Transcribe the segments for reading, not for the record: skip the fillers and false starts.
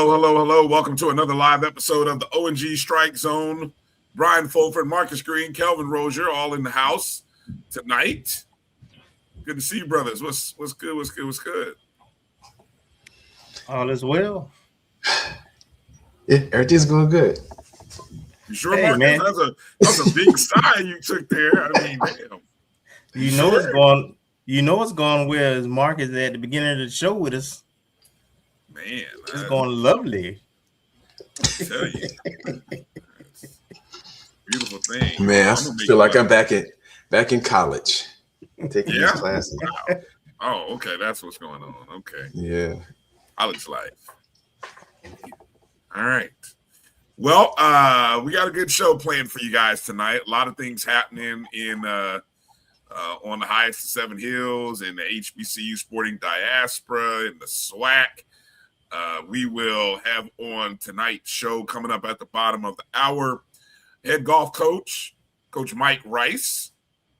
Hello. Welcome to another live episode of the O&G StrikeZone. Bryan Fordham, Marcus Green, Kelvin Rozier, all in the house tonight. Good to see you, brothers. What's good? All is well. Yeah, everything's going good. You sure, hey, Marcus? Man. That's a big sigh you took there. I mean, damn. You know sure? It's going well as Marcus at the beginning of the show with us. Man, it's going lovely. I tell you. Beautiful thing. Man, I feel like I'm back in college. Taking these classes. Wow. Oh, okay. That's what's going on. Okay. Yeah. College life. All right. Well, we got a good show planned for you guys tonight. A lot of things happening in on the highest of Seven Hills, in the HBCU sporting diaspora, in the SWAC. We will have on tonight's show coming up at the bottom of the hour. Head golf coach, Coach Mike Rice,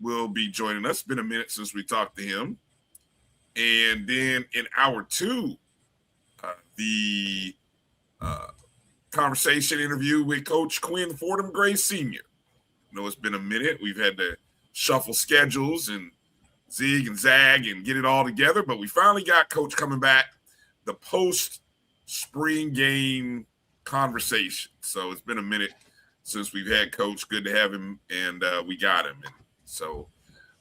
will be joining us. It's been a minute since we talked to him. And then in hour two, the conversation interview with Coach Quinn Fordham Gray Sr. I know it's been a minute. We've had to shuffle schedules and zig and zag and get it all together, but we finally got Coach coming back. The post-spring game conversation. So it's been a minute since we've had Coach. Good to have him, and we got him. And so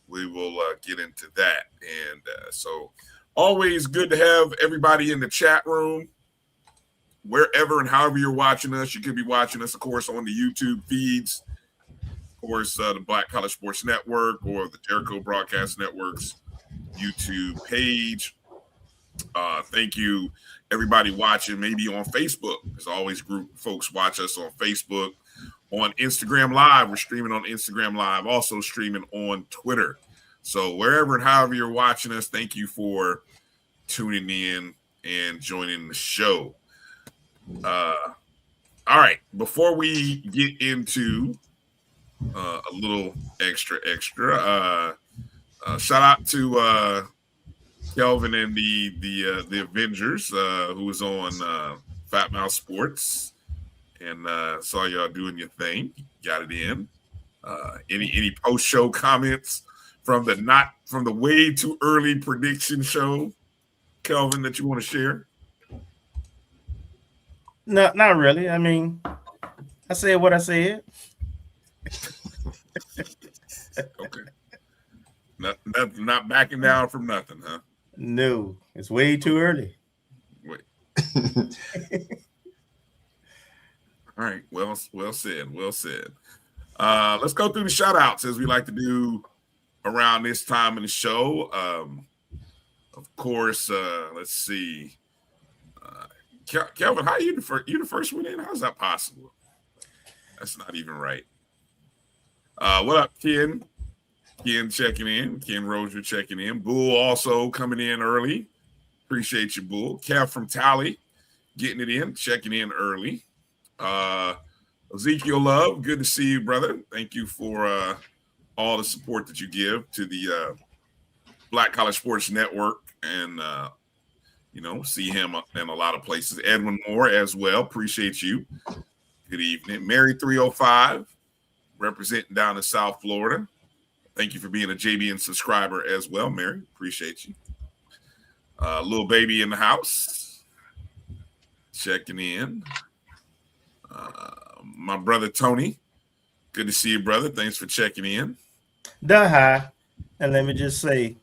we will get into that. And so always good to have everybody in the chat room, wherever and however you're watching us. You could be watching us, of course, on the YouTube feeds, of course, the Black College Sports Network or the Jericho Broadcast Network's YouTube page. Thank you, everybody watching, maybe on Facebook. There's always group folks watch us on Facebook. On Instagram Live, we're streaming on Instagram Live, also streaming on Twitter. So wherever and however you're watching us, thank you for tuning in and joining the show. All right, before we get into a little extra, shout out to Kelvin and the Avengers, who was on Fat Mouth Sports, and saw y'all doing your thing. Got it in. Any post show comments from the way too early prediction show, Kelvin, that you want to share? No, not really. I mean, I said what I said. Okay. Not backing down from nothing, huh? No, it's way too early. Wait. All right. Well said. Let's go through the shout outs as we like to do around this time in the show. Of course, let's see. Kelvin, how are you the first one in? How's that possible? That's not even right. What up, Ken? Ken checking in. Ken Rozier checking in. Bull also coming in early. Appreciate you, Bull. Kev from Tally getting it in, checking in early. Ezekiel Love, good to see you, brother. Thank you for all the support that you give to the Black College Sports Network, and see him in a lot of places. Edwin Moore as well. Appreciate you. Good evening. Mary 305, representing down in South Florida. Thank you for being a JBN subscriber as well, Mary. Appreciate you. Little baby in the house, checking in. My brother Tony, good to see you, brother. Thanks for checking in. Hi, and let me just say,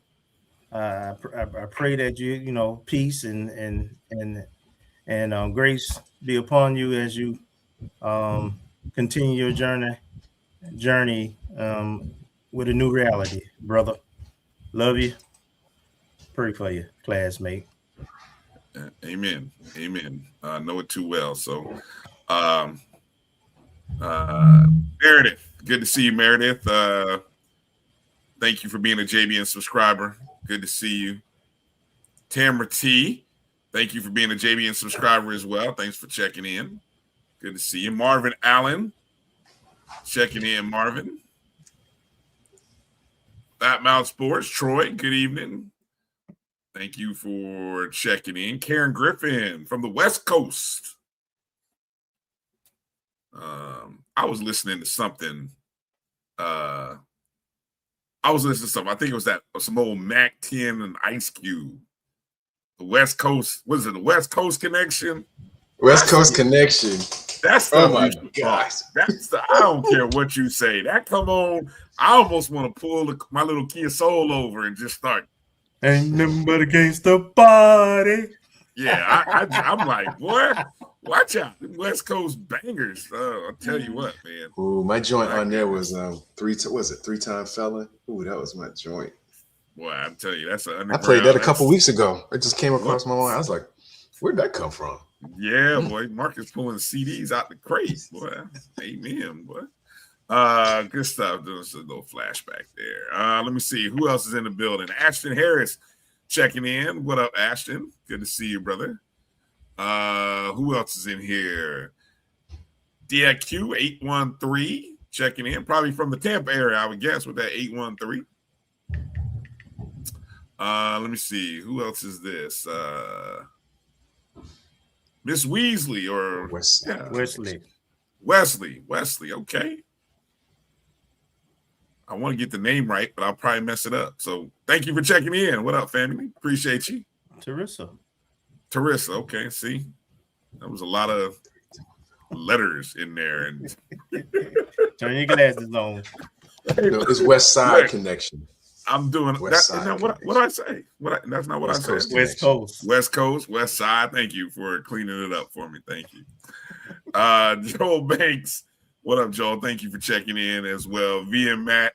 I pray that you peace and grace be upon you as you continue your journey with a new reality, brother. Love you. Pray for you, classmate. Amen. I know it too well. So, Meredith, good to see you, Meredith. Thank you for being a JBN subscriber. Good to see you. Tamara T, thank you for being a JBN subscriber as well. Thanks for checking in. Good to see you. Marvin Allen, checking in, Marvin. Fat Mouth Sports, Troy, good evening. Thank you for checking in. Karen Griffin from the West Coast. I was listening to something. I think it was some old Mac 10 and Ice Cube. The West Coast, was it the West Coast Connection? West Coast Connection. That's oh my gosh. I don't care what you say. That come on. I almost want to pull my little Kia Soul over and just start. Ain't nothing but against the body. Yeah, I'm like, boy, watch out. West Coast bangers. I'll tell you what, man. Ooh, my joint on there was three-time felon? Ooh, that was my joint. Boy, I'm telling you, that's an underground. I played that a couple weeks ago. It just came across my mind. I was like, where'd that come from? Yeah, boy. Marcus pulling CDs out the crate, boy. Amen, boy. Good stuff. There's a little flashback there. Let me see who else is in the building. Ashton Harris checking in. What up, Ashton? Good to see you, brother. Who else is in here? DIQ 813 checking in, probably from the Tampa area, I would guess, with that 813. Let me see who else is this. Miss Weasley or Wesley. Okay. I want to get the name right, but I'll probably mess it up. So thank you for checking in. What up, family? Appreciate you. Teresa. Okay. See, that was a lot of letters in there. And turn your glasses on. No, it's West Side Connection. I'm doing that. What I say? That's not what I said. West Coast, West Side. Thank you for cleaning it up for me. Thank you. Joel Banks. What up, Joel? Thank you for checking in as well. V and Matt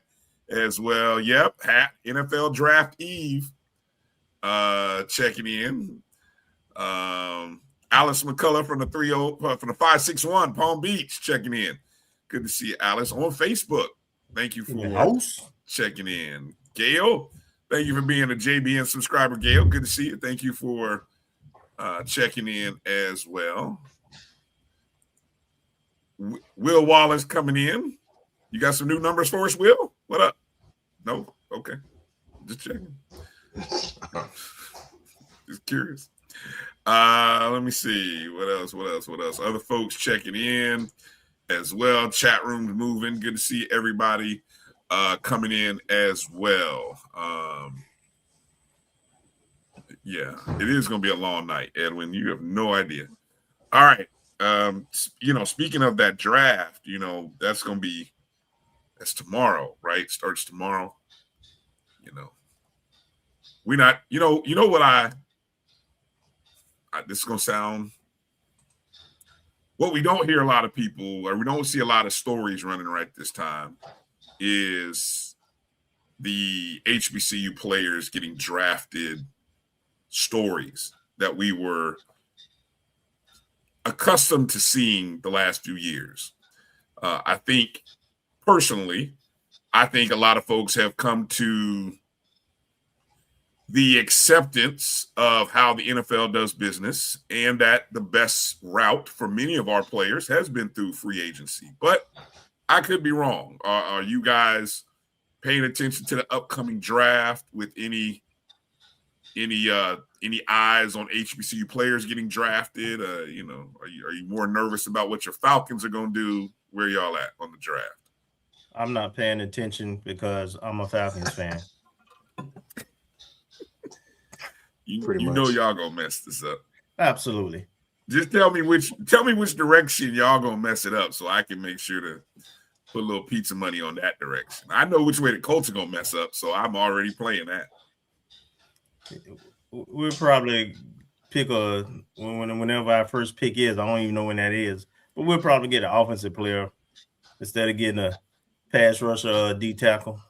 as well. Yep. Hat NFL Draft Eve. Checking in. Alice McCullough from the 561 Palm Beach checking in. Good to see you, Alice, on Facebook. Thank you for checking in. Gail, thank you for being a JBN subscriber, Gail. Good to see you. Thank you for checking in as well. Will Wallace coming in. You got some new numbers for us, Will? What up? No? Okay. Just checking. Just curious. Let me see. What else? Other folks checking in as well. Chat room's moving. Good to see everybody coming in as well. Yeah, it is going to be a long night, Edwin. You have no idea. All right. Speaking of that draft, that's tomorrow, right? Starts tomorrow. We're not, what this is going to sound, what we don't hear a lot of people, or we don't see a lot of stories running right this time, is the HBCU players getting drafted stories that we were accustomed to seeing the last few years. I think personally, a lot of folks have come to the acceptance of how the NFL does business, and that the best route for many of our players has been through free agency. But I could be wrong. Are you guys paying attention to the upcoming draft with any eyes on HBCU players getting drafted? Are you more nervous about what your Falcons are going to do? Where y'all at on the draft? I'm not paying attention because I'm a Falcons fan. You know y'all gonna mess this up. Absolutely. Just tell me which direction y'all gonna mess it up, so I can make sure to put a little pizza money on that direction. I know which way the Colts are gonna mess up, so I'm already playing that. We'll probably pick whenever our first pick is. I don't even know when that is, but we'll probably get an offensive player instead of getting a pass rusher or a D tackle.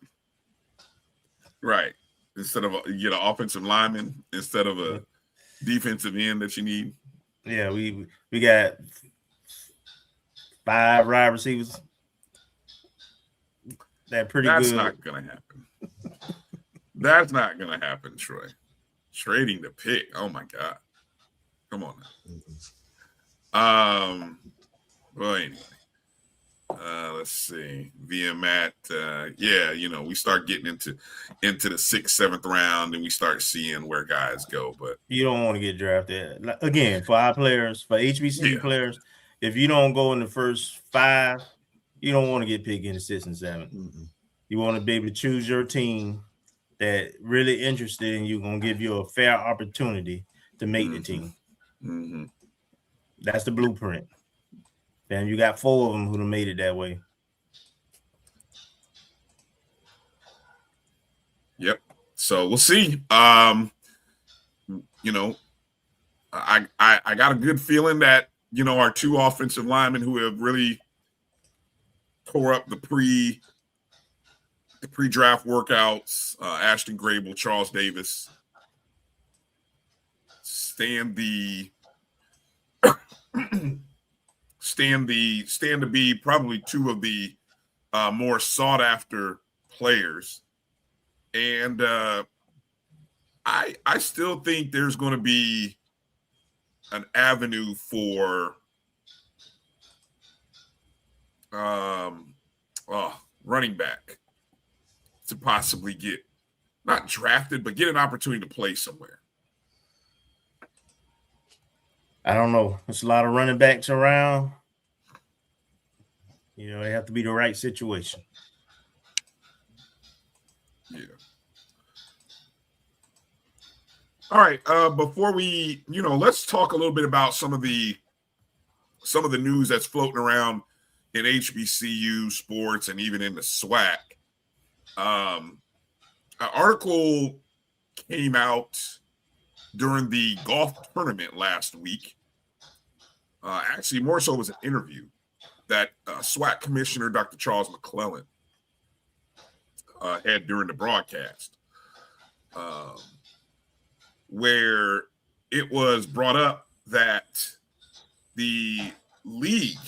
Right. Instead of you get an offensive lineman instead of a defensive end that you need. Yeah, we got 5 wide receivers. That's pretty good. That's not gonna happen. That's not gonna happen, Troy. Trading the pick. Oh my God. Come on now. Well, anyway. let's see. Via Matt, we start getting into the 6th, 7th round, and we start seeing where guys go. But you don't want to get drafted again for our players, for HBCU players. If you don't go in the first 5, you don't want to get picked in the 6th and 7th. Mm-hmm. You want to be able to choose your team that really interested in you, gonna give you a fair opportunity to make the team. Mm-hmm. That's the blueprint. And you got 4 of them who made it that way. Yep. So we'll see. I got a good feeling that, our 2 offensive linemen who have really tore up the pre-draft workouts, Ashton Grable, Charles Davis, stand to be probably 2 of the more sought after players. And I still think there's going to be an avenue for running back to possibly get not drafted, but get an opportunity to play somewhere. I don't know. There's a lot of running backs around. They have to be the right situation. Yeah. All right. Before we, let's talk a little bit about some of the news that's floating around in HBCU sports and even in the SWAC. An article came out during the golf tournament last week. Actually, more so was an interview that SWAC Commissioner Dr. Charles McClellan had during the broadcast, where it was brought up that the league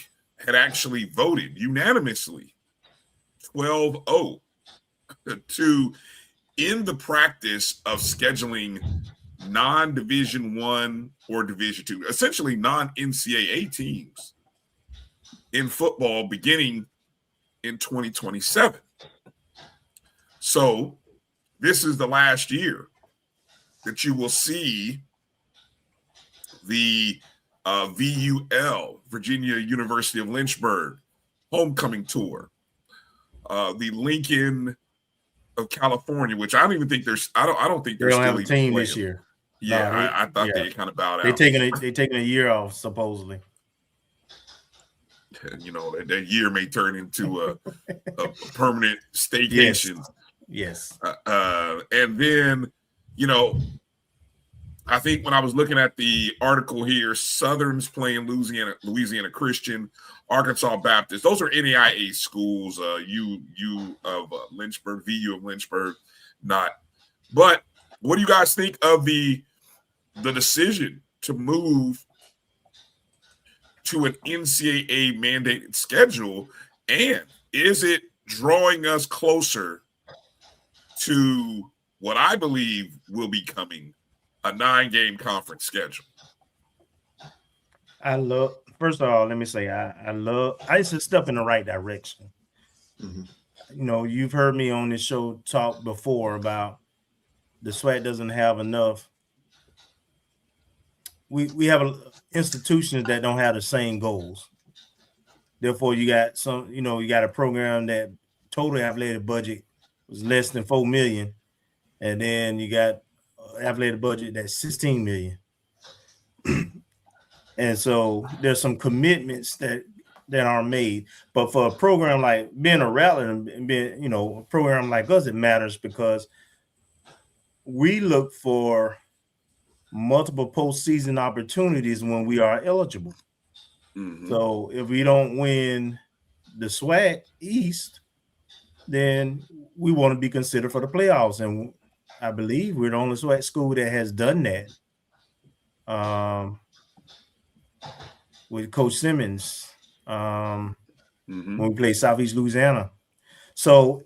had actually voted unanimously 12-0 to end the practice of scheduling non-Division I or Division II, essentially non-NCAA teams in football beginning in 2027. So this is the last year that you will see the VUL, Virginia University of Lynchburg, homecoming tour, the Lincoln of California, which I don't even think there's. I don't think they don't have a team this year. Yeah, no, I thought they kind of bowed out. They're taking a year off supposedly. That year may turn into a permanent staycation. Yes. And then, I think when I was looking at the article here, Southern's playing Louisiana Christian, Arkansas Baptist. Those are NAIA schools. U of Lynchburg, VU of Lynchburg, not. But what do you guys think of the decision to move to an NCAA mandated schedule? And is it drawing us closer to what I believe will be coming a 9-game conference schedule? First of all, let me say, it's a step in the right direction. Mm-hmm. You've heard me on this show talk before about the SWAC doesn't have enough. We have institutions that don't have the same goals. Therefore, you got you got a program that total athletic budget was less than $4 million, and then you got athletic budget that's $16 million. And so there's some commitments that are made. But for a program like being a Rattler and being, a program like us, it matters because we look for multiple postseason opportunities when we are eligible. Mm-hmm. So if we don't win the SWAC East, then we want to be considered for the playoffs. And I believe we're the only SWAC school that has done that. With Coach Simmons when we played Southeast Louisiana. So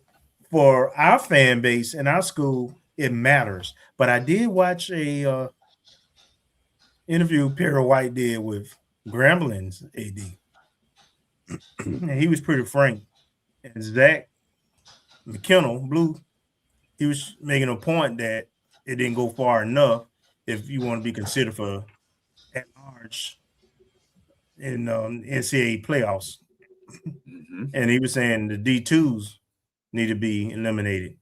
for our fan base and our school, it matters. But I did watch a interview Perry White did with Grambling's AD. And he was pretty frank. And Zach McKinnell, Blue, he was making a point that it didn't go far enough if you want to be considered for at large in NCAA playoffs. Mm-hmm. And he was saying the D2s need to be eliminated.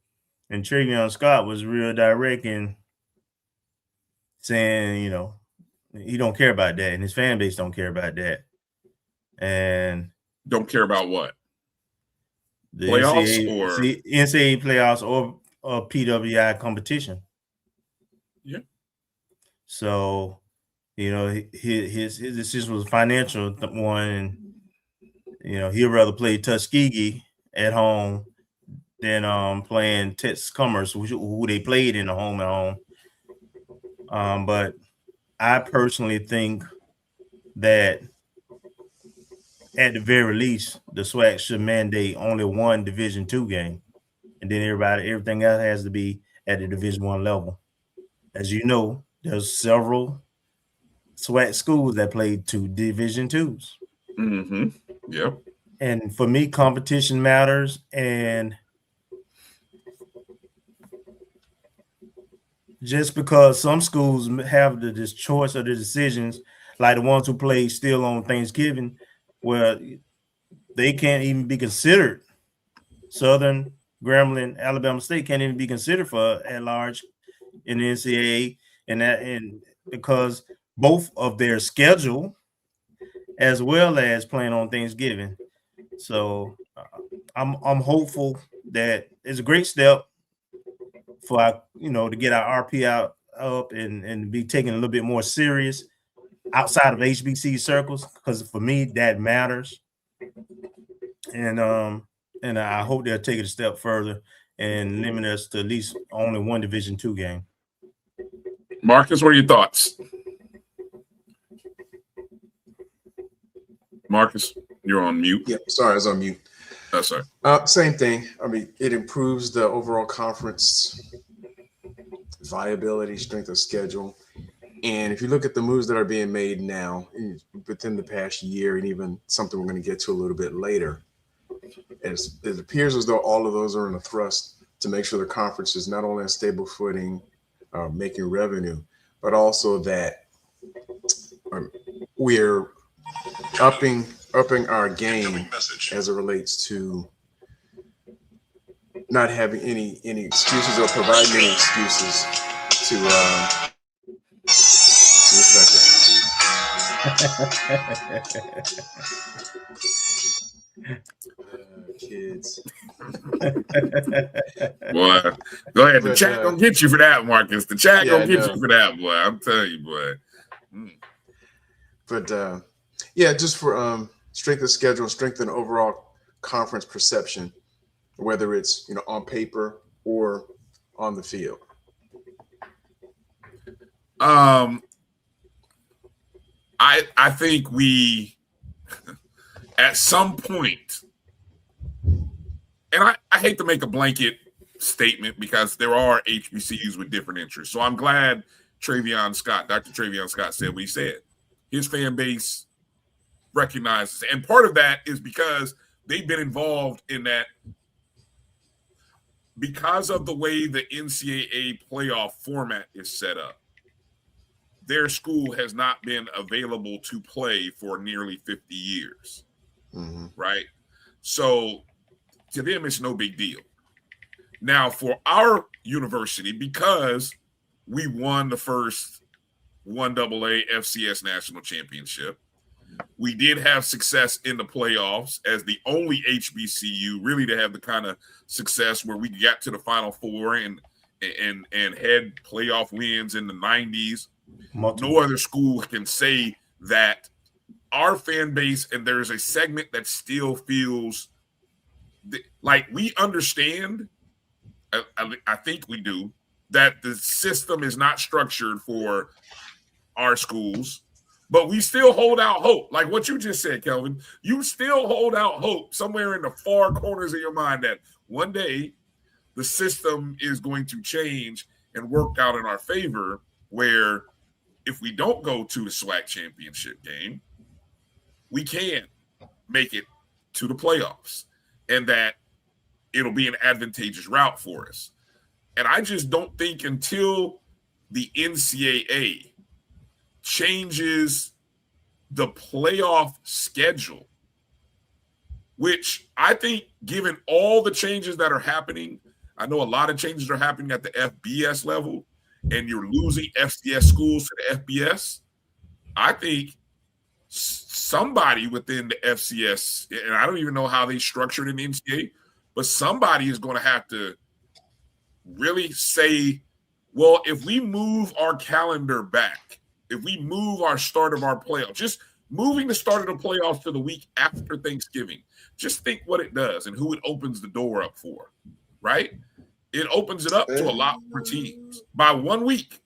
And Travion Scott was real direct in saying, you know, he don't care about that, and his fan base don't care about that. And don't care about what? The playoffs NCAA playoffs or PWI competition. Yeah. So, you know, his decision was a financial one. And, you know, he'd rather play Tuskegee at home than playing Texas Commerce, who they played in the home and home. But I personally think that at the very least, the SWAC should mandate only one Division II game, and then everything else has to be at the Division I level. As you know, there's several SWAC schools that play 2 Division IIs. Mm-hmm. Yep. And for me, competition matters, and just because some schools have this choice of the decisions, like the ones who play still on Thanksgiving, where they can't even be considered. Southern, Grambling, Alabama State can't even be considered for at large in the NCAA, and because both of their schedule as well as playing on Thanksgiving. So I'm hopeful that it's a great step for to get our RP up and be taken a little bit more serious outside of HBC circles, because for me that matters. And I hope they'll take it a step further and limit us to at least only one Division II game. Marcus, what are your thoughts? Marcus, you're on mute. Yep, sorry, I was on mute. That's sorry. Same thing. I mean, it improves the overall conference viability, strength of schedule. And if you look at the moves that are being made now within the past year, and even something we're going to get to a little bit later, it appears as though all of those are in a thrust to make sure the conference is not only on stable footing, making revenue, but also that we're upping our game as it relates to not having any excuses or providing any excuses to kids. Boy, go ahead. The chat gonna get you for that, Marcus. The chat gonna get you for that, boy. I'm telling you, boy. But just for strength of schedule, strengthen overall conference perception, whether it's on paper or on the field. I think we at some point, and I hate to make a blanket statement because there are HBCUs with different interests. So I'm glad Dr. Travion Scott said what he said. His fan base recognizes, and part of that is because they've been involved in that because of the way the NCAA playoff format is set up. Their school has not been available to play for nearly 50 years, right? So to them, it's no big deal. Now, for our university, because we won the first 1AA FCS national championship, we did have success in the playoffs as the only HBCU really to have the kind of success where we got to the Final Four and had playoff wins in the 90s. No other school can say that our fan base, and there's a segment that still feels like we understand, I think we do, that the system is not structured for our schools, but we still hold out hope. Like what you just said, Kelvin, you still hold out hope somewhere in the far corners of your mind that one day the system is going to change and work out in our favor, where if we don't go to the SWAC championship game, we can make it to the playoffs. And that it'll be an advantageous route for us. And I just don't think until the NCAA changes the playoff schedule, which I think, given all the changes that are happening, I know a lot of changes are happening at the FBS level, and you're losing FCS schools to the FBS. I think somebody within the FCS, and I don't even know how they structured in the NCAA, but somebody is going to have to really say, well, if we move our calendar back, if we move our start of our playoffs, just moving the start of the playoffs to the week after Thanksgiving, just think what it does and who it opens the door up for, right? It opens it up to a lot more teams by 1 week.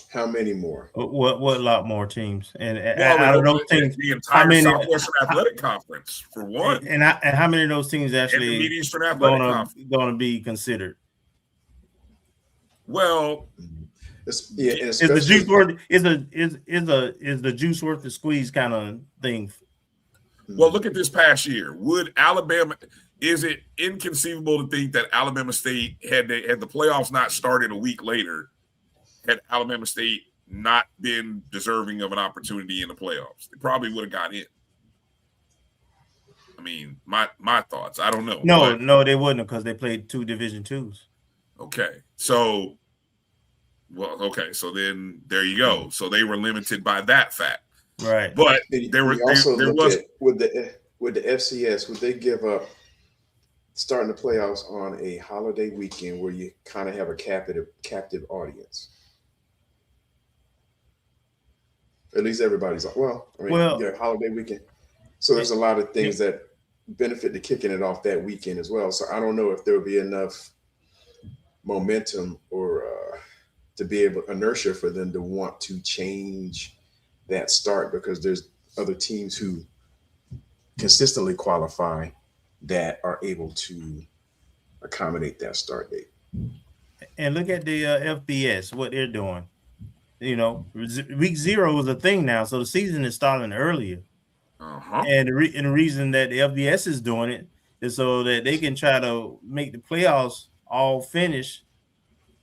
How many more? What lot more teams? And Well, out of those teams, the entire Southwestern Athletic Conference for one, and how many of those teams actually and the Mid-Eastern Athletic Conference going to be considered? Well, is the juice worth is the juice worth the squeeze kind of thing? Well, look at this past year. Would Alabama? Is it inconceivable to think that Alabama State had the playoffs not started a week later, had Alabama State not been deserving of an opportunity in the playoffs? They probably would have got in. I mean, my thoughts. I don't know. No, they wouldn't, because they played 2 Division IIs. Okay, so then there you go. So they were limited by that fact, right? But there was with the FCS, would they give up starting the playoffs on a holiday weekend where you kind of have a captive audience? At least everybody's like, holiday weekend. So there's a lot of things that benefit to kicking it off that weekend as well. So I don't know if there will be enough momentum or to be able inertia for them to want to change that start, because there's other teams who consistently qualify that are able to accommodate that start date. And look at the FBS, what they're doing. You know, week 0 is a thing now, so the season is starting earlier. And the reason that the FBS is doing it is so that they can try to make the playoffs all finish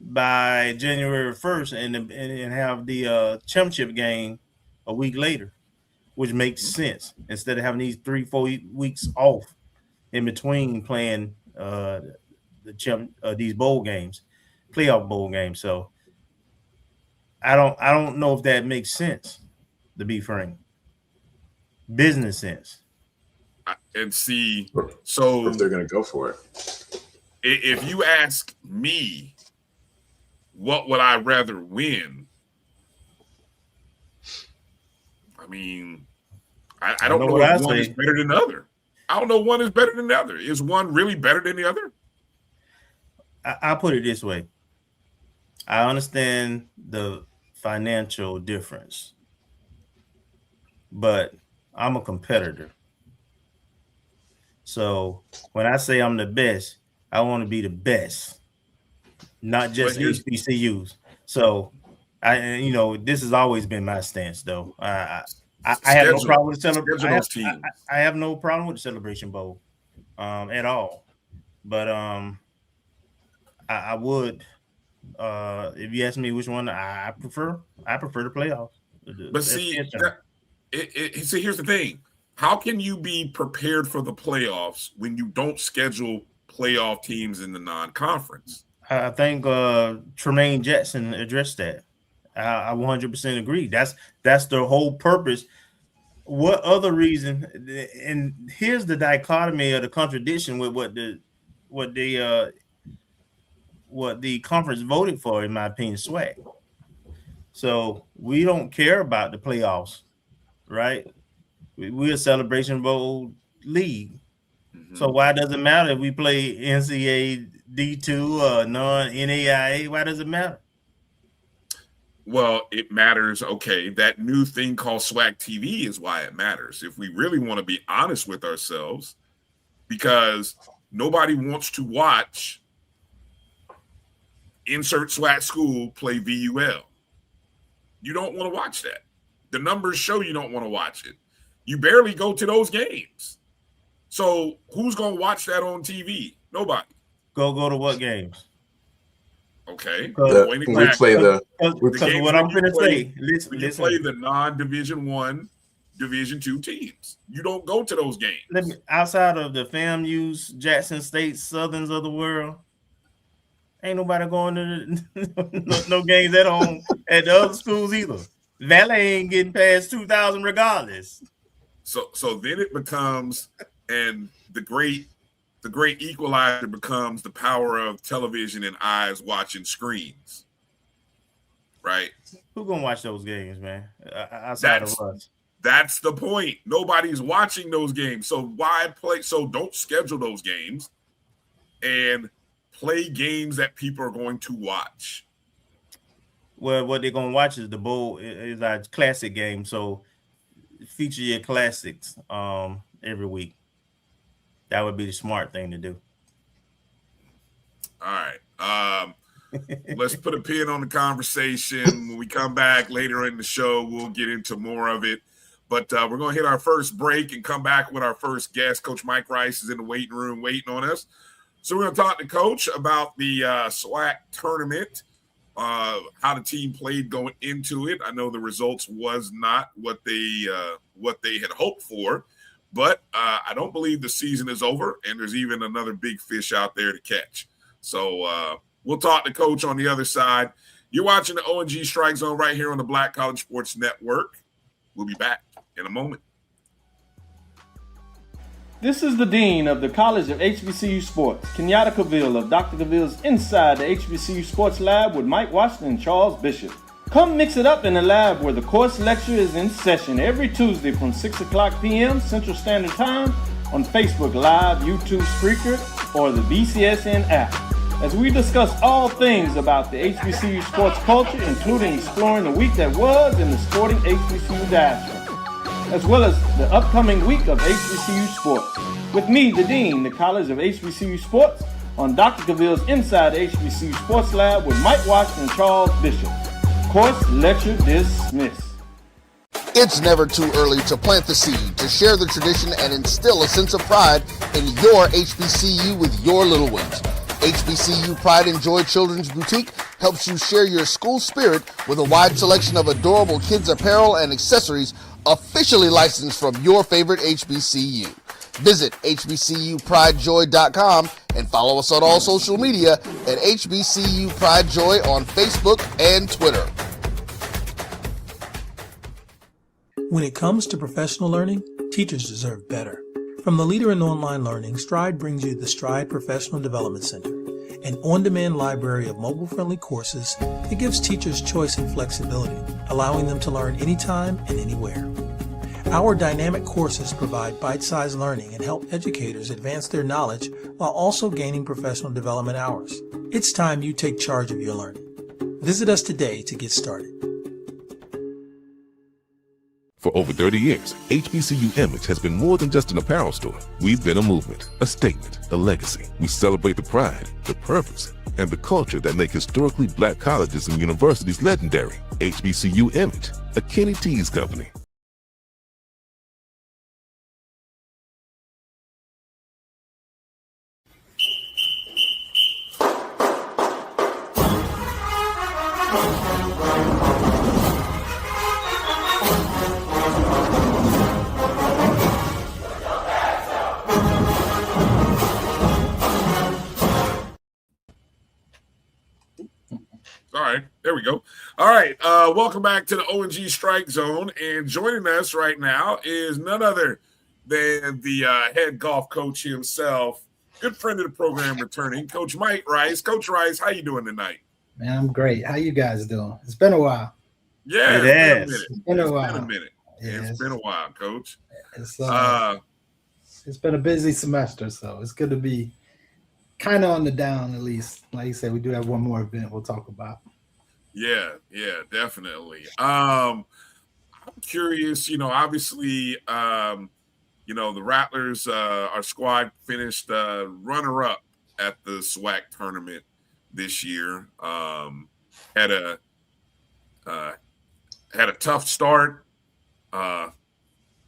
by January 1st and have the championship game a week later, which makes sense, instead of having these 3-4 weeks off in between playing these bowl games, playoff bowl games. So I don't know if that makes sense, to be frank. Business sense. And see, so if they're going to go for it. If you ask me, what would I rather win? I mean, I don't know if one is better than the other. I don't know one is better than the other. Is one really better than the other? I'll put it this way. I understand the financial difference, but I'm a competitor. So when I say I'm the best, I want to be the best, not just HBCUs. So this has always been my stance, though. I have no problem with celebration. I have no problem with the Celebration Bowl at all. But I would, if you ask me which one I prefer the playoffs. But see, here's the thing. How can you be prepared for the playoffs when you don't schedule playoff teams in the non-conference? I think Tremaine Jackson addressed that. I 100% agree. That's the whole purpose. What other reason? And here's the dichotomy of the contradiction with what the conference voted for, in my opinion, SWAC. So we don't care about the playoffs, right? We're a Celebration Bowl league. Mm-hmm. So why does it matter if we play NCAA D2 or non-NAIA? Why does it matter? Well, it matters. Okay, that new thing called SWAC TV is why it matters. If we really want to be honest with ourselves, because nobody wants to watch insert SWAC school play VUL. You don't want to watch that. The numbers show you don't want to watch it. You barely go to those games. So who's gonna watch that on TV? Nobody. Go to what games? Okay. When we play Because what I'm going to say, listen. You play the non-Division I, Division II teams. You don't go to those games. Outside of the FAMU's, Jackson State, Southerns of the world, ain't nobody going to no games at home at the other schools either. Valley ain't getting past 2,000 regardless. So then it becomes, and the great equalizer becomes the power of television and eyes watching screens, right? Who gonna watch those games, man? Outside of us. That's the point. Nobody's watching those games. So why play? So don't schedule those games and play games that people are going to watch. Well, what they're gonna watch is the bowl is our classic game. So feature your classics every week. That would be the smart thing to do. All right. Let's put a pin on the conversation. When we come back later in the show, we'll get into more of it. But we're going to hit our first break and come back with our first guest. Coach Mike Rice is in the waiting room waiting on us. So we're going to talk to Coach about the SWAC tournament, how the team played going into it. I know the results was not what they had hoped for. But I don't believe the season is over, and there's even another big fish out there to catch. So we'll talk to Coach on the other side. You're watching the O&G StrikeZone right here on the Black College Sports Network. We'll be back in a moment. This is the Dean of the College of HBCU Sports, Kenyatta Cavill of Dr. Cavill's Inside the HBCU Sports Lab with Mike Washington and Charles Bishop. Come mix it up in the lab where the course lecture is in session every Tuesday from 6 o'clock p.m. Central Standard Time on Facebook Live, YouTube Spreaker, or the BCSN app. As we discuss all things about the HBCU sports culture, including exploring the week that was in the sporting HBCU diaspora, as well as the upcoming week of HBCU sports. With me, the Dean, the College of HBCU Sports, on Dr. Cavill's Inside the HBCU Sports Lab with Mike Washington and Charles Bishop. Course lecture dismissed. It's never too early to plant the seed, to share the tradition, and instill a sense of pride in your HBCU with your little ones. HBCU Pride and Joy Children's Boutique helps you share your school spirit with a wide selection of adorable kids' apparel and accessories officially licensed from your favorite HBCU. Visit hbcupridejoy.com and follow us on all social media at HBCU Pride Joy on Facebook and Twitter. When it comes to professional learning, teachers deserve better. From the leader in online learning, Stride brings you the Stride Professional Development Center, an on-demand library of mobile-friendly courses that gives teachers choice and flexibility, allowing them to learn anytime and anywhere. Our dynamic courses provide bite-sized learning and help educators advance their knowledge while also gaining professional development hours. It's time you take charge of your learning. Visit us today to get started. For over 30 years, HBCU Image has been more than just an apparel store. We've been a movement, a statement, a legacy. We celebrate the pride, the purpose, and the culture that make historically black colleges and universities legendary. HBCU Image, a Kenny T's company. All right, there we go. All right, welcome back to the O&G StrikeZone, and joining us right now is none other than the head golf coach himself, good friend of the program returning, Coach Mike Rice. Coach Rice, how you doing tonight? Man, I'm great. How you guys doing? It's been a while. Yeah, It's been a while. Yeah, it's been a while, Coach. It's been a busy semester, so it's good to be kind of on the down, at least. Like you said, we do have one more event we'll talk about. Yeah, definitely. I'm curious, obviously, the Rattlers, our squad finished runner-up at the SWAC tournament this year. Had a tough start.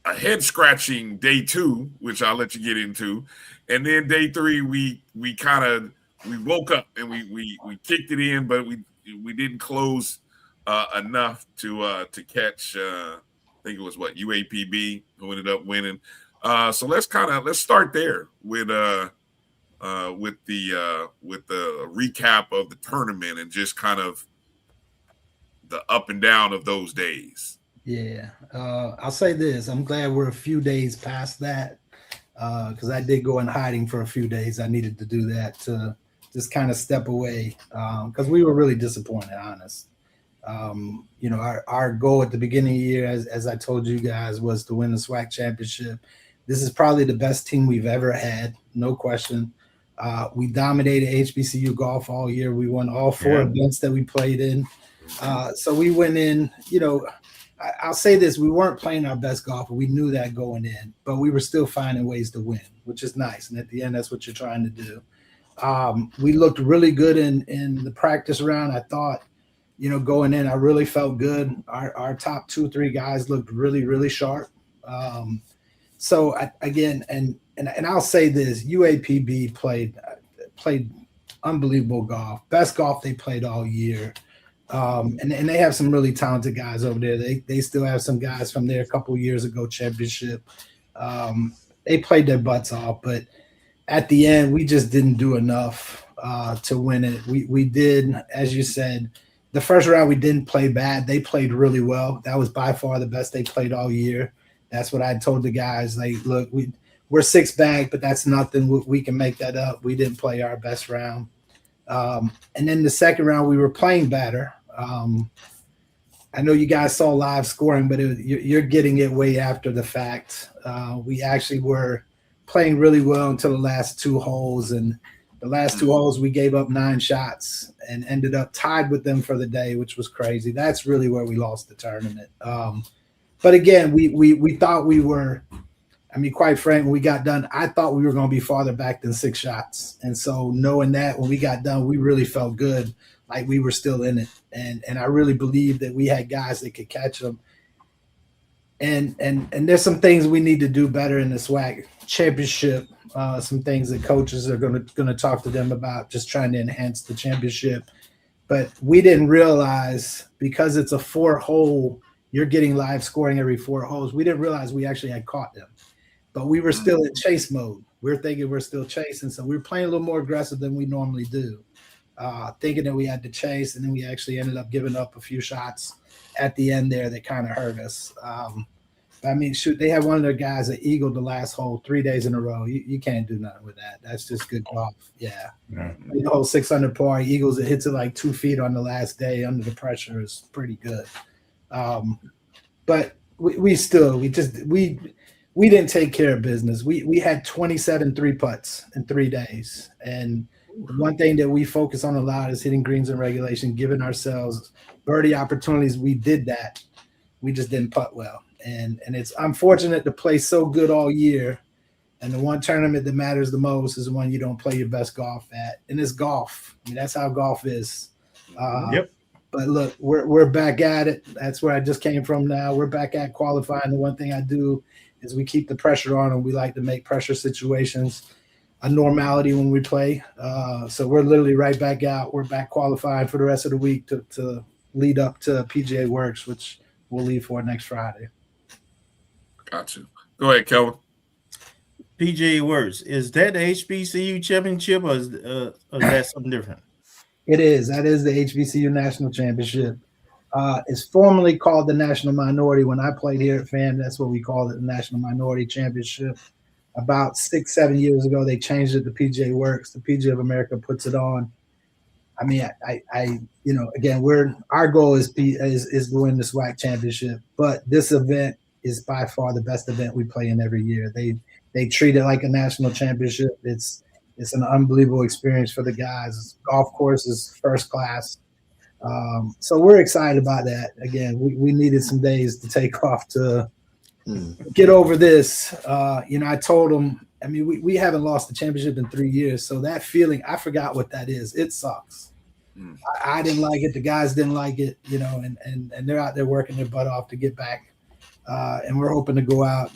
a head scratching day 2, which I'll let you get into, and then day 3 we woke up and we kicked it in, but we didn't close enough to catch. I think it was UAPB who ended up winning. So let's start there with the recap of the tournament and just kind of the up and down of those days. Yeah, I'll say this. I'm glad we're a few days past that because I did go in hiding for a few days. I needed to do that to just kind of step away because we were really disappointed, honest. Our goal at the beginning of the year, as I told you guys, was to win the SWAC championship. This is probably the best team we've ever had, no question. We dominated HBCU golf all year. We won all 4 events that we played in. So we went in, I'll say this, we weren't playing our best golf. We knew that going in, but we were still finding ways to win, which is nice. And at the end, that's what you're trying to do. We looked really good in the practice round. I thought, going in, I really felt good. Our top 2-3 guys looked really, really sharp. So I'll say this, UAPB played unbelievable golf, best golf they played all year. And they have some really talented guys over there. They still have some guys from there a couple years ago championship. They played their butts off, but at the end, we just didn't do enough to win it. We did, as you said, the first round we didn't play bad. They played really well. That was by far the best they played all year. That's what I told the guys. Like, look, we're 6 back, but that's nothing. We can make that up. We didn't play our best round. And then the second round, we were playing better. I know you guys saw live scoring, but you're getting it way after the fact. We actually were playing really well until the last 2 holes. And the last 2 holes, we gave up 9 shots and ended up tied with them for the day, which was crazy. That's really where we lost the tournament. But again, we thought we were, quite frankly, when we got done, I thought we were going to be farther back than 6 shots. And so knowing that when we got done, we really felt good, like we were still in it. And I really believed that we had guys that could catch them. And there's some things we need to do better in the SWAC championship, some things that coaches are going to talk to them about, just trying to enhance the championship. But we didn't realize, because it's a 4-hole, you're getting live scoring every 4 holes. We didn't realize we actually had caught them. But we were still in chase mode. We're thinking we're still chasing. So we were playing a little more aggressive than we normally do, thinking that we had to chase. And then we actually ended up giving up a few shots at the end there that kind of hurt us. Shoot, they had one of their guys that eagled the last hole 3 days in a row. You can't do nothing with that. That's just good golf. Yeah. The whole 600 par, eagles, it hits it like 2 feet on the last day under the pressure is pretty good. But we didn't take care of business. We had 27 3-putts in 3 days. And one thing that we focus on a lot is hitting greens in regulation, giving ourselves birdie opportunities. We did that. We just didn't putt well. And it's unfortunate to play so good all year. And the one tournament that matters the most is the one you don't play your best golf at. And it's golf. That's how golf is. Yep. But look, we're back at it. That's where I just came from now. We're back at qualifying. The one thing I do is we keep the pressure on, and we like to make pressure situations a normality when we play. So we're literally right back out. We're back qualifying for the rest of the week to lead up to PGA Works, which we'll leave for next Friday. Gotcha. Go ahead, Kelvin. PGA Works, is that the HBCU championship or is that something different? It is. That is the HBCU National Championship. It's formerly called the National Minority. When I played here at FAM, that's what we called it, the National Minority Championship. About 6-7 years ago, they changed it to PGA Works. The PGA of America puts it on. Again, our goal is to win the SWAC championship, but this event is by far the best event we play in every year. They treat it like a national championship. It's an unbelievable experience for the guys. Golf course is first class. So we're excited about that. Again, we needed some days to take off to get over this. I told them, we haven't lost the championship in 3 years. So that feeling, I forgot what that is. It sucks. I didn't like it. The guys didn't like it, and they're out there working their butt off to get back and we're hoping to go out.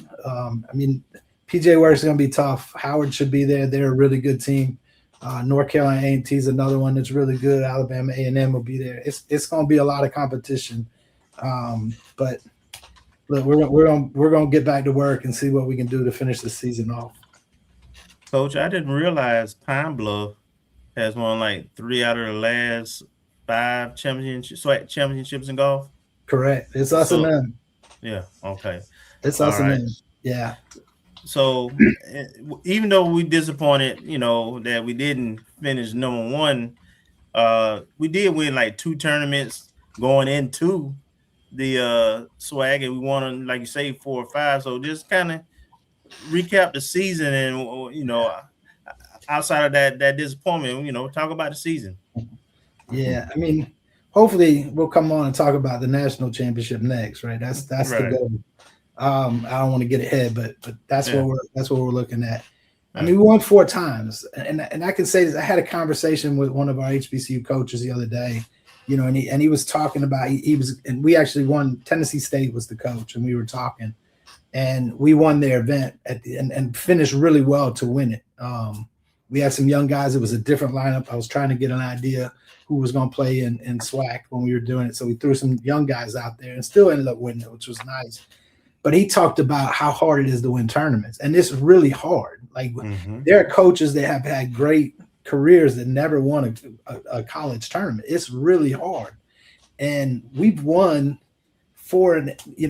PJ Works is going to be tough. Howard should be there. They're a really good team. North Carolina A&T is another one that's really good. Alabama A&M will be there. It's going to be a lot of competition. But look, we're going to get back to work and see what we can do to finish the season off. Coach, I didn't realize Pine Bluff has won like 3 out of the last 5 championships in golf. Correct. It's us and them. Yeah. Okay. It's us and them. Yeah. So even though we disappointed, that we didn't finish number 1, we did win like 2 tournaments going into the SWAC, and we won, like you say, 4 or 5. So just kind of recap the season, and outside of that disappointment, talk about the season. Yeah, hopefully we'll come on and talk about the national championship next, right? That's right. The goal. I don't want to get ahead, but that's what we're looking at. We won 4 times, and I can say this. I had a conversation with one of our HBCU coaches the other day, and he was talking about and we actually won. Tennessee State was the coach, and we were talking, and we won their event and finished really well to win it. We had some young guys. It was a different lineup. I was trying to get an idea who was going to play in SWAC when we were doing it. So we threw some young guys out there and still ended up winning it, which was nice. But he talked about how hard it is to win tournaments. And it's really hard. Like there are coaches that have had great careers that never won a college tournament. It's really hard. And we've won 4,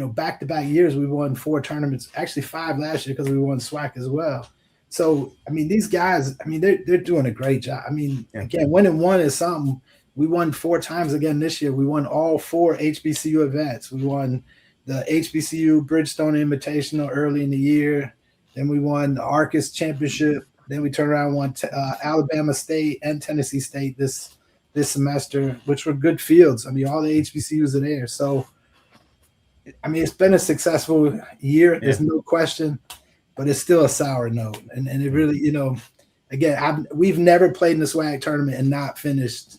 back-to-back years. We won 4 tournaments, actually 5 last year because we won SWAC as well. So, these guys, they're doing a great job. Again, winning 1 is something. We won 4 times again this year. We won all 4 HBCU events. We won the HBCU Bridgestone Invitational early in the year. Then we won the Arcus Championship. Then we turned around and won Alabama State and Tennessee State this semester, which were good fields. All the HBCUs are there. So, it's been a successful year. There's no question. But it's still a sour note. And it really, again, we've never played in the SWAC tournament and not finished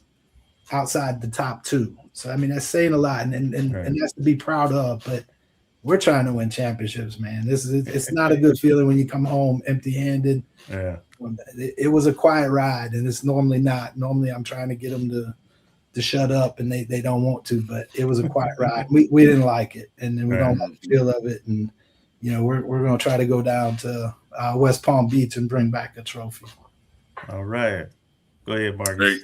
outside the top 2. So, that's saying a lot, and that's to be proud of. But we're trying to win championships, man. It's not a good feeling when you come home empty-handed. Yeah. It was a quiet ride, and it's normally not. Normally I'm trying to get them to shut up, and they don't want to. But it was a quiet ride. We didn't like it, and then we don't like the feel of it. And we're going to try to go down to West Palm Beach and bring back a trophy. All right. Go ahead, Marcus. Great.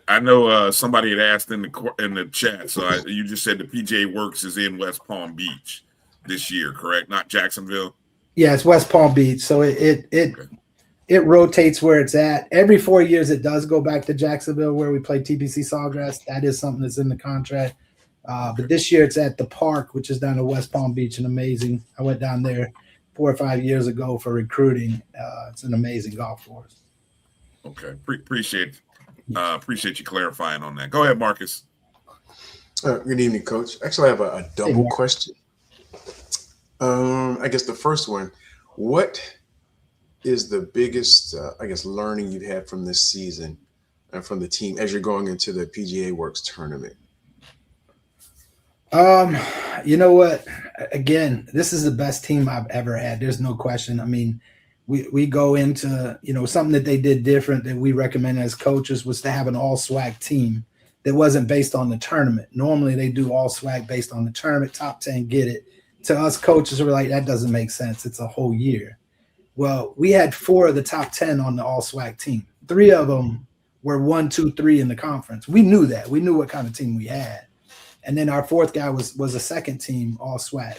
I know somebody had asked in the chat, so you just said the PJ Works is in West Palm Beach this year, correct? Not Jacksonville? Yeah, it's West Palm Beach. So it rotates where it's at. Every 4 years it does go back to Jacksonville where we play TPC Sawgrass. That is something that's in the contract. But this year it's at the park, which is down in West Palm Beach, and amazing. I went down there 4 or 5 years ago for recruiting. It's an amazing golf course. Okay, appreciate you clarifying on that. Go ahead, Marcus. Good evening, Coach. Actually, I have a double question. I guess the first one, what is the biggest, learning you've had from this season and from the team as you're going into the PGA Works tournament? You know what? Again, this is the best team I've ever had. There's no question. We go into, something that they did different that we recommend as coaches was to have an all SWAC team that wasn't based on the tournament. Normally they do all SWAC based on the tournament, top 10, get it. To us coaches, we're like, that doesn't make sense. It's a whole year. Well, we had 4 of the top 10 on the all SWAC team. 3 of them were 1, 2, 3 in the conference. We knew that. We knew what kind of team we had. And then our 4th guy was a second team all SWAC.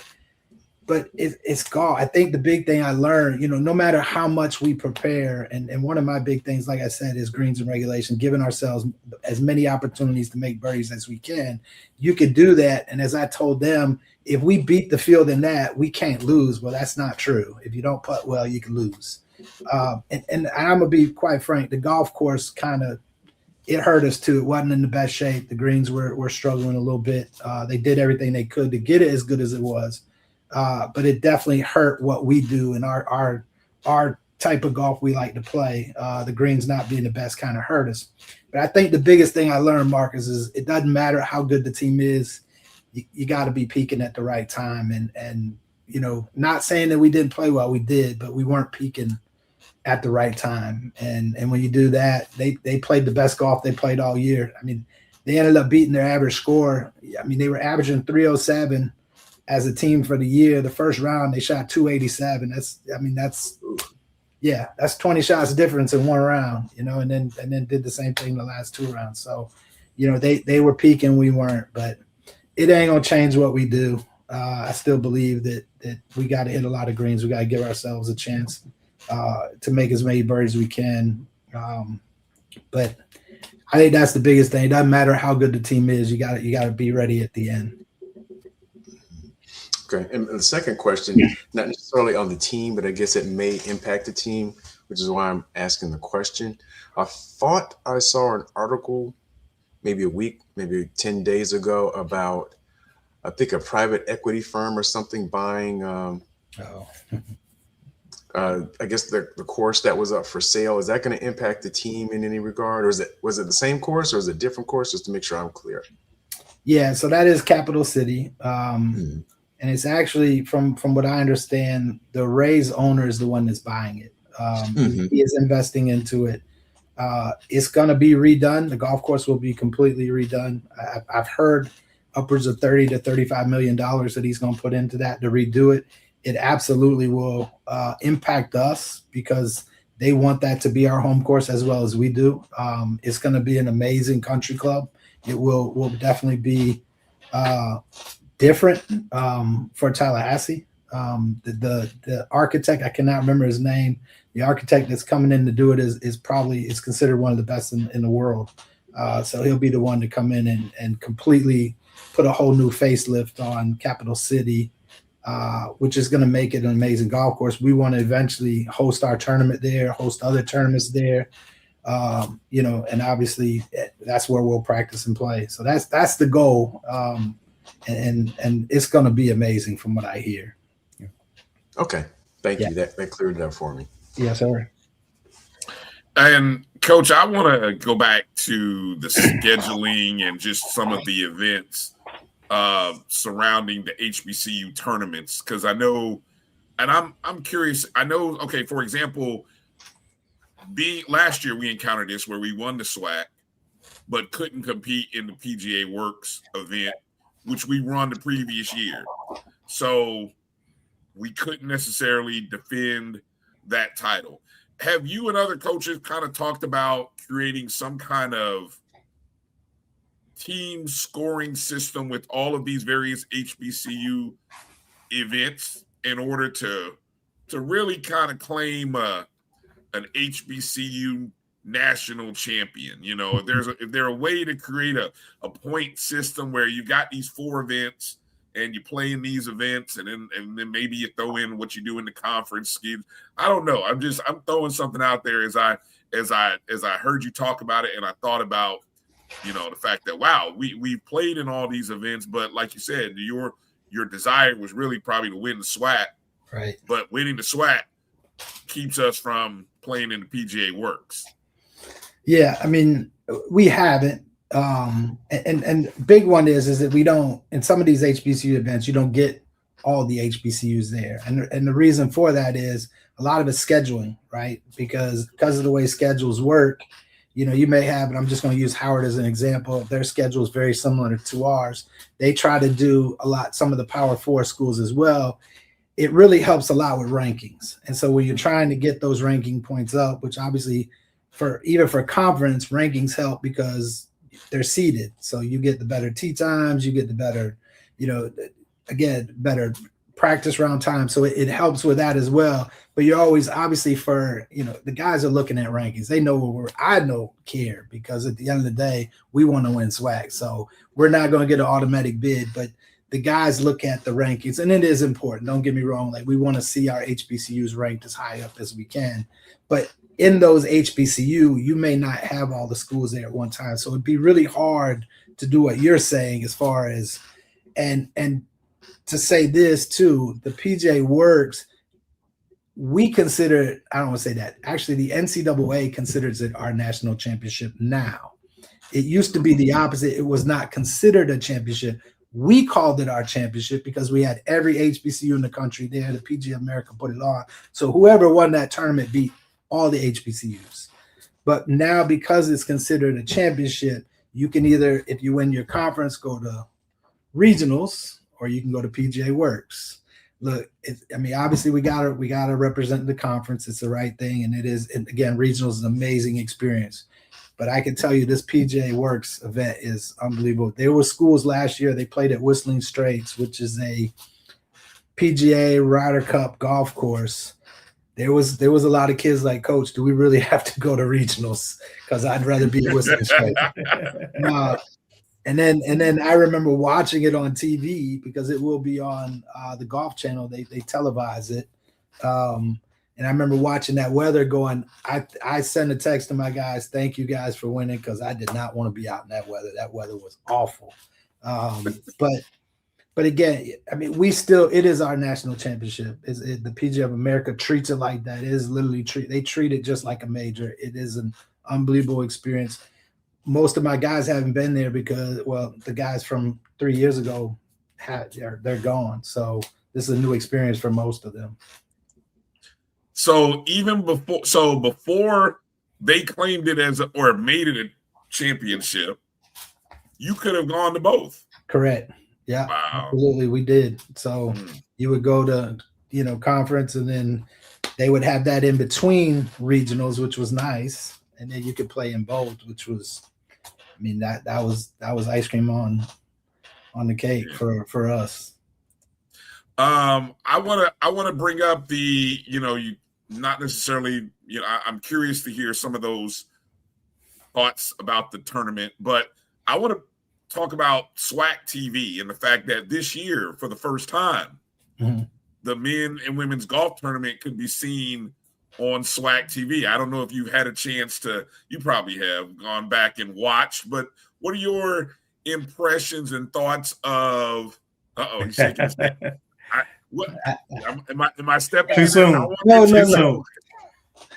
But it's golf. I think the big thing I learned, no matter how much we prepare, and one of my big things, like I said, is greens and regulation, giving ourselves as many opportunities to make birdies as we can. You could do that. And as I told them, if we beat the field in that, we can't lose. Well, that's not true. If you don't putt well, you can lose. And I'm going to be quite frank, the golf course it hurt us too. It wasn't in the best shape. The greens were struggling a little bit. They did everything they could to get it as good as it was. But it definitely hurt what we do and our type of golf we like to play. The greens not being the best kind of hurt us. But I think the biggest thing I learned, Marcus, is it doesn't matter how good the team is. you got to be peaking at the right time. And not saying that we didn't play well, we did, but we weren't peaking at the right time. And when you do that, they played the best golf they played all year. I mean, they ended up beating their average score. I mean, they were averaging 307 as a team for the year. The first round, they shot 287. That's 20 shots difference in one round, and then did the same thing the last two rounds. So, they were peaking, we weren't, but it ain't gonna change what we do. I still believe that we got to hit a lot of greens. We got to give ourselves a chance to make as many birdies as we can. But I think that's the biggest thing. It doesn't matter how good the team is. You got to be ready at the end. Okay. And the second question, not necessarily on the team, but I guess it may impact the team, which is why I'm asking the question. I thought I saw an article maybe a week, maybe 10 days ago about, I think, a private equity firm or something buying, I guess the course that was up for sale. Is that going to impact the team in any regard? Or was it the same course or is it a different course? Just to make sure I'm clear. Yeah, so that is Capital City. And it's actually, from what I understand, the Rays owner is the one that's buying it. He is investing into it. It's going to be redone. The golf course will be completely redone. I've heard upwards of $30 to $35 million that he's going to put into that to redo it. It absolutely will impact us because they want that to be our home course as well as we do. It's going to be an amazing country club. It will definitely be different for Tallahassee. The architect, I cannot remember his name. The architect that's coming in to do it is considered one of the best in the world. So he'll be the one to come in and completely put a whole new facelift on Capital City, which is going to make it an amazing golf course. We want to eventually host our tournament there, host other tournaments there, and obviously that's where we'll practice and play. So that's the goal. And it's going to be amazing from what I hear. Okay. Thank you. That cleared it up for me. Yes, sir. And Coach, I want to go back to the scheduling and just some of the events surrounding the HBCU tournaments, because I know, and I'm curious. I know. Okay, for example, last year we encountered this where we won the SWAC, but couldn't compete in the PGA Works event, which we won the previous year. So we couldn't necessarily defend that title. Have you and other coaches kind of talked about creating some kind of team scoring system with all of these various HBCU events in order to really kind of claim an HBCU national champion? If there's a way to create a point system where you got these 4 events and you play in these events, and then maybe you throw in what you do in the conference schemes. I don't know. I'm throwing something out there as I heard you talk about it, and I thought about the fact that wow, we played in all these events, but like you said, your desire was really probably to win the SWAC, right? But winning the SWAC keeps us from playing in the PGA Works. Yeah, I mean, we haven't. And big one is that we don't, in some of these HBCU events, you don't get all the HBCUs there. And the reason for that is a lot of it's scheduling, right? Because of the way schedules work, you may have, and I'm just going to use Howard as an example. Their schedule is very similar to ours. They try to do some of the Power 4 schools as well. It really helps a lot with rankings. And so when you're trying to get those ranking points up, which obviously even for conference, rankings help because they're seeded. So you get the better tee times, you get the better, better practice round time. So it helps with that as well. But you're always, obviously, for, the guys are looking at rankings. They know I don't care, because at the end of the day, we want to win SWAC. So we're not going to get an automatic bid, but the guys look at the rankings, and it is important. Don't get me wrong. Like, we want to see our HBCUs ranked as high up as we can, but in those HBCU, you may not have all the schools there at one time. So it'd be really hard to do what you're saying as far as, and to say this too, the PGA Works, we consider it, I don't want to say that. Actually, the NCAA considers it our national championship now. It used to be the opposite. It was not considered a championship. We called it our championship because we had every HBCU in the country there. The PGA America put it on. So whoever won that tournament beat all the HBCUs. But now, because it's considered a championship, you can either, if you win your conference, go to regionals, or you can go to PGA Works. Look, obviously we gotta represent the conference. It's the right thing, and it is. And again, regionals is an amazing experience. But I can tell you, this PGA Works event is unbelievable. There were schools last year. They played at Whistling Straits, which is a PGA Ryder Cup golf course. There was a lot of kids like, Coach, do we really have to go to regionals? Because I'd rather be at Whistling Straits. And then I remember watching it on TV because it will be on the Golf Channel. They televise it. And I remember watching that weather going, I sent a text to my guys, thank you guys for winning, because I did not want to be out in that weather. That weather was awful. But again, it is our national championship. The PGA of America treats it like that. It is literally they treat it just like a major. It is an unbelievable experience. Most of my guys haven't been there because, well, the guys from 3 years ago, they're gone. So this is a new experience for most of them. So before they claimed it or made it a championship, you could have gone to both. Correct. Yeah, wow. Absolutely. We did. So you would go to, conference, and then they would have that in between regionals, which was nice. And then you could play in both, which was, that was ice cream on the cake for us. I want to bring up you not necessarily, I'm curious to hear some of those thoughts about the tournament, but I want to talk about SWAC TV and the fact that this year, for the first time, the men and women's golf tournament could be seen on SWAC TV. I don't know if you've had a chance you probably have gone back and watched, but what are your impressions and thoughts of, he's shaking his head. Am I stepping too soon? No.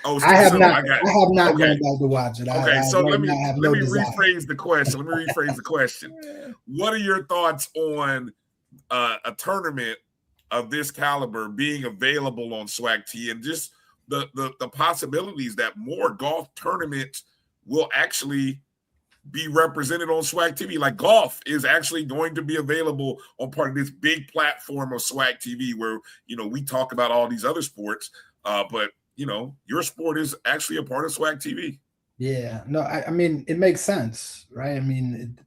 Oh, I have not gone back to watch it. Okay, so let me rephrase the question. What are your thoughts on a tournament of this caliber being available on SWAC TV, and just the possibilities that more golf tournaments will actually be represented on SWAC TV? Like, golf is actually going to be available on part of this big platform of SWAC TV where, we talk about all these other sports, but your sport is actually a part of SWAC TV. Yeah, no, it makes sense, right?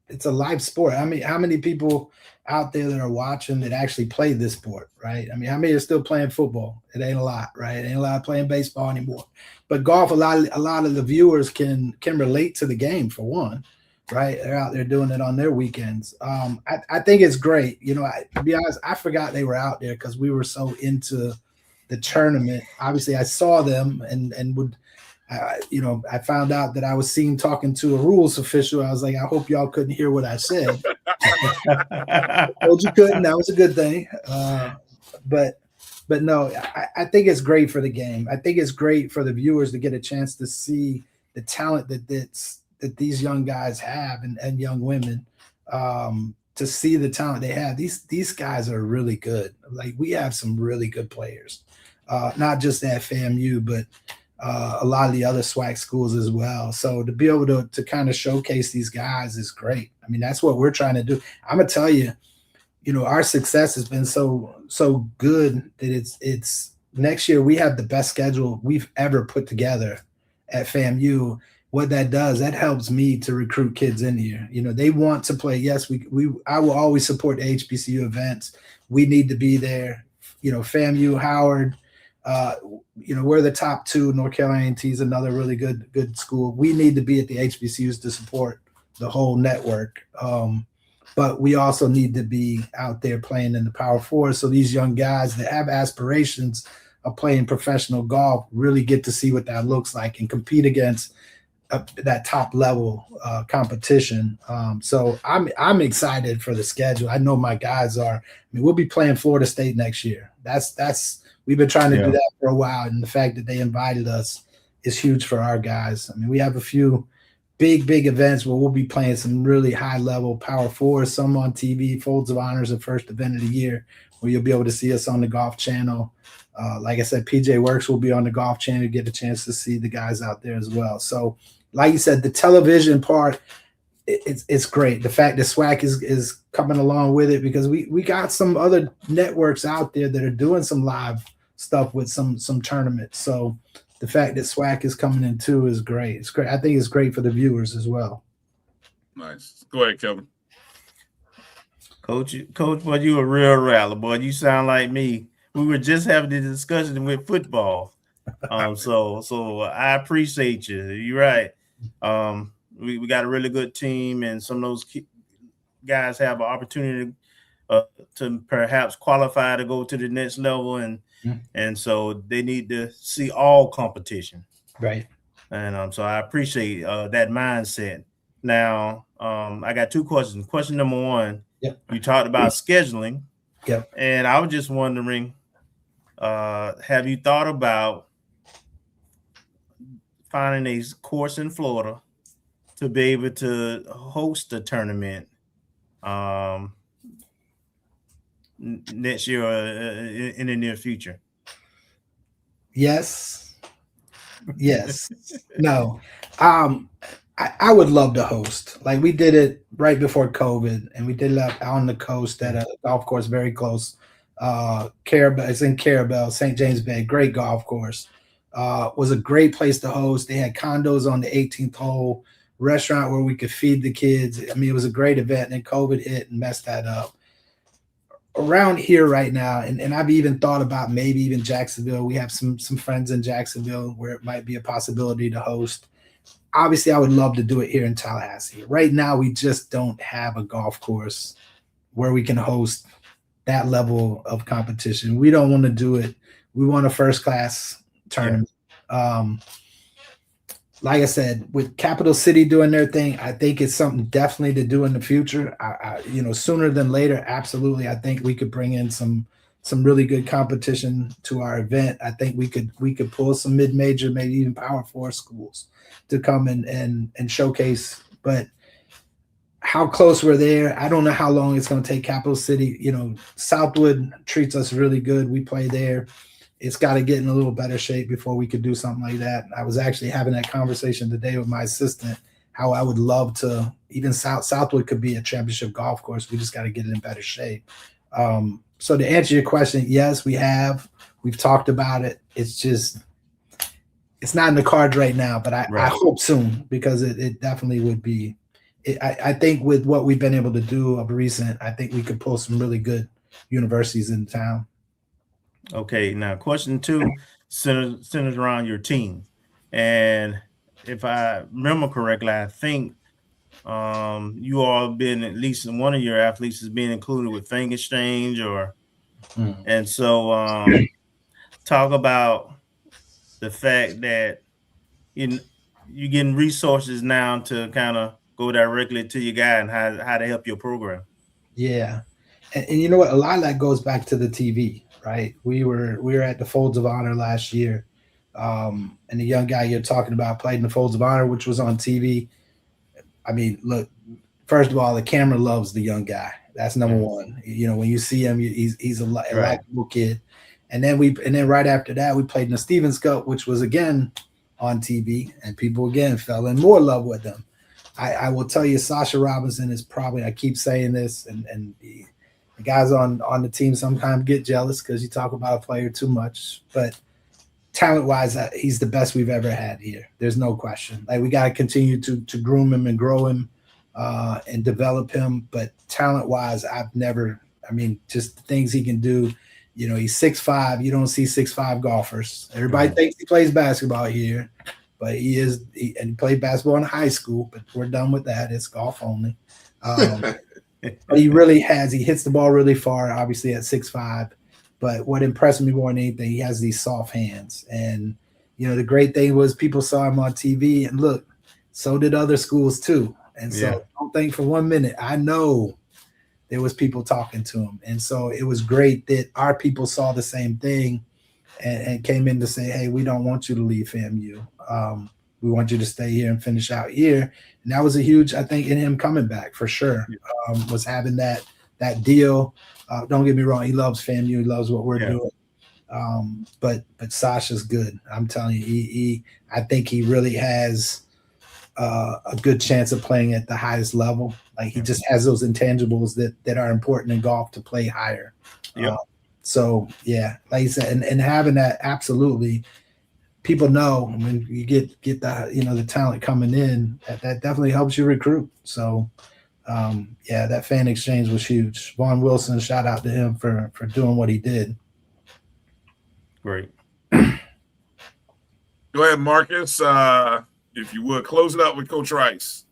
It's a live sport. How many people out there that are watching that actually play this sport, right? How many are still playing football? It ain't a lot, right? It ain't a lot playing baseball anymore. But golf, a lot of the viewers can relate to the game, for one, right? They're out there doing it on their weekends. I think it's great. To be honest, I forgot they were out there because we were so into the tournament. Obviously, I saw them and would. I found out that I was seen talking to a rules official. I was like, I hope y'all couldn't hear what I said. Told you couldn't. That was a good thing. But no, I think it's great for the game. I think it's great for the viewers to get a chance to see the talent that these young guys have and young women, to see the talent they have. These guys are really good. Like, we have some really good players, not just at FAMU, but a lot of the other SWAC schools as well. So to be able to kind of showcase these guys is great. That's what we're trying to do. I'm gonna tell you, our success has been so good that it's next year we have the best schedule we've ever put together at FAMU. What that does, that helps me to recruit kids in here. They want to play. Yes, I will always support the HBCU events. We need to be there. FAMU, Howard, we're the top two. North Carolina A&T is another really good school. We need to be at the HBCUs to support the whole network. But we also need to be out there playing in the Power Four, so these young guys that have aspirations of playing professional golf really get to see what that looks like and compete against that top level competition. So I'm excited for the schedule. I know my guys are. We'll be playing Florida State next year. We've been trying to do that for a while, and the fact that they invited us is huge for our guys. We have a few big events where we'll be playing some really high level power fours, some on TV. Folds of Honor is the first event of the year where you'll be able to see us on the Golf Channel. Like I said, PJ Works will be on the Golf Channel. You get a chance to see the guys out there as well. So, like you said, the television part, it's great. The fact that SWAC is coming along with it, because we got some other networks out there that are doing some live stuff with some tournaments. So the fact that SWAC is coming in too is great. It's great. I think it's great for the viewers as well. Nice. Go ahead, Kelvin. Coach, boy, you a real rattler, boy. You sound like me. We were just having this discussion with football. So I appreciate you. You're right. We got a really good team, and some of those guys have an opportunity to perhaps qualify to go to the next level, and so they need to see all competition. Right. And so I appreciate that mindset. Now, I got two questions. Question number one, you talked about scheduling. Yep. And I was just wondering, have you thought about finding a course in Florida to be able to host a tournament next year or in the near future? Yes. No. I would love to host. Like, we did it right before COVID, and we did it out on the coast at a golf course very close. Carabel, it's in Carabel, St. James Bay, great golf course. Was a great place to host. They had condos on the 18th hole, restaurant where we could feed the kids. I mean, it was a great event, and then COVID hit and messed that up. Around here right now, and I've even thought about maybe even Jacksonville. We have some friends in Jacksonville where it might be a possibility to host. Obviously, I would love to do it here in Tallahassee. Right now, we just don't have a golf course where we can host that level of competition. We don't want to do it. We want a first-class tournament. Like I said, with Capital City doing their thing, I think it's something definitely to do in the future. I sooner than later, absolutely. I think we could bring in some really good competition to our event. I think we could pull some mid-major, maybe even Power 4 schools to come and showcase. But how close we're there, I don't know how long it's going to take Capital City. Southwood treats us really good. We play there. It's got to get in a little better shape before we could do something like that. I was actually having that conversation today with my assistant, how I would love to, even Southwood could be a championship golf course. We just got to get it in better shape. So to answer your question, yes, we've talked about it. It's just, it's not in the cards right now, but I hope soon, because it definitely would be. I think with what we've been able to do of recent, I think we could pull some really good universities in town. Okay, now question two centers around your team. And if I remember correctly, I think you all been, at least one of your athletes is being included with Fang Exchange and so talk about the fact that you're getting resources now to kind of go directly to your guy and how to help your program. Yeah. And you know what? A lot of that goes back to the TV, right? We were at the Folds of Honor last year. And the young guy you're talking about played in the Folds of Honor, which was on TV. I mean, look, first of all, the camera loves the young guy. That's number one. When you see him, he's a likable kid. And then right after that, we played in the Stevens Cup, which was again on TV, and people again fell in more love with him. I will tell you, Sasha Robinson is probably, I keep saying this, and the guys on the team sometimes get jealous because you talk about a player too much, but talent-wise, he's the best we've ever had here. There's no question. Like, we got to continue to groom him and grow him and develop him. But talent-wise, just the things he can do. He's 6'5". You don't see 6'5" golfers. Everybody thinks he plays basketball here, but he played basketball in high school, but we're done with that. It's golf only. But he really has. He hits the ball really far, obviously at 6'5". But what impressed me more than anything, he has these soft hands. And, the great thing was people saw him on TV, and look, so did other schools too. And so don't think for 1 minute. I know there was people talking to him. And so it was great that our people saw the same thing and came in to say, hey, we don't want you to leave FAMU. We want you to stay here and finish out here. And that was a huge, I think, in him coming back for sure. Was having that deal. Don't get me wrong, he loves FAMU, he loves what we're doing. But Sasha's good. I'm telling you, I think he really has a good chance of playing at the highest level. Like he just has those intangibles that are important in golf to play higher. So yeah, like you said, and having that, absolutely, people know when you get the the talent coming in, that definitely helps you recruit. So that fan exchange was huge. Vaughn Wilson, shout out to him for doing what he did. Great. Go ahead, Marcus. If you would close it up with Coach Rice.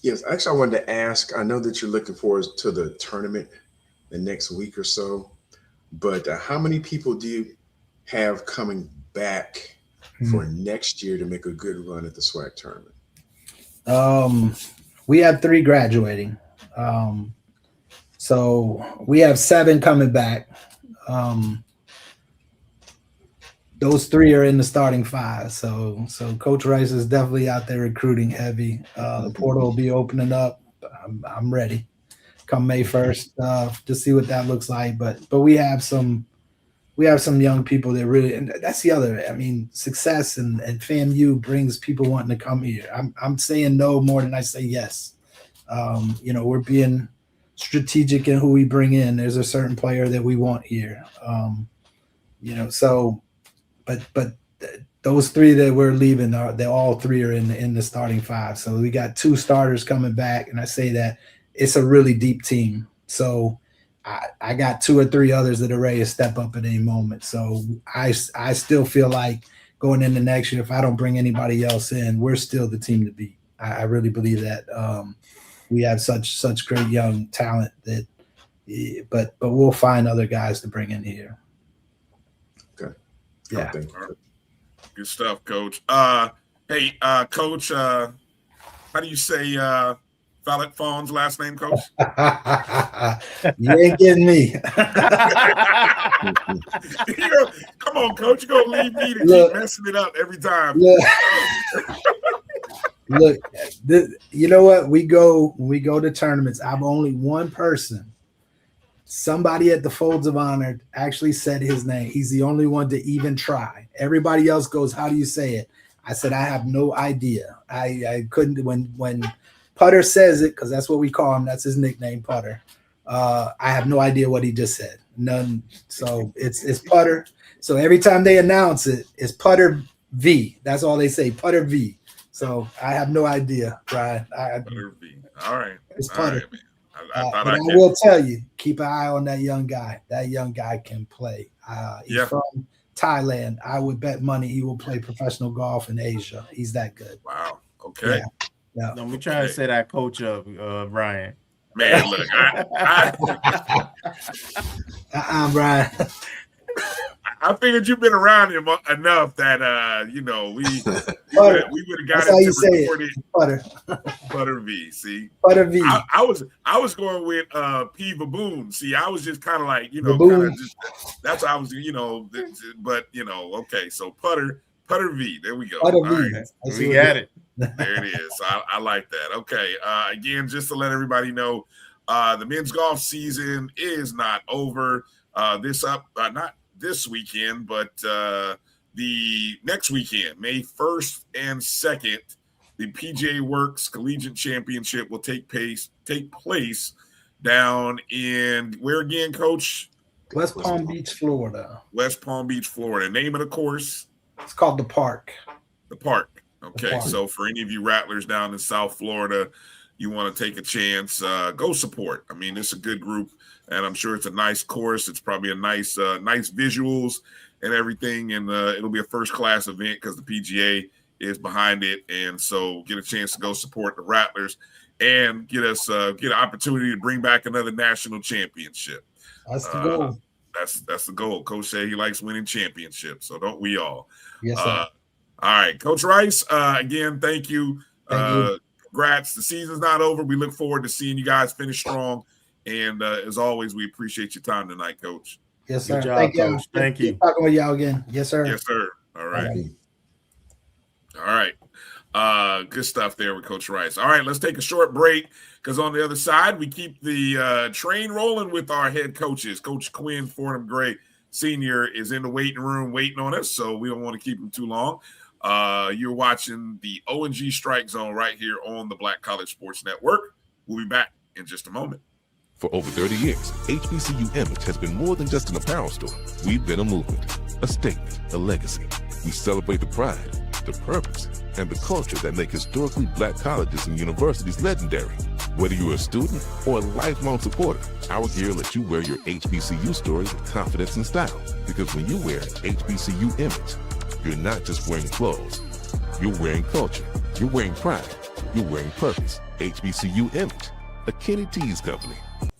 Yes, actually, I wanted to ask. I know that you're looking forward to the tournament the next week or so, but how many people do you have coming back for next year to make a good run at the SWAC tournament? We have 3 graduating. So we have 7 coming back. Those 3 are in the starting 5. So Coach Rice is definitely out there recruiting heavy. The portal will be opening up. I'm ready come May 1st to see what that looks like. But we have some young people that really, and that's the other. I mean, success and FAMU brings people wanting to come here. I'm saying no more than I say yes. We're being strategic in who we bring in. There's a certain player that we want here. But those 3 that we're leaving they all 3 are in the starting 5. So we got 2 starters coming back, and I say that it's a really deep team. So I got 2 or 3 others that are ready to step up at any moment. So I still feel like going into next year, if I don't bring anybody else in, we're still the team to beat. I really believe that. We have such great young talent that, but we'll find other guys to bring in here. Okay. Yeah. Good stuff, Coach. Hey, Coach, how do you say Fallett Fawn's last name, Coach? You ain't getting me. Come on, Coach. You're going to leave me to keep messing it up every time. Look, you know what? When we go to tournaments, I'm only one person. Somebody at the Folds of Honor actually said his name. He's the only one to even try. Everybody else goes, how do you say it? I said, I have no idea. I couldn't, when Putter says it, because that's what we call him. That's his nickname, Putter. I have no idea what he just said. None. So it's Putter. So every time they announce it, it's Putter V. That's all they say, Putter V. So I have no idea, Bryan. Putter V. All right. It's Putter. All right, man. I will tell you, keep an eye on that young guy. That young guy can play. He's from Thailand. I would bet money he will play professional golf in Asia. He's that good. Wow. Okay. Yeah. Don't be trying to say that coach up, Bryan. Man, look, Bryan. I figured you've been around him enough that we would have got That's it to record it. Putter V. See, Putter V. I was going with P. Baboon. See, I was just kind of like that's what I was but okay. So Putter V. There we go. Putter All V. right. We got it. There it is. I like that. Okay. Again, just to let everybody know, the men's golf season is not over. Not this weekend, but the next weekend, May 1st and 2nd, the PGA Works Collegiate Championship will take place down in where again, Coach? West Palm Beach, Florida. West Palm Beach, Florida. Name of the course? It's called The Park. The Park. Okay, so for any of you Rattlers down in South Florida, you want to take a chance, go support. I mean, it's a good group, and I'm sure it's a nice course. It's probably a nice visuals and everything, and it'll be a first-class event because the PGA is behind it, and so get a chance to go support the Rattlers and get an opportunity to bring back another national championship. That's the goal. That's the goal. Coach said he likes winning championships, so don't we all? Yes, sir. All right, Coach Rice, again, thank you. Thank you. Congrats. The season's not over. We look forward to seeing you guys finish strong. And as always, we appreciate your time tonight, Coach. Yes, sir. Good job, Thank you. Coach. Thank you. Talking with y'all again. Yes, sir. Yes, sir. All right. All right. Good stuff there with Coach Rice. All right, let's take a short break because on the other side, we keep the train rolling with our head coaches. Coach Quinn Fordham Gray Sr. is in the waiting room waiting on us, so we don't want to keep him too long. You're watching the O&G StrikeZone right here on the Black College Sports Network. We'll be back in just a moment. For over 30 years, HBCU Image has been more than just an apparel store. We've been a movement, a statement, a legacy. We celebrate the pride, the purpose, and the culture that make historically Black colleges and universities legendary. Whether you're a student or a lifelong supporter, our gear lets you wear your HBCU story with confidence and style. Because when you wear HBCU Image, you're not just wearing clothes. You're wearing culture. You're wearing pride. You're wearing purpose. HBCU Image, a Kenny T's company.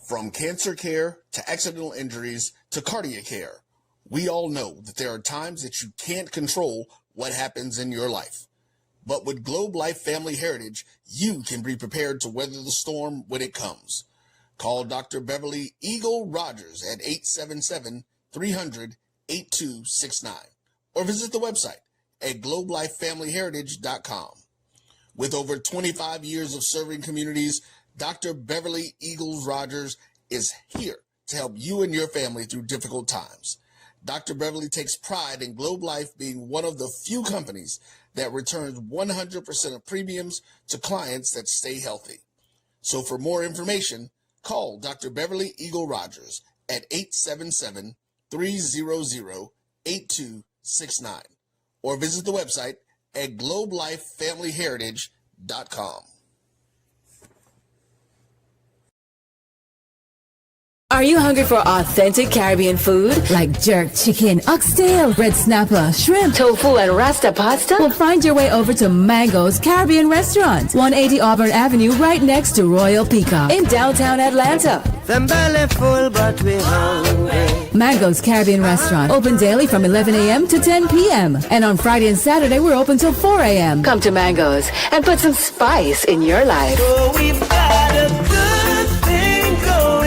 From cancer care to accidental injuries to cardiac care, we all know that there are times that you can't control what happens in your life. But with Globe Life Family Heritage, you can be prepared to weather the storm when it comes. Call Dr. Beverly Eagle Rogers at 877-300-8269 or visit the website at globelifefamilyheritage.com. With over 25 years of serving communities, Dr. Beverly Eagles Rogers is here to help you and your family through difficult times. Dr. Beverly takes pride in Globe Life being one of the few companies that returns 100% of premiums to clients that stay healthy. So for more information, call Dr. Beverly Eagle Rogers at 877-300-8269 or visit the website at globelifefamilyheritage.com. Are you hungry for authentic Caribbean food like jerk chicken, oxtail, red snapper, shrimp, tofu, and rasta pasta? Well, find your way over to Mango's Caribbean Restaurant, 180 Auburn Avenue, right next to Royal Peacock in downtown Atlanta. Them belly full, but we hungry. Mango's Caribbean Restaurant, open daily from 11 a.m. to 10 p.m. And on Friday and Saturday, we're open till 4 a.m. Come to Mango's and put some spice in your life. So we've got a good thing going.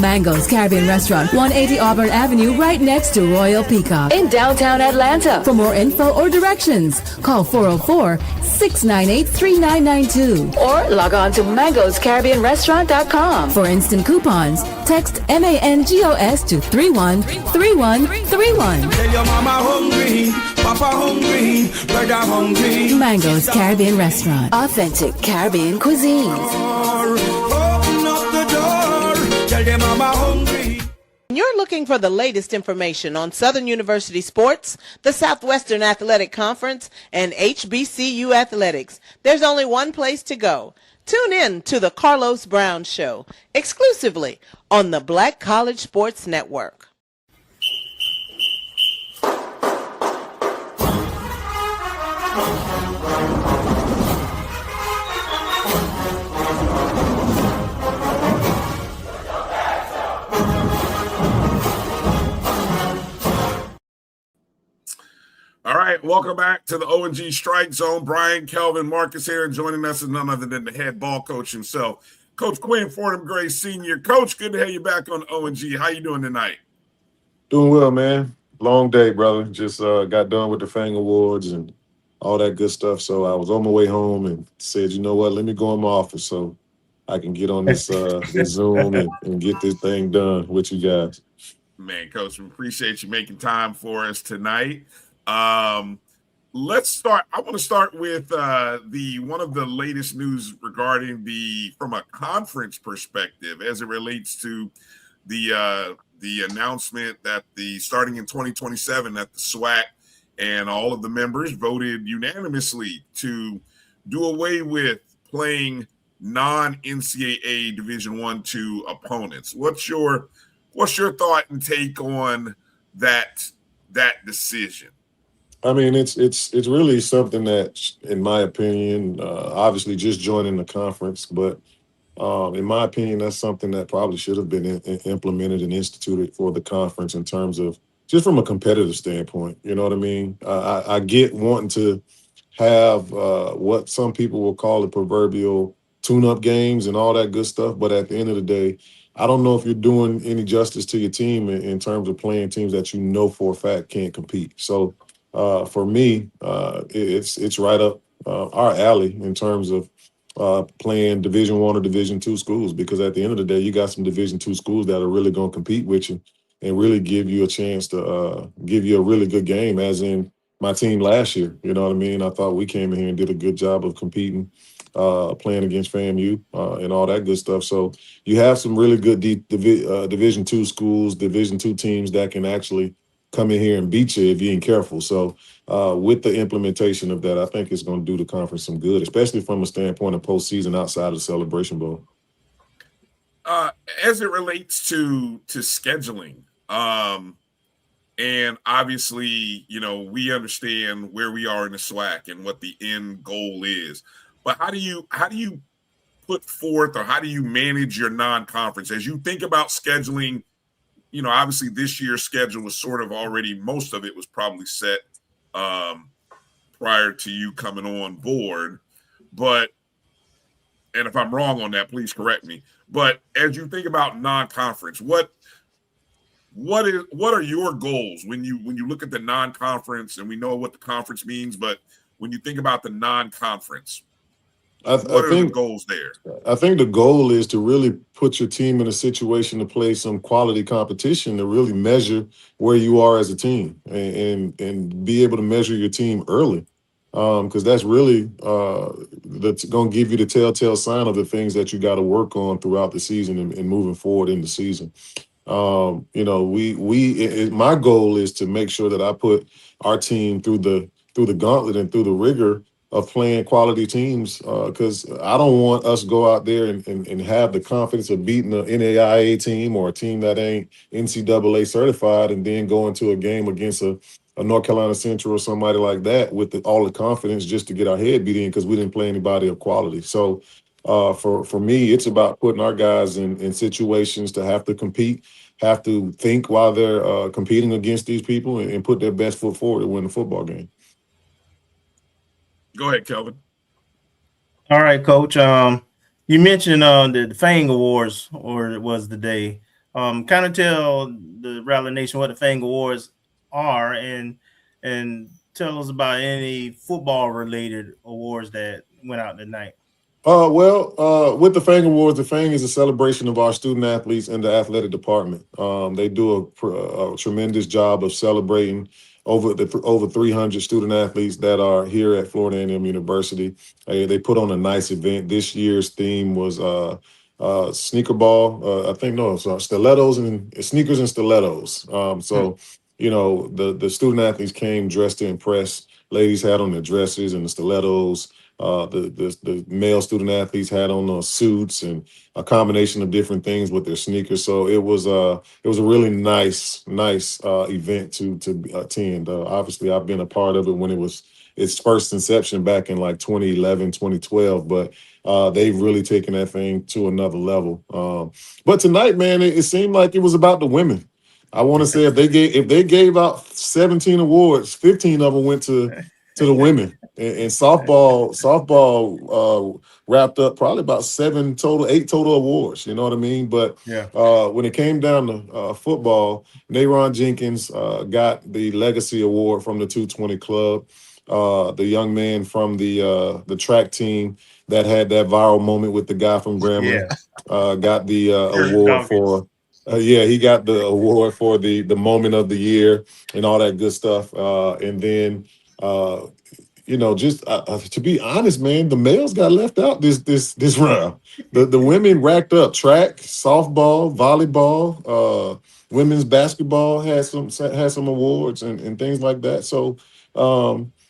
Mango's Caribbean Restaurant, 180 Auburn Avenue, right next to Royal Peacock in downtown Atlanta. For more info or directions, call 404-698-3992 or log on to mangoscaribbeanrestaurant.com. For instant coupons, text MANGOS to 313131. Tell your mama hungry, papa hungry, brother hungry. Mango's Caribbean Restaurant, authentic Caribbean cuisines. Open up the door, tell your mama hungry. You're looking for the latest information on Southern University sports, the Southwestern Athletic Conference, and HBCU athletics. There's only one place to go. Tune in to the Carlos Brown Show, exclusively on the Black College Sports Network. All right, welcome back to the O&G StrikeZone. Bryan, Kelvin, Marcus here, and joining us is none other than the head ball coach himself, Coach Quinn Fordham Gray Sr. Coach, good to have you back on O&G. How you doing tonight? Doing well, man. Long day, brother. Just got done with the FAMU Awards and all that good stuff. So I was on my way home and said, you know what, let me go in my office so I can get on this, this Zoom and get this thing done with you guys. Man, Coach, we appreciate you making time for us tonight. Let's start. I want to start with one of the latest news regarding from a conference perspective as it relates to the announcement that starting in 2027 that the SWAC and all of the members voted unanimously to do away with playing non-NCAA Division I, II opponents. What's your thought and take on that decision? I mean, it's really something that, in my opinion, obviously just joining the conference, but in my opinion, that's something that probably should have been implemented and instituted for the conference in terms of just from a competitive standpoint. You know what I mean? I get wanting to have what some people will call the proverbial tune-up games and all that good stuff, but at the end of the day, I don't know if you're doing any justice to your team in terms of playing teams that you know for a fact can't compete. So for me, it's right up our alley in terms of playing Division I or Division II schools, because at the end of the day, you got some Division II schools that are really going to compete with you and really give you a chance to give you a really good game, as in my team last year. You know what I mean? I thought we came in here and did a good job of competing, playing against FAMU and all that good stuff. So you have some really good Division II schools, Division II teams that can actually come in here and beat you if you ain't careful. So with the implementation of that, I think it's going to do the conference some good, especially from a standpoint of postseason outside of the Celebration Bowl. As it relates to scheduling, and obviously, you know, we understand where we are in the SWAC and what the end goal is. But how do you put forth, or how do you manage your non-conference as you think about scheduling? You know, obviously this year's schedule was sort of already, most of it was probably set prior to you coming on board. But, and if I'm wrong on that, please correct me. But as you think about non-conference, what are your goals when you look at the non-conference? And we know what the conference means, but when you think about the non-conference, what are the goals there? I think the goal is to really put your team in a situation to play some quality competition, to really measure where you are as a team and be able to measure your team early. Because that's really that's going to give you the telltale sign of the things that you got to work on throughout the season and moving forward in the season. You know, my goal is to make sure that I put our team through the gauntlet and through the rigor of playing quality teams, because I don't want us to go out there and have the confidence of beating an NAIA team or a team that ain't NCAA certified, and then go into a game against a North Carolina Central or somebody like that with all the confidence just to get our head beat in because we didn't play anybody of quality. So for me, it's about putting our guys in situations to have to compete, have to think while they're competing against these people, and put their best foot forward to win the football game. Go ahead, Kelvin. All right, Coach. You mentioned the FANG Awards, or it was the day. Kind of tell the Rattler Nation what the FANG Awards are, and tell us about any football-related awards that went out tonight. With the FANG Awards, the FANG is a celebration of our student athletes in the athletic department. They do a tremendous job of celebrating over 300 student athletes that are here at Florida A&M University. They put on a nice event. This year's theme was sneaker ball. Stilettos and sneakers and stilettos. You know, the student athletes came dressed to impress. Ladies had on their dresses and the stilettos. The male student athletes had on suits and a combination of different things with their sneakers. So it was a really nice event to attend. Obviously, I've been a part of it when it was its first inception back in like 2011, 2012. But they've really taken that thing to another level. But tonight, man, it seemed like it was about the women. I want to say if they gave out 17 awards, 15 of them went to the women. And softball wrapped up probably about 8 total awards. You know what I mean? But when it came down to football, Nayron Jenkins got the Legacy Award from the 220 Club. The young man from the track team that had that viral moment with the guy from Grambling got the award for. He got the award for the moment of the year and all that good stuff. And then, to be honest, man, the males got left out this round. The women racked up track, softball, volleyball, women's basketball had some awards and things like that. So,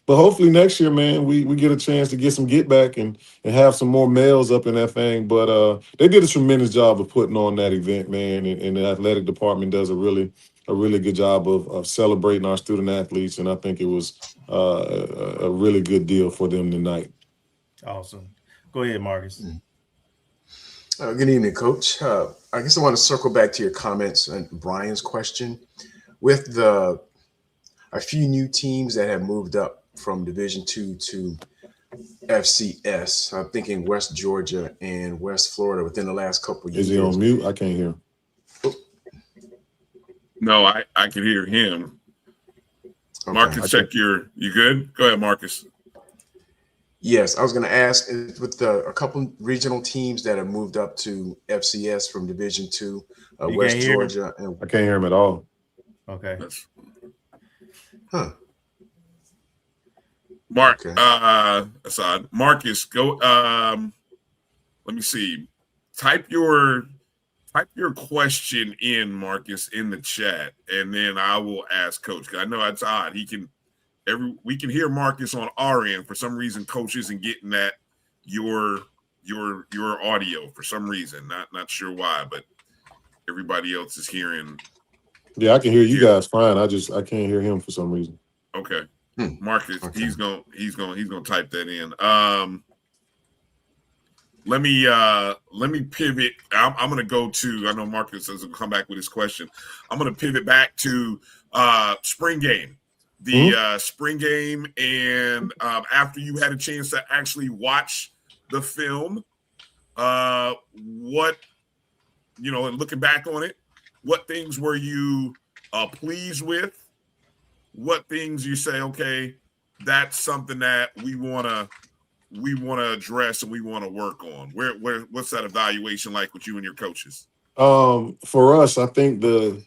but hopefully next year, man, we get a chance to get some get back and have some more males up in that thing. But they did a tremendous job of putting on that event, man. And the athletic department does a really good job of celebrating our student athletes. And I think it was a really good deal for them tonight. Awesome. Go ahead, Marcus. Good evening, Coach. I guess I want to circle back to your comments on Bryan's question. With a few new teams that have moved up from Division II to FCS, I'm thinking West Georgia and West Florida within the last couple of years. Is he on mute? I can't hear him. No, I can hear him. Okay. Marcus, check you good? Go ahead, Marcus. Yes, I was going to ask with a couple regional teams that have moved up to FCS from Division II, West Georgia. I can't hear him at all. Okay. Huh. Marcus, go. Let me see. Type your question in, Marcus, in the chat, and then I will ask Coach. I know it's odd. We can hear Marcus on our end. For some reason, Coach isn't getting that your audio for some reason. Not sure why, but everybody else is hearing. Yeah, I can hear you guys fine. I can't hear him for some reason. Okay. Marcus, okay. He's gonna type that in. Let me pivot. I'm gonna go to. I know Marcus doesn't come back with his question. I'm gonna pivot back to spring game, spring game, and after you had a chance to actually watch the film, and looking back on it, what things were you pleased with? What things you say, okay, that's something that we want to address and we want to work on? What's that evaluation like with you and your coaches? For us, I think the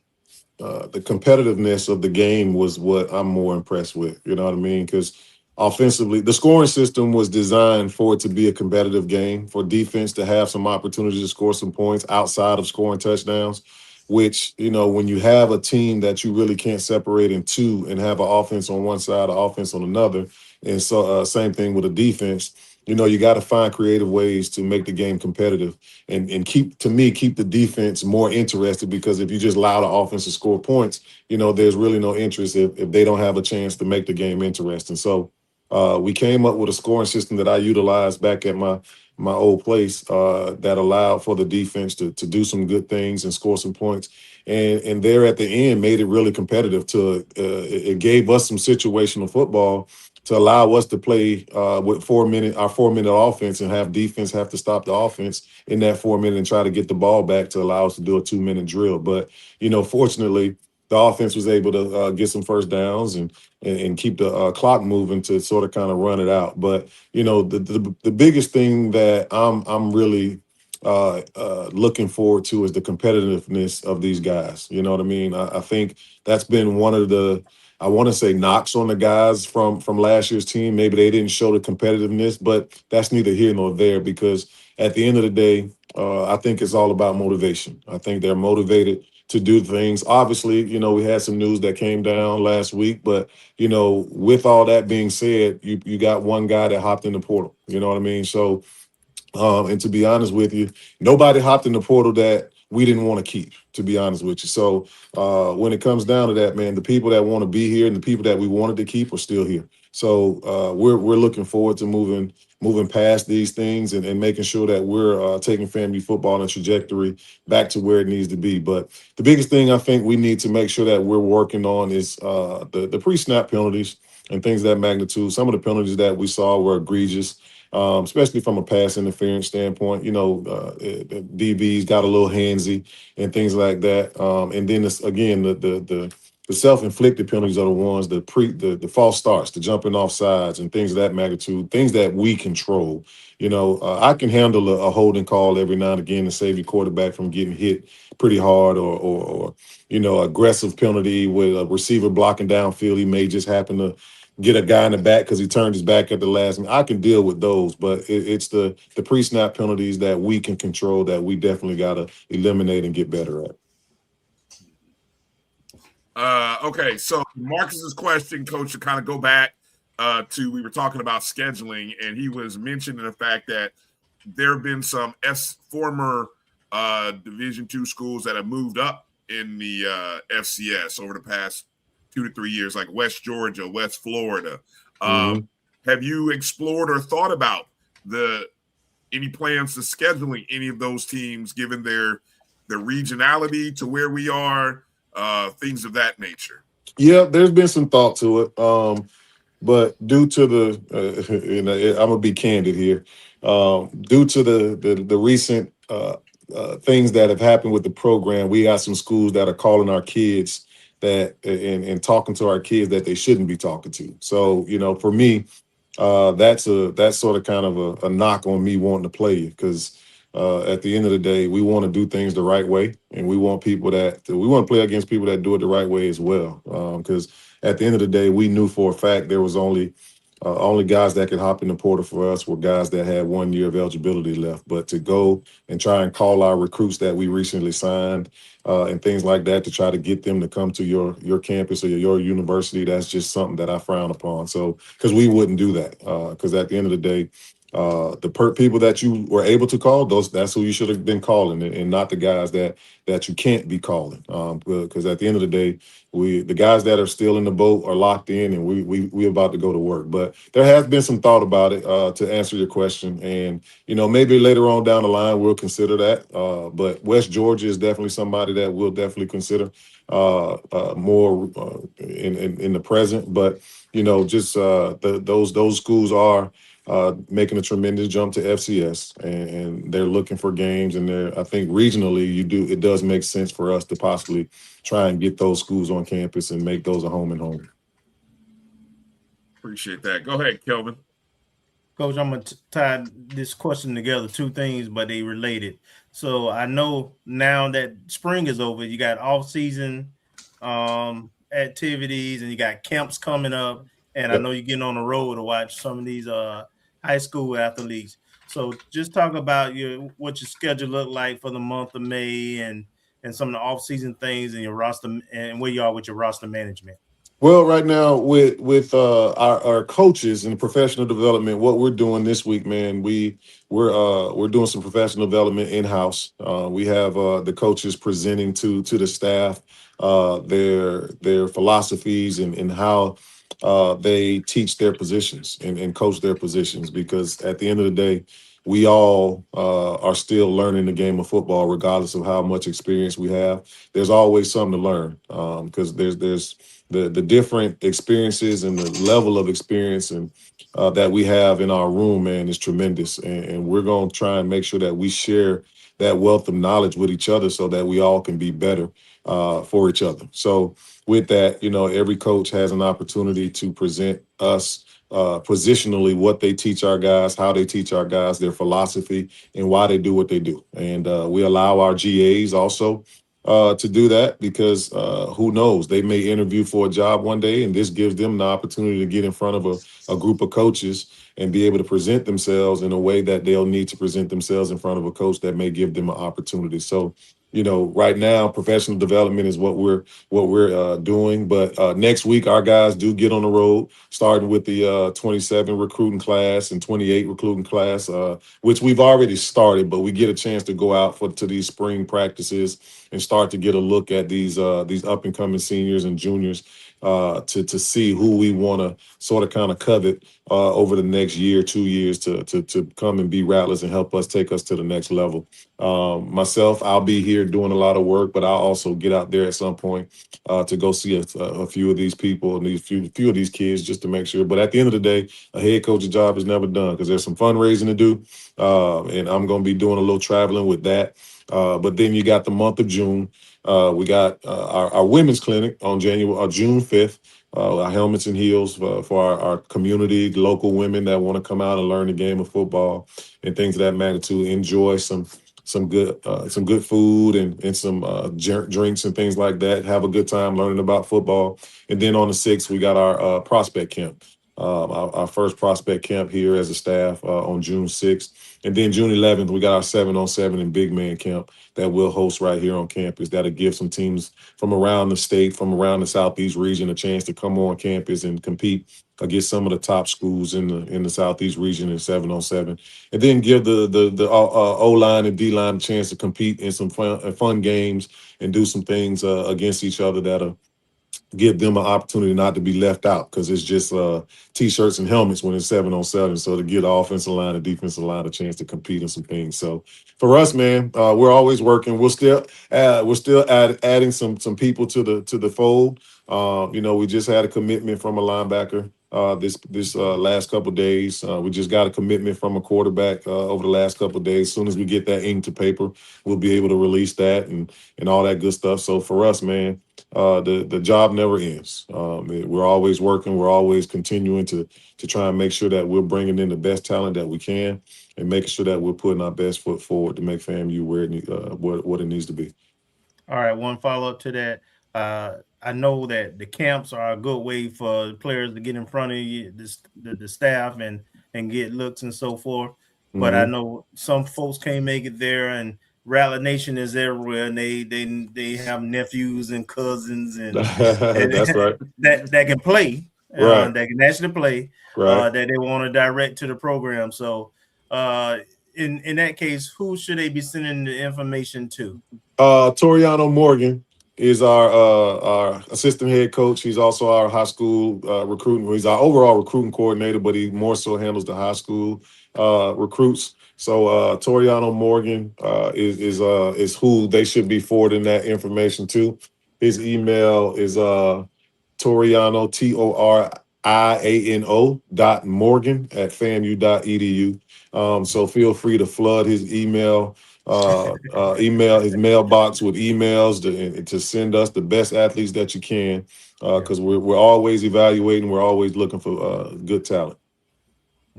competitiveness of the game was what I'm more impressed with. You know what I mean? Because offensively, the scoring system was designed for it to be a competitive game, for defense to have some opportunities to score some points outside of scoring touchdowns, which, when you have a team that you really can't separate in two and have an offense on one side, an offense on another, and so same thing with a defense, you got to find creative ways to make the game competitive and keep the defense more interested, because if you just allow the offense to score points, there's really no interest if they don't have a chance to make the game interesting. So we came up with a scoring system that I utilized back at my old place that allowed for the defense to do some good things and score some points. And there at the end made it really competitive. It gave us some situational football to allow us to play with 4-minute offense and have defense have to stop the offense in that 4 minute and try to get the ball back to allow us to do a 2-minute drill. But, fortunately, the offense was able to get some first downs and keep the clock moving to sort of kind of run it out. But, the biggest thing that I'm really looking forward to is the competitiveness of these guys. You know what I mean? I think that's been one of the, I want to say, knocks on the guys from last year's team. Maybe they didn't show the competitiveness, but that's neither here nor there, because at the end of the day, I think it's all about motivation. I think they're motivated to do things. Obviously, we had some news that came down last week, but, with all that being said, you got one guy that hopped in the portal. You know what I mean? So, and to be honest with you, nobody hopped in the portal that we didn't want to keep, to be honest with you. So when it comes down to that, man, the people that want to be here and the people that we wanted to keep are still here. So we're looking forward to moving past these things and making sure that we're taking FAMU football on a trajectory back to where it needs to be. But the biggest thing I think we need to make sure that we're working on is the pre-snap penalties and things of that magnitude. Some of the penalties that we saw were egregious. Especially from a pass interference standpoint, DBs got a little handsy and things like that. And then the self-inflicted penalties are the ones, the false starts, the jumping off sides and things of that magnitude, things that we control. I can handle a holding call every now and again to save your quarterback from getting hit pretty hard, or aggressive penalty with a receiver blocking downfield. He may just happen to get a guy in the back because he turned his back at the last minute. I can deal with those, but it's the pre-snap penalties that we can control that we definitely got to eliminate and get better at. Okay, so Marcus's question, Coach, to kind of go back to, we were talking about scheduling, and he was mentioning the fact that there have been some former Division II schools that have moved up in the FCS over the past 2 to 3 years, like West Georgia, West Florida. Have you explored or thought about any plans to scheduling any of those teams, given their regionality to where we are, things of that nature? Yeah, there's been some thought to it, but due to the, I'm gonna be candid here, due to the recent things that have happened with the program, we got some schools that are calling our kids that and talking to our kids that they shouldn't be talking to. So, for me, that's sort of kind of a knock on me wanting to play, because at the end of the day, we want to do things the right way, and we want to play against people that do it the right way as well. Because at the end of the day, we knew for a fact there was only guys that could hop in the portal for us were guys that had 1 year of eligibility left. But to go and try and call our recruits that we recently signed and things like that to try to get them to come to your campus or your university, that's just something that I frown upon. So, because we wouldn't do that, because at the end of the day, the people that you were able to call, that's who you should have been calling, and not the guys that you can't be calling. Because at the end of the day, the guys that are still in the boat are locked in, and we about to go to work. But there has been some thought about it, to answer your question, and maybe later on down the line we'll consider that. But West Georgia is definitely somebody that we'll definitely consider more in the present. But just those schools are making a tremendous jump to FCS, and they're looking for games, and I think regionally it does make sense for us to possibly try and get those schools on campus and make those a home and home. Appreciate that. Go ahead, Kelvin. Coach, I'm going to tie this question together, two things, but they related. So I know now that spring is over, you got off-season activities, and you got camps coming up, and I know you're getting on the road to watch some of these high school athletes. So just talk about what your schedule look like for the month of May, and some of the off-season things in your roster, and where you are with your roster management. Well, right now with our coaches in professional development, what we're doing this week, man, we're doing some professional development in-house. We have the coaches presenting to the staff their philosophies and how they teach their positions and coach their positions, because at the end of the day, we all are still learning the game of football, regardless of how much experience we have. There's always something to learn, because there's the different experiences and the level of experience and that we have in our room, man, is tremendous. And we're going to try and make sure that we share that wealth of knowledge with each other so that we all can be better for each other. So with that, every coach has an opportunity to present us positionally what they teach our guys, how they teach our guys, their philosophy, and why they do what they do. And we allow our GAs also to do that, because who knows, they may interview for a job one day, and this gives them the opportunity to get in front of a group of coaches and be able to present themselves in a way that they'll need to present themselves in front of a coach that may give them an opportunity. So right now, professional development is what we're doing. But next week, our guys do get on the road, starting with the 27 recruiting class and 28 recruiting class, which we've already started. But we get a chance to go out to these spring practices and start to get a look at these up and coming seniors and juniors to see who we want to sort of kind of covet over the next year, 2 years to come and be Rattlers and help us take us to the next level. Myself, I'll be here doing a lot of work, but I'll also get out there at some point to go see a few of these people and these few of these kids, just to make sure. But at the end of the day, a head coach's job is never done, because there's some fundraising to do, and I'm going to be doing a little traveling with that. But then you got the month of June. We got our women's clinic on June 5th. Our helmets and heels for our community, local women that want to come out and learn the game of football and things of that magnitude. Enjoy some good food and some drinks and things like that. Have a good time learning about football. And then on the 6th, we got our prospect camp. Our first prospect camp here as a staff on June 6th. And then June 11th, we got our 7-on-7 and big man camp that we'll host right here on campus. That'll give some teams from around the state, from around the Southeast region, a chance to come on campus and compete against some of the top schools in the Southeast region in 7-on-7. And then give the O-line and D-line a chance to compete in some fun games and do some things against each other that'll give them an opportunity not to be left out, because it's just T-shirts and helmets when it's 7-on-7. So to give the offensive line and defensive line a chance to compete in some things. So for us, man, we're always working. We're still adding some people to the fold. We just had a commitment from a linebacker this last couple of days. We just got a commitment from a quarterback over the last couple of days. As soon as we get that ink to paper, we'll be able to release that and all that good stuff. So for us, man, the job never ends. We're always working. We're always continuing to try and make sure that we're bringing in the best talent that we can and making sure that we're putting our best foot forward to make FAMU what it needs to be. All right, one follow-up to that. I know that the camps are a good way for players to get in front of you, the staff and get looks and so forth. But I know some folks can't make it there, and Rattler Nation is everywhere, and they have nephews and cousins and that's right. that can play, right. That can actually play, right. That they want to direct to the program. So in that case, who should they be sending the information to? Toriano Morgan is our assistant head coach. He's also our high school recruiting. He's our overall recruiting coordinator, but he more so handles the high school recruits. So Toriano Morgan is who they should be forwarding that information to. His email is Toriano TORIANO.Morgan@FAMU.edu. So feel free to flood his email his mailbox with emails to send us the best athletes that you can, because we're always evaluating. We're always looking for good talent.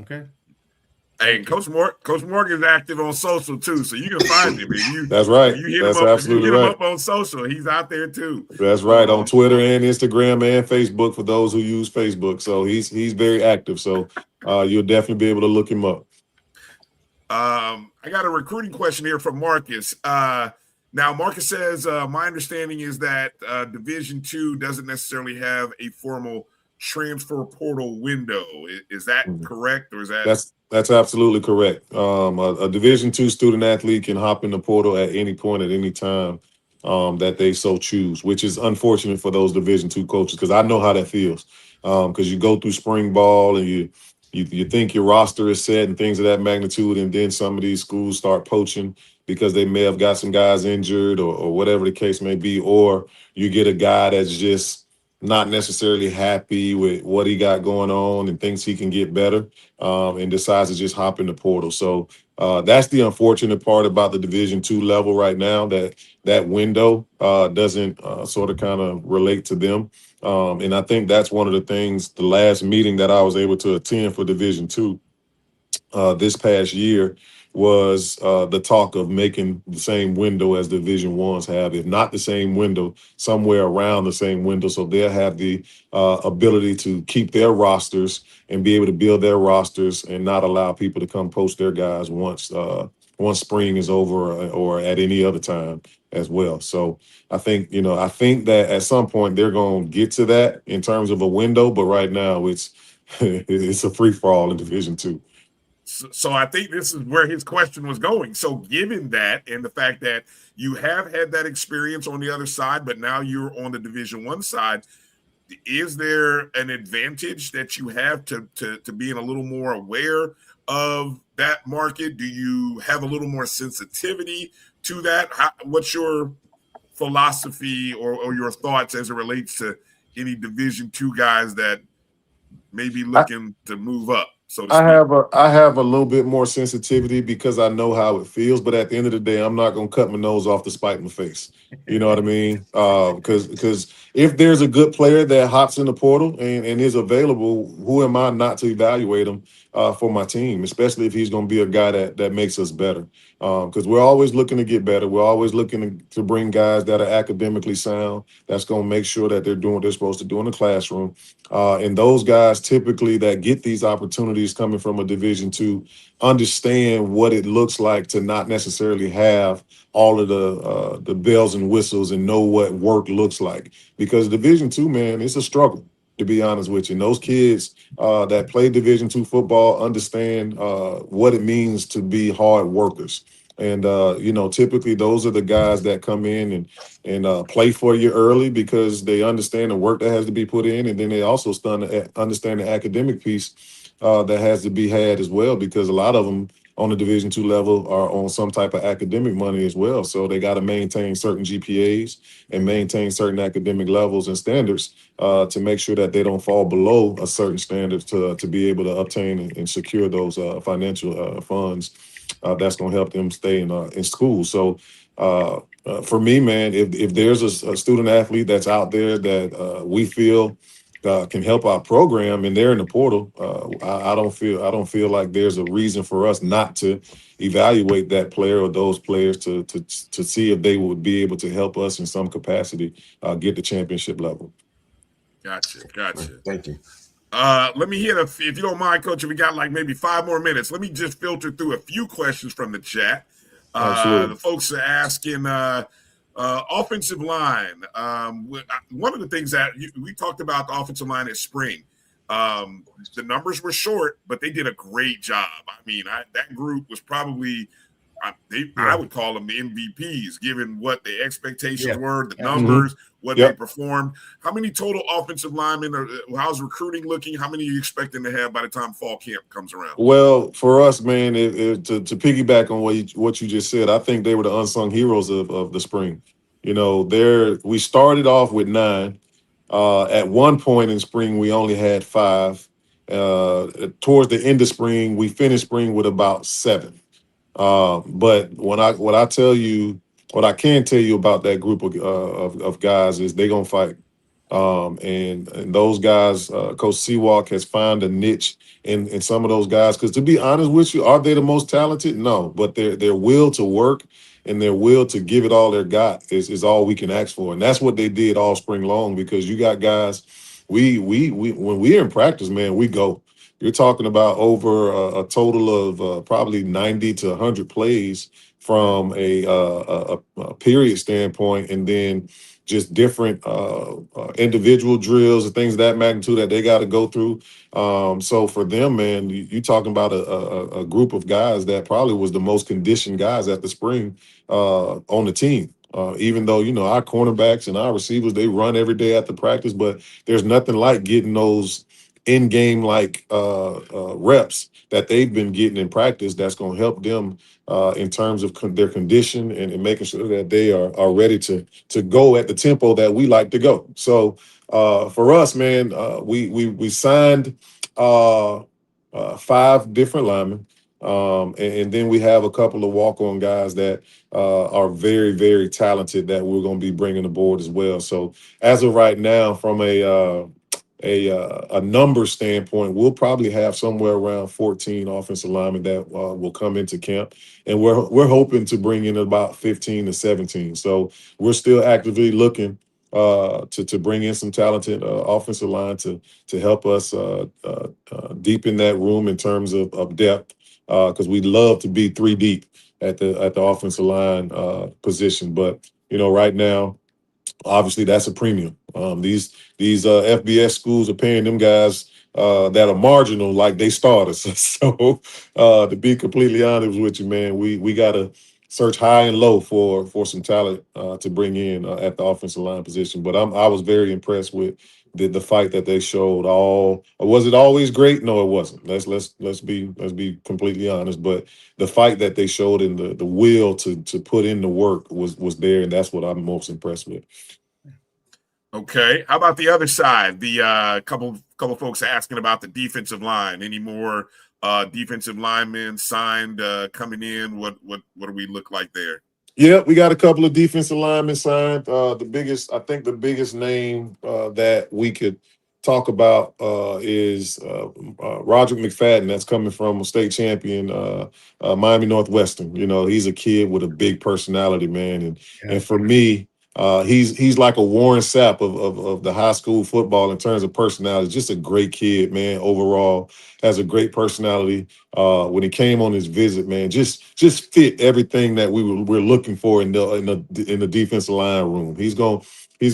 Okay. Hey, Coach Morgan is active on social too, so you can find him. That's right. That's absolutely right. Him up on social, he's out there too. That's right, on Twitter and Instagram and Facebook for those who use Facebook. So he's very active. So you'll definitely be able to look him up. I got a recruiting question here from Marcus. Now, Marcus says, my understanding is that Division II doesn't necessarily have a formal transfer portal window. Is that correct, or is that? That's absolutely correct. A Division II student athlete can hop in the portal at any point, at any time that they so choose, which is unfortunate for those Division II coaches, because I know how that feels. Because you go through spring ball and you think your roster is set and things of that magnitude, and then some of these schools start poaching because they may have got some guys injured or whatever the case may be, or you get a guy that's just not necessarily happy with what he got going on and thinks he can get better, and decides to just hop in the portal. So that's the unfortunate part about the Division II level right now, that window doesn't sort of kind of relate to them. And I think that's one of the things, the last meeting that I was able to attend for Division II this past year was the talk of making the same window as Division I's have, if not the same window, somewhere around the same window, so they'll have the ability to keep their rosters and be able to build their rosters and not allow people to come poach their guys once spring is over or at any other time as well. So I think that at some point they're going to get to that in terms of a window, but right now it's a free for all in Division II. So I think this is where his question was going. So given that and the fact that you have had that experience on the other side, but now you're on the Division I side, is there an advantage that you have to being a little more aware of that market? Do you have a little more sensitivity to that? What's your philosophy or your thoughts as it relates to any Division II guys that may be looking to move up? So I have a little bit more sensitivity because I know how it feels, but at the end of the day, I'm not gonna cut my nose off to spite my face. You know what I mean? Because if there's a good player that hops in the portal and is available, who am I not to evaluate him for my team, especially if he's gonna be a guy that makes us better. Because we're always looking to get better. We're always looking to bring guys that are academically sound, that's gonna make sure that they're doing what they're supposed to do in the classroom. And those guys typically that get these opportunities coming from a Division II understand what it looks like to not necessarily have all of the bells and whistles and know what work looks like. Because Division II, man, it's a struggle, to be honest with you. And those kids that play Division II football understand what it means to be hard workers. And, typically those are the guys that come in and play for you early because they understand the work that has to be put in. And then they also understand the academic piece that has to be had as well, because a lot of them on the Division II level are on some type of academic money as well. So they got to maintain certain GPAs and maintain certain academic levels and standards to make sure that they don't fall below a certain standard to be able to obtain and secure those financial funds that's going to help them stay in school. So for me, man, if there's a student athlete that's out there that we feel can help our program and they're in the portal, I don't feel like there's a reason for us not to evaluate that player or those players to see if they would be able to help us in some capacity get the championship level. Gotcha. Thank you. Let me hit if you don't mind, Coach, if we got like maybe 5 more minutes, let me just filter through a few questions from the chat. The folks are asking offensive line. One of the things that we talked about the offensive line at spring, the numbers were short, but they did a great job. I mean, that group was probably I would call them the MVPs, given what the expectations were, the numbers, what they performed. How many total offensive linemen how's recruiting looking? How many are you expecting to have by the time fall camp comes around? Well, for us, man, to piggyback on what you just said, I think they were the unsung heroes of the spring. You know, we started off with 9. At one point in spring, we only had 5. Towards the end of spring, we finished spring with about 7. But what I can tell you about that group of guys is they're gonna fight. And those guys, Coach Seawalk has found a niche in some of those guys. Because to be honest with you, are they the most talented? No, but their will to work and their will to give it all they got is all we can ask for. And that's what they did all spring long. Because you got guys, we when we're in practice, man, we go. You're talking about over a total of probably 90 to 100 plays from a period standpoint, and then just different individual drills and things of that magnitude that they got to go through. So for them, man, you're talking about a group of guys that probably was the most conditioned guys at the spring on the team. Even though, you know, our cornerbacks and our receivers, they run every day at the practice, but there's nothing like getting those in-game like reps that they've been getting in practice that's going to help them in terms of their condition and making sure that they are ready to go at the tempo that we like to go. So for us, man, we signed 5 different linemen. And then we have a couple of walk-on guys that are very, very talented that we're going to be bringing aboard as well. So as of right now, from a number standpoint, we'll probably have somewhere around 14 offensive linemen that will come into camp, and we're hoping to bring in about 15 to 17. So we're still actively looking to bring in some talented offensive line to help us deepen that room in terms of depth, because we'd love to be 3 deep at the offensive line position. But you know, right now, obviously, that's a premium. These FBS schools are paying them guys that are marginal like they starters. So to be completely honest with you, man, we got to search high and low for some talent to bring in at the offensive line position. But I was very impressed with the fight that they showed. Was it always great? No, it wasn't. Let's be completely honest. But the fight that they showed and the will to put in the work was there, and that's what I'm most impressed with. Okay, how about the other side? The couple folks asking about the defensive line. Any more defensive linemen signed coming in? What do we look like there? Yeah, we got a couple of defensive linemen signed. The biggest name that we could talk about is Roderick McFadden. That's coming from a state champion, Miami Northwestern. You know, he's a kid with a big personality, man, and for me, he's like a Warren Sapp of the high school football in terms of personality. Just a great kid, man. Overall, has a great personality. When he came on his visit, man, just fit everything that we're looking for in the defensive line room. He's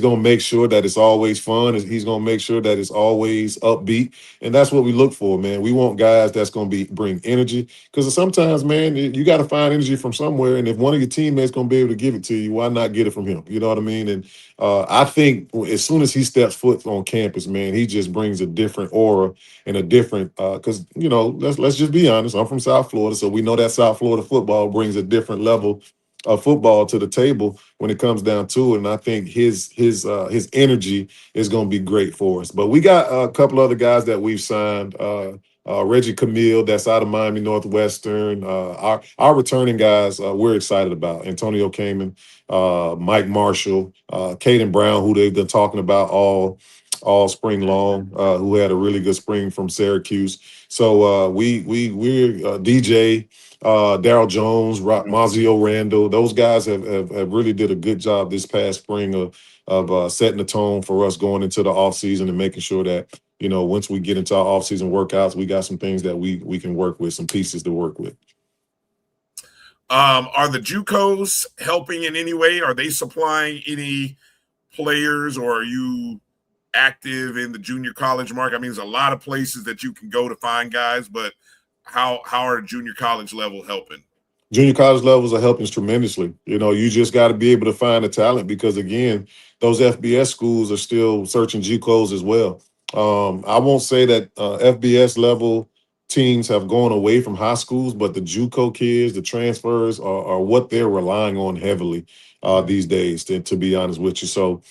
gonna make sure that it's always fun. He's gonna make sure that it's always upbeat, and that's what we look for, man. We want guys that's gonna bring energy, because sometimes, man, you got to find energy from somewhere, and if one of your teammates gonna be able to give it to you, why not get it from him? You know what I mean? And I think as soon as he steps foot on campus, man, he just brings a different aura and a different. Because you know, let's just be honest. I'm from South Florida, so we know that South Florida football brings a different level of football to the table when it comes down to it. And I think his energy is going to be great for us. But we got a couple other guys that we've signed. Reggie Camille, that's out of Miami Northwestern. Our returning guys, we're excited about. Antonio Kamen, Mike Marshall, Caden Brown, who they've been talking about all spring long, who had a really good spring from Syracuse. So we're DJ, Daryl Jones, Mazio Randall. Those guys have really did a good job this past spring of setting the tone for us going into the offseason and making sure that, once we get into our offseason workouts, we got some things that we can work with, some pieces to work with. Are the JUCOs helping in any way? Are they supplying any players, or are you active in the junior college market? I mean, there's a lot of places that you can go to find guys, but how are junior college level helping? Junior college levels are helping tremendously. You just got to be able to find the talent because, again, those FBS schools are still searching JUCOs as well. I won't say that FBS level teams have gone away from high schools, but the JUCO kids, the transfers are what they're relying on heavily these days, to be honest with you. So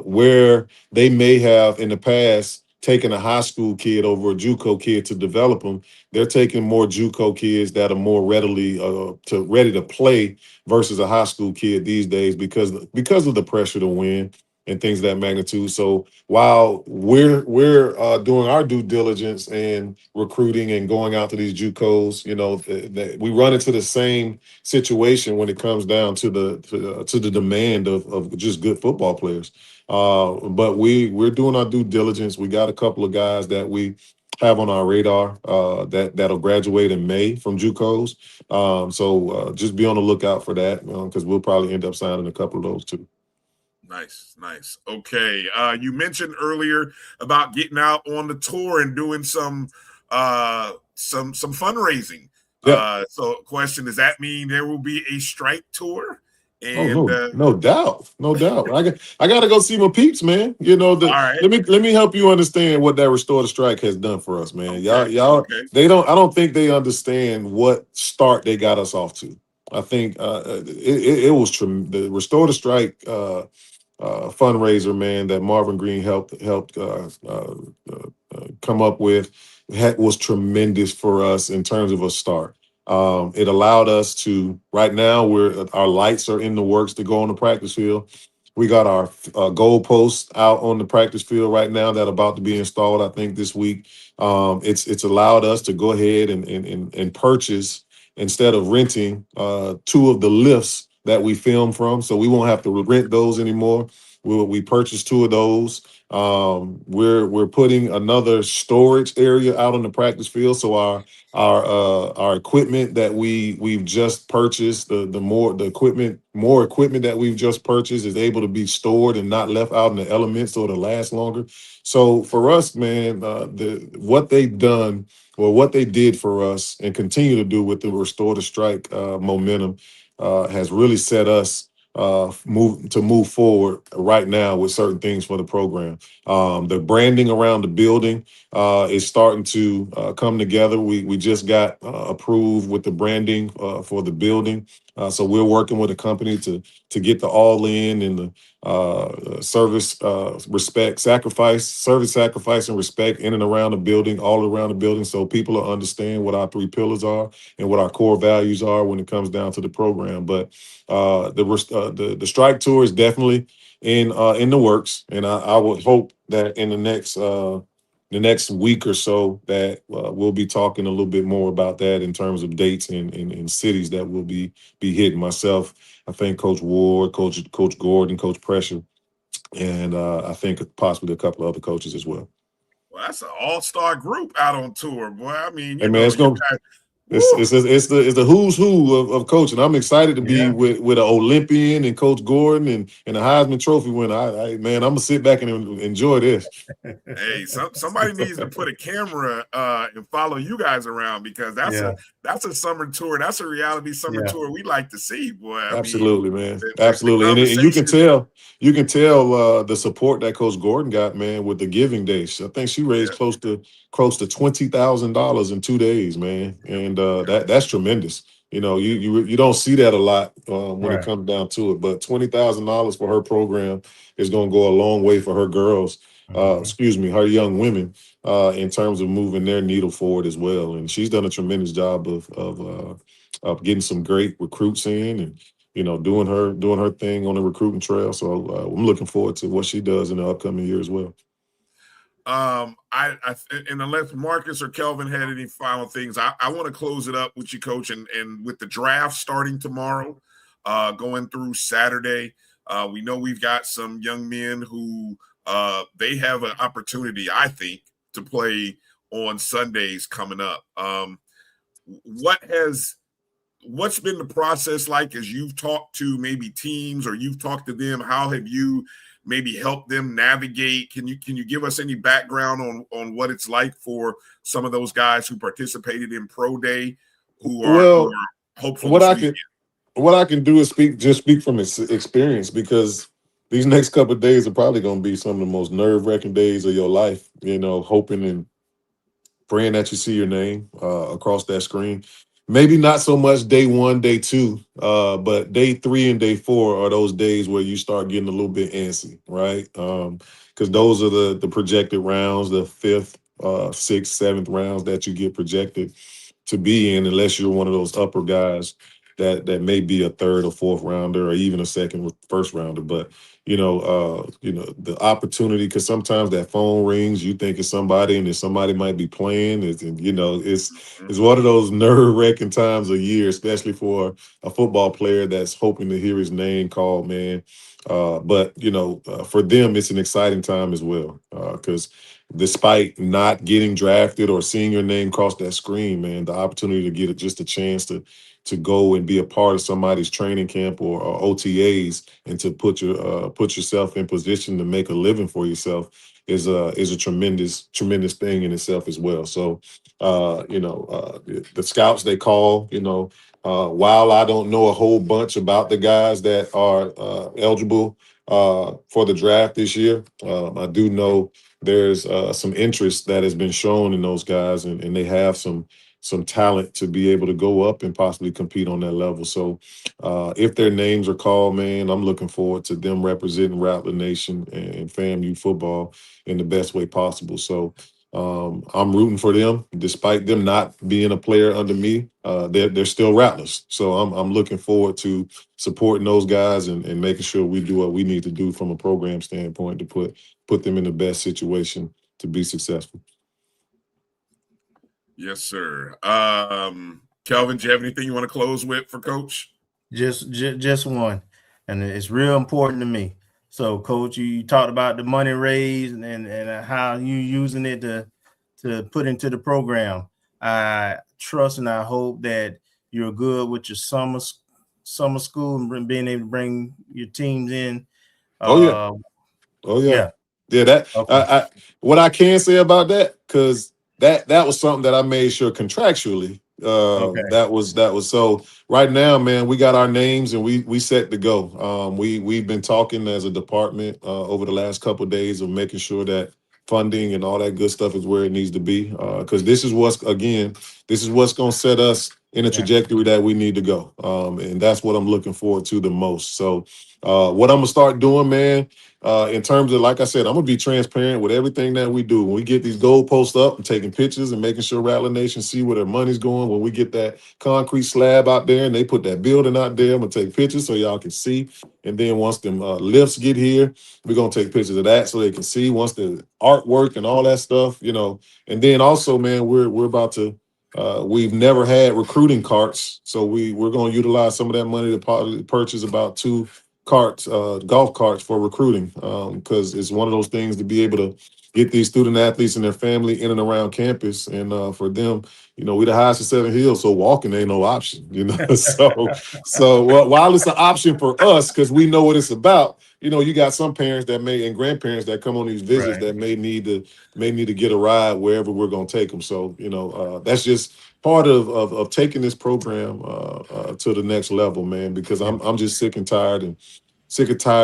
where they may have in the past taken a high school kid over a JUCO kid to develop them, they're taking more JUCO kids that are more ready to play versus a high school kid these days because of the pressure to win and things of that magnitude. So while we're doing our due diligence and recruiting and going out to these JUCOs, we run into the same situation when it comes down to the demand of just good football players. But we're doing our due diligence. We got a couple of guys that we have on our radar that'll graduate in May from JUCOs. So just be on the lookout for that because we'll probably end up signing a couple of those too. Nice. Okay. You mentioned earlier about getting out on the tour and doing some fundraising. Yep. So question, does that mean there will be a strike tour? And, no doubt. I got to go see my peeps, man. All right. Let me help you understand what that Restore the Strike has done for us, man. Okay. Y'all, okay. I don't think they understand what start they got us off to. I think it was the Restore the Strike fundraiser, man, that Marvin Green helped come up with was tremendous for us in terms of a start. It allowed us to, right now, our lights are in the works to go on the practice field. We got our goalposts out on the practice field right now that are about to be installed, I think, this week. It's allowed us to go ahead and purchase, instead of renting, 2 of the lifts that we film from, so we won't have to rent those anymore. We purchased 2 of those. We're putting another storage area out on the practice field, so our equipment that we've just purchased, more equipment that we've just purchased is able to be stored and not left out in the elements so to last longer. So for us, man, what they've done, or what they did for us and continue to do with the Restore the Strike momentum has really set us move forward right now with certain things for the program. The branding around the building is starting to come together. We just got approved with the branding for the building. So we're working with a company to get the all in and the service sacrifice and respect in and around the building, all around the building, so people will understand what our 3 pillars are and what our core values are when it comes down to the program. But the strike tour is definitely in the works, and I would hope that in the next week or so that we'll be talking a little bit more about that in terms of dates and cities that will be hitting. Myself, I think Coach Ward, Coach Gordon, Coach Pressure, and I think possibly a couple of other coaches as well. Well, that's an all-star group out on tour, boy. I mean, it's the who's who of coaching. I'm excited to be with an Olympian and Coach Gordon and a Heisman Trophy winner. I'm gonna sit back and enjoy this. Hey, somebody needs to put a camera and follow you guys around, because that's a summer tour. That's a reality summer tour we like to see, boy. Absolutely, man. Absolutely, and you can tell the support that Coach Gordon got, man, with the Giving Day. I think she raised close to $20,000 in 2 days, man, and that's tremendous. You don't see that a lot when it comes down to it, but $20,000 for her program is going to go a long way for her girls her young women in terms of moving their needle forward as well. And she's done a tremendous job of getting some great recruits in and, you know, doing her thing on the recruiting trail. So I'm looking forward to what she does in the upcoming year as well. And unless Marcus or Kelvin had any final things, I want to close it up with you, Coach, and with the draft starting tomorrow, going through Saturday. We know we've got some young men who they have an opportunity, I think, to play on Sundays coming up. What's been the process like as you've talked to maybe teams or you've talked to them? How have you maybe helped them navigate? Can you give us any background on what it's like for some of those guys who participated in Pro Day who are hopeful? What I can do is speak from experience, because these next couple of days are probably going to be some of the most nerve-wracking days of your life, you know, hoping and praying that you see your name across that screen. Maybe not so much day 1, day 2, but day 3 and day 4 are those days where you start getting a little bit antsy, right? Because those are the projected rounds, the 5th, 6th, 7th rounds that you get projected to be in, unless you're one of those upper guys that may be a 3rd or 4th rounder or even a 2nd or 1st rounder. But you know, the opportunity, because sometimes that phone rings, you think it's somebody, and then somebody might be playing. It's one of those nerve-wracking times of year, especially for a football player that's hoping to hear his name called, man. But you know, for them, it's an exciting time as well, because despite not getting drafted or seeing your name cross that screen, man, the opportunity to get just a chance to go and be a part of somebody's training camp or OTAs, and to put yourself in position to make a living for yourself is a tremendous thing in itself as well. So the scouts, they call, while I don't know a whole bunch about the guys that are eligible for the draft this year, I do know there's some interest that has been shown in those guys, and they have some talent to be able to go up and possibly compete on that level. So if their names are called, man, I'm looking forward to them representing Rattler Nation and FAMU football in the best way possible. So I'm rooting for them, despite them not being a player under me. They're still Rattlers. So I'm looking forward to supporting those guys and making sure we do what we need to do from a program standpoint to put them in the best situation to be successful. Yes, sir. Kelvin, do you have anything you want to close with for Coach? Just one, and it's real important to me. So, Coach, you talked about the money raised and how you using it to put into the program. I trust and I hope that you're good with your summer school and being able to bring your teams in. Yeah. That okay. What I can say about that, because that was something that I made sure contractually. That was so. Right now, man, we got our names and we set to go. We've been talking as a department over the last couple of days of making sure that funding and all that good stuff is where it needs to be. Because this is what's going to set us in a trajectory that we need to go. And that's what I'm looking forward to the most. So what I'm gonna start doing, man, in terms of, like I said, I'm gonna be transparent with everything that we do. When we get these goalposts up and taking pictures and making sure Rattler Nation see where their money's going, when we get that concrete slab out there and they put that building out there, I'm gonna take pictures so y'all can see. And then once them lifts get here, we're gonna take pictures of that so they can see. Once the artwork and all that stuff, and then also, man, we're about to. We've never had recruiting carts, so we're going to utilize some of that money to purchase about 2 carts, golf carts for recruiting, because it's one of those things to be able to get these student athletes and their family in and around campus. And for them, we the highest of 7 hills, so walking ain't no option, So while it's an option for us because we know what it's about, you got some parents that and grandparents that come on these visits that may need to get a ride wherever we're going to take them. So that's just part of taking this program to the next level, man. Because I'm just sick and tired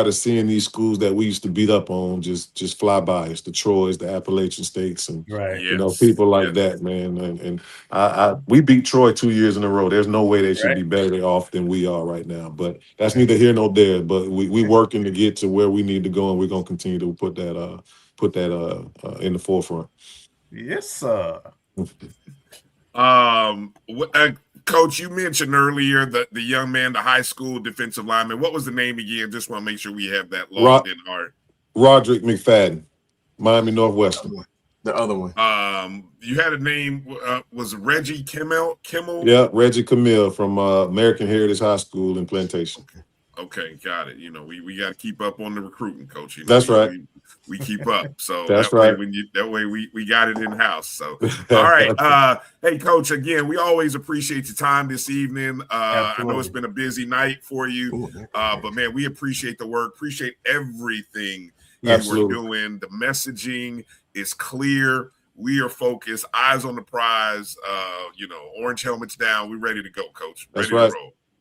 of seeing these schools that we used to beat up on just fly by us, the Troys, the Appalachian States, and people like that, man. And we beat Troy 2 years in a row. There's no way they should be better off than we are right now. But that's neither here nor there. But we working to get to where we need to go, and we're gonna continue to put put that in the forefront. Yes, sir. Coach, you mentioned earlier the young man, the high school defensive lineman. What was the name again? Just want to make sure we have that logged in our. Roderick McFadden, Miami Northwestern. The other one. You had a name, was Reggie Kimmel? Yeah, Reggie Camille from American Heritage High School in Plantation. Okay, got it. You know, we got to keep up on the recruiting, Coach. You know, That's right. We keep up. So that's that right. Way we got it in house. So all right. Hey, Coach, again, we always appreciate your time this evening. I know it's been a busy night for you, but man, we appreciate the work, appreciate everything you were doing. The messaging is clear. We are focused, eyes on the prize. Orange helmets down. We're ready to go, Coach. That's right.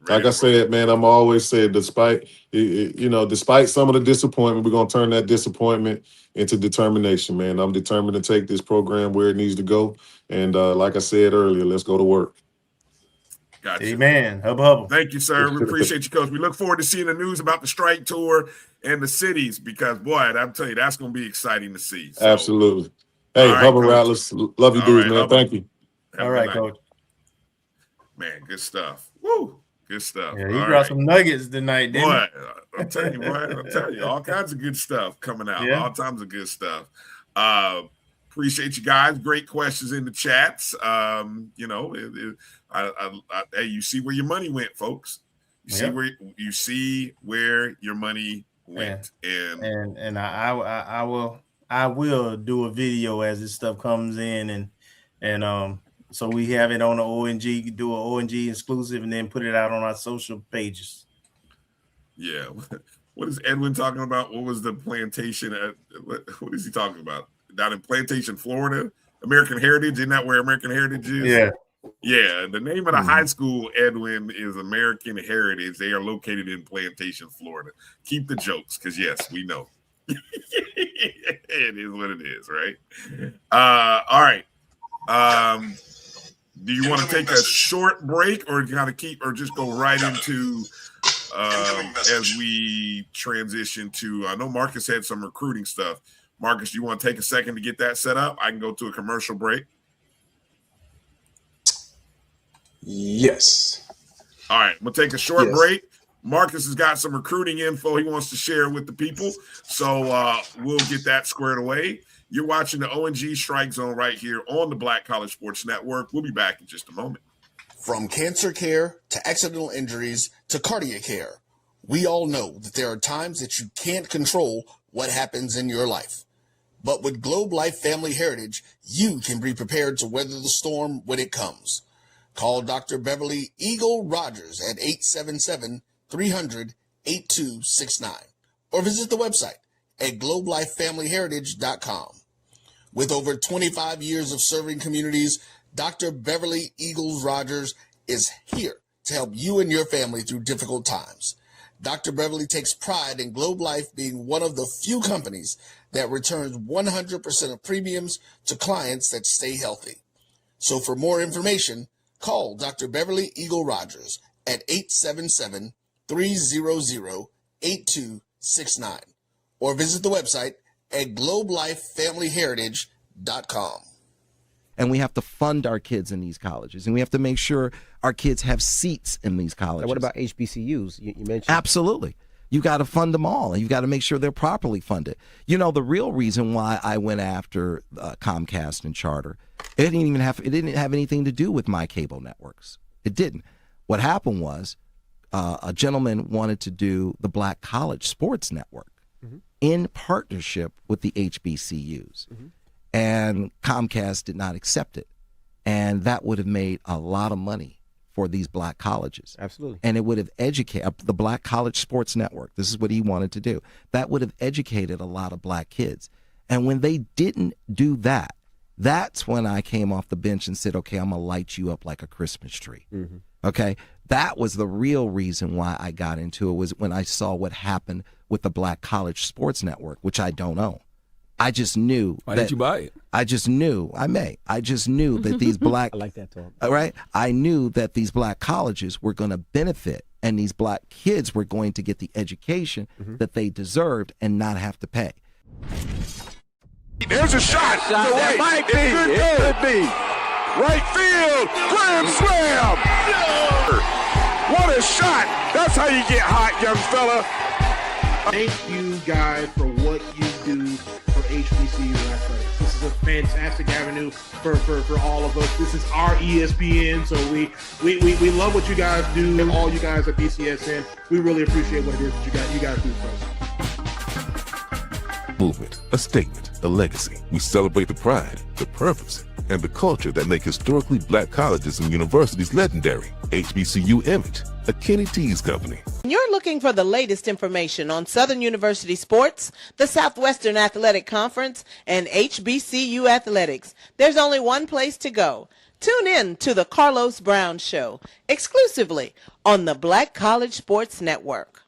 Like I said, man, I'm always saying, despite some of the disappointment, we're going to turn that disappointment into determination, man. I'm determined to take this program where it needs to go. And like I said earlier, let's go to work. Gotcha. Amen. Hubba. Thank you, sir. We appreciate you, Coach. We look forward to seeing the news about the strike tour and the cities because, boy, I'm telling you, that's going to be exciting to see. So, absolutely. Hey, right, Hubba Coach. Rattlers. Love you, dudes, man. Hubba. Thank you. All right, Coach. Man, good stuff. Woo. Good stuff. Yeah, he brought some nuggets tonight, didn't he? I'm telling you, all kinds of good stustuff coming out. Yeah. All kinds of good stuff. Appreciate you guys. Great questions in the chats. Hey, you see where your money went, folks. You see where your money went. And I will do a video as this stuff comes in and so we have it on the O&G, do an O&G exclusive, and then put it out on our social pages. Yeah. What is Edwin talking about? What was the plantation? What is he talking about? Down in Plantation, Florida? American Heritage? Isn't that where American Heritage is? Yeah. Yeah. The name of the high school, Edwin, is American Heritage. They are located in Plantation, Florida. Keep the jokes, because, yes, we know. It is what it is, right? All right. Do you want to take a short break or just go right into as we transition to, I know Marcus had some recruiting stuff. Marcus, you want to take a second to get that set up? I can go to a commercial break. Yes. All right. We'll take a short break. Marcus has got some recruiting info he wants to share with the people. So we'll get that squared away. You're watching the O&G StrikeZone right here on the Black College Sports Network. We'll be back in just a moment. From cancer care to accidental injuries to cardiac care, we all know that there are times that you can't control what happens in your life. But with Globe Life Family Heritage, you can be prepared to weather the storm when it comes. Call Dr. Beverly Eagle Rogers at 877-300-8269 or visit the website at globelifefamilyheritage.com. With over 25 years of serving communities, Dr. Beverly Eagles Rogers is here to help you and your family through difficult times. Dr. Beverly takes pride in Globe Life being one of the few companies that returns 100% of premiums to clients that stay healthy. So for more information, call Dr. Beverly Eagle Rogers at 877-300-8269 or visit the website at globelifefamilyheritage.com. And we have to fund our kids in these colleges, and we have to make sure our kids have seats in these colleges. Now, what about HBCUs? You mentioned. Absolutely. You got to fund them all, and you've got to make sure they're properly funded. You know, the real reason why I went after Comcast and Charter, it didn't have anything to do with my cable networks. It didn't. What happened was a gentleman wanted to do the Black College Sports Network in partnership with the HBCUs. And Comcast did not accept it. And that would have made a lot of money for these black colleges. Absolutely. And it would have educated the Black College Sports Network. This is what he wanted to do. That would have educated a lot of black kids. And when they didn't do that, that's when I came off the bench and said, okay, I'm going to light you up like a Christmas tree. Okay? That was the real reason why I got into it, was when I saw what happened with the Black College Sports Network, which I don't own. I just knew. Why didn't you buy it? I just knew. I just knew that these black. I like that talk. All right. I knew that these black colleges were going to benefit, and these black kids were going to get the education that they deserved and not have to pay. There's a shot. To right. It could be. Right field. Grand slam. What a shot. That's how you get hot, young fella. Thank you guys for what you do for HBCU athletics. This is a fantastic avenue for all of us. This is our ESPN, so we love what you guys do, and all you guys at BCSN. We really appreciate what it is that you guys do for us. Movement, a statement, a legacy. We celebrate the pride, the purpose, and the culture that make historically black colleges and universities legendary. HBCU Image, a Kenny T's company. You're looking for the latest information on Southern University sports, the Southwestern Athletic Conference, and HBCU athletics. There's only one place to go. Tune in to the Carlos Brown Show, exclusively on the Black College Sports Network.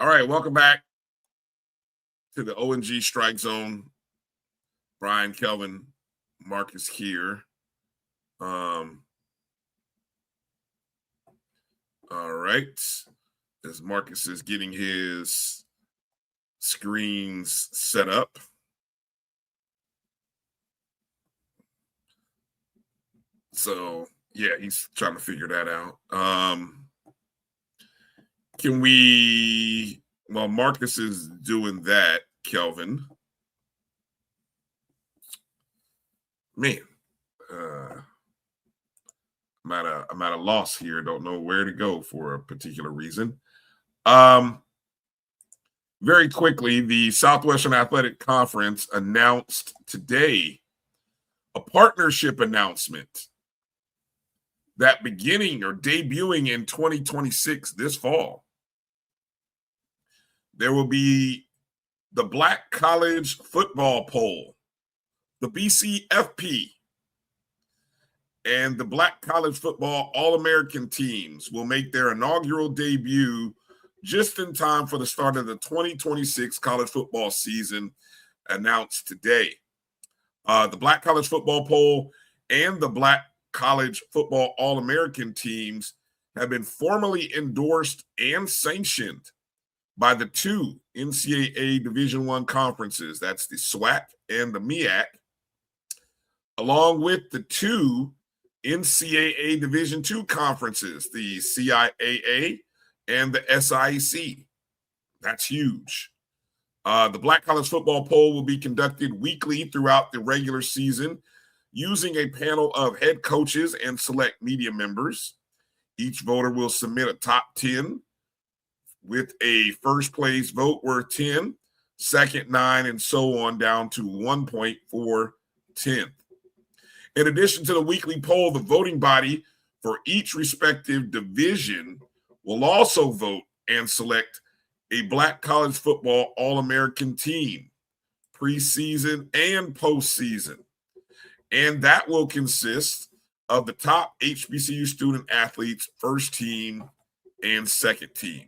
All right, welcome back to the O&G StrikeZone. Bryan, Kelvin, Marcus here. All right, as Marcus is getting his screens set up. So, yeah, he's trying to figure that out. Can we, while Marcus is doing that, Kelvin, man, I'm at a loss here. Don't know where to go for a particular reason. Very quickly, the Southwestern Athletic Conference announced today a partnership announcement that beginning or debuting in 2026 this fall, there will be the Black College Football Poll, the BCFP, and the Black College Football All-American teams will make their inaugural debut just in time for the start of the 2026 college football season, announced today. The Black College Football Poll and the Black College Football All-American teams have been formally endorsed and sanctioned by the two NCAA Division I conferences, that's the SWAC and the MEAC, along with the two NCAA Division II conferences, the CIAA and the SIC. That's huge. The Black College Football Poll will be conducted weekly throughout the regular season using a panel of head coaches and select media members. Each voter will submit a top 10 with a first place vote worth 10, second 9, and so on down to 1 point for 10th. In addition to the weekly poll, the voting body for each respective division will also vote and select a Black College Football All-American team, preseason and postseason. And that will consist of the top HBCU student athletes, first team and second team.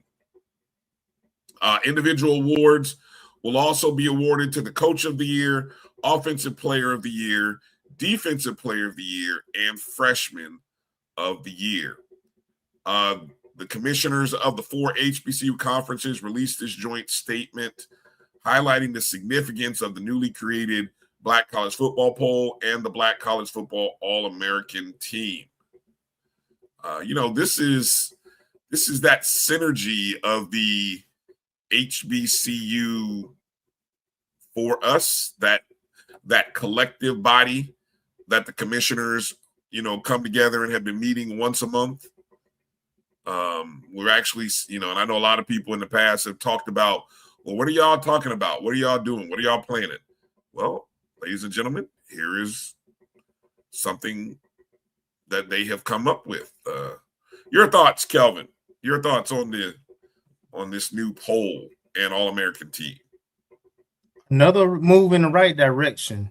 Individual awards will also be awarded to the Coach of the Year, Offensive Player of the Year, Defensive Player of the Year, and Freshman of the Year. The commissioners of the four HBCU conferences released this joint statement highlighting the significance of the newly created Black College Football Poll and the Black College Football All-American team. This is that synergy of the HBCU for us, that collective body that the commissioners, come together and have been meeting once a month. We're actually, and I know a lot of people in the past have talked about, well, what are y'all talking about? What are y'all doing? What are y'all planning? Well, ladies and gentlemen, here is something that they have come up with. Your thoughts, Kelvin? Your thoughts on this new poll and All-American team? Another move in the right direction.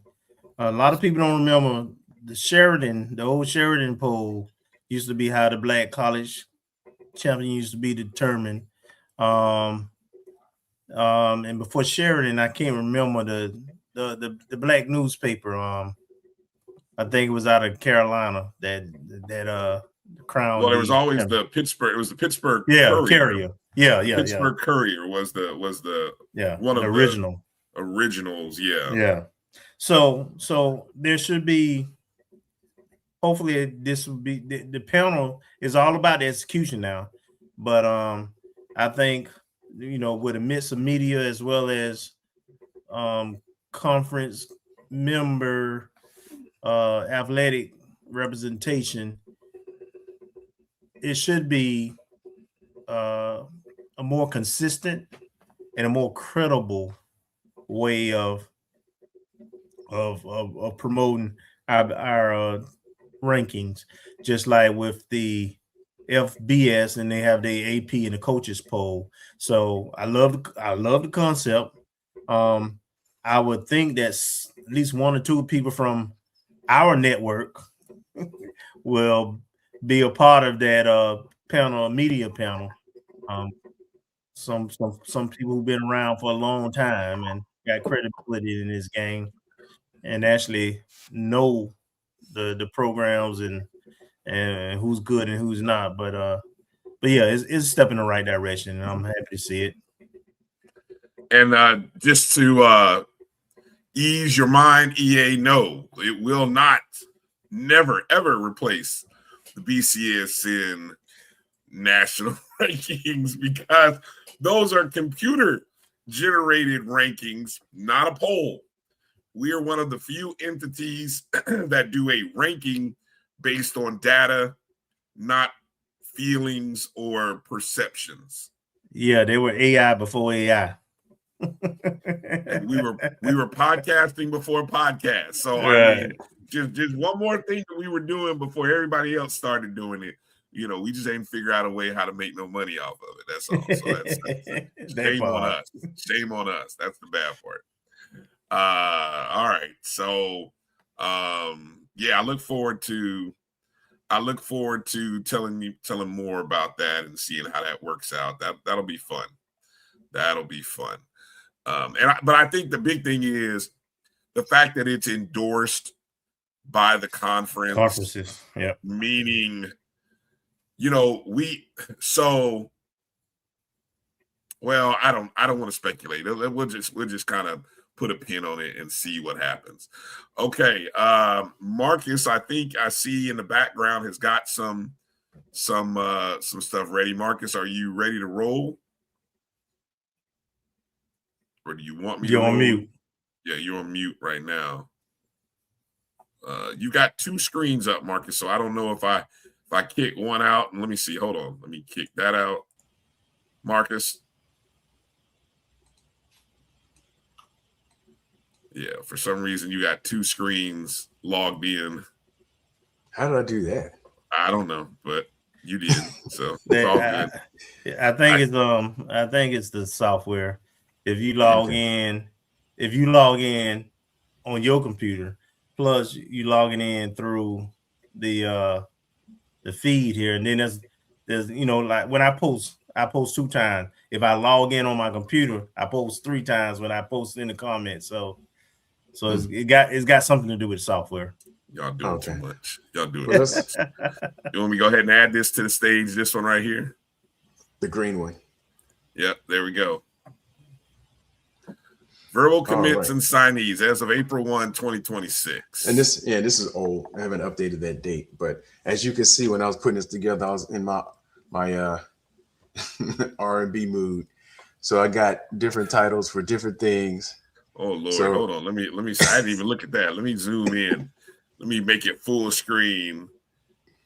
A lot of people don't remember the old Sheridan poll used to be how the black college champion used to be determined. And before Sheridan, I can't remember the black newspaper. I think it was out of Carolina that crown. Well, there was always the Pittsburgh. It was the Pittsburgh Courier. Yeah. Pittsburgh Courier was the one of the originals. Yeah. Yeah. So there should be. Hopefully, this will be the panel is all about the execution now, but I think with a mix of media as well as conference member athletic representation, it should be a more consistent and a more credible way of promoting our rankings, just like with the FBS, and they have the AP and the coaches poll. So I love the concept. I would think that at least one or two people from our network will be a part of that media panel. Some people who've been around for a long time and got credibility in this game and actually know the programs and who's good and who's not. But yeah, it's a step in the right direction, and I'm happy to see it. And just to ease your mind, EA, no, it will never, ever replace the BCSN national rankings, because those are computer-generated rankings, not a poll. We are one of the few entities that do a ranking based on data, not feelings or perceptions. Yeah, they were AI before AI. And we were podcasting before podcast. So right. I mean, just one more thing that we were doing before everybody else started doing it. We just ain't figure out a way how to make no money off of it. That's all. So that's shame on us. Shame on us. That's the bad part. All right. So yeah, I look forward to telling more about that and seeing how that works out. That'll be fun. That'll be fun. But I think the big thing is the fact that it's endorsed by the conferences. Yeah. Meaning, I don't want to speculate. We'll just kind of put a pin on it and see what happens. Okay. Marcus, I think I see in the background has got some stuff ready. Marcus, are you ready to roll? Or do you want me to roll? You're on mute. Yeah, you're on mute right now. You got two screens up, Marcus, so I don't know if I kick one out, and let me see. Hold on. Let me kick that out. Marcus. Yeah, for some reason you got two screens logged in. How did I do that? I don't know, but you did. So it's all good. I think it's the software. If you log in on your computer, plus you logging in through the feed here, and then there's like when I post 2 times. If I log in on my computer, I post 3 times when I post in the comments. So it's got something to do with software. Y'all doing too much. Y'all doing this. You want me to go ahead and add this to the stage? This one right here, the green one. Yep, there we go. Verbal commits and signees as of April 1, 2026. And this is old. I haven't updated that date, but as you can see, when I was putting this together, I was in my R&B mood. So I got different titles for different things. Oh Lord, hold on. Let me. I didn't even look at that. Let me zoom in. Let me make it full screen.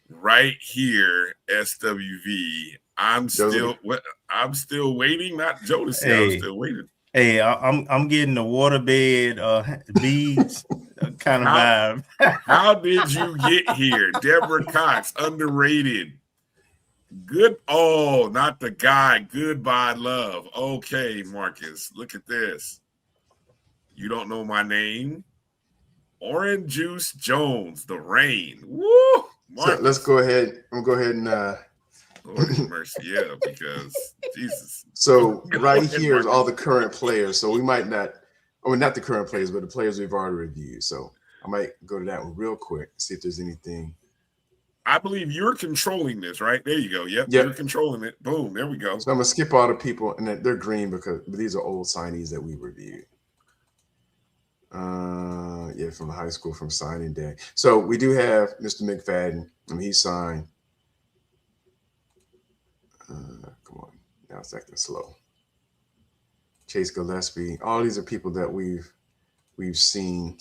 Right here, SWV. I'm still waiting. Not Jodeci. Hey. I'm still waiting. Hey, I'm getting the waterbed beads kind of vibe. How did you get here? Deborah Cox, underrated. Good. Oh, not the guy. Goodbye, love. Okay, Marcus, look at this. You don't know my name? Orange Juice Jones, the rain. Woo! Marcus. So let's go ahead. I'm gonna go ahead and Lord have mercy, yeah, because Jesus. So right here is all the current players. So we might not, not the current players, but the players we've already reviewed. So I might go to that one real quick, see if there's anything. I believe you're controlling this, right? There you go. Yep. You're controlling it. Boom. There we go. So I'm gonna skip all the people, and they're green but these are old signees that we reviewed. Yeah, from the high school, from signing day. So we do have Mr. McFadden. He signed. Come on, now it's acting slow. Chase Gillespie. All these are people that we've seen.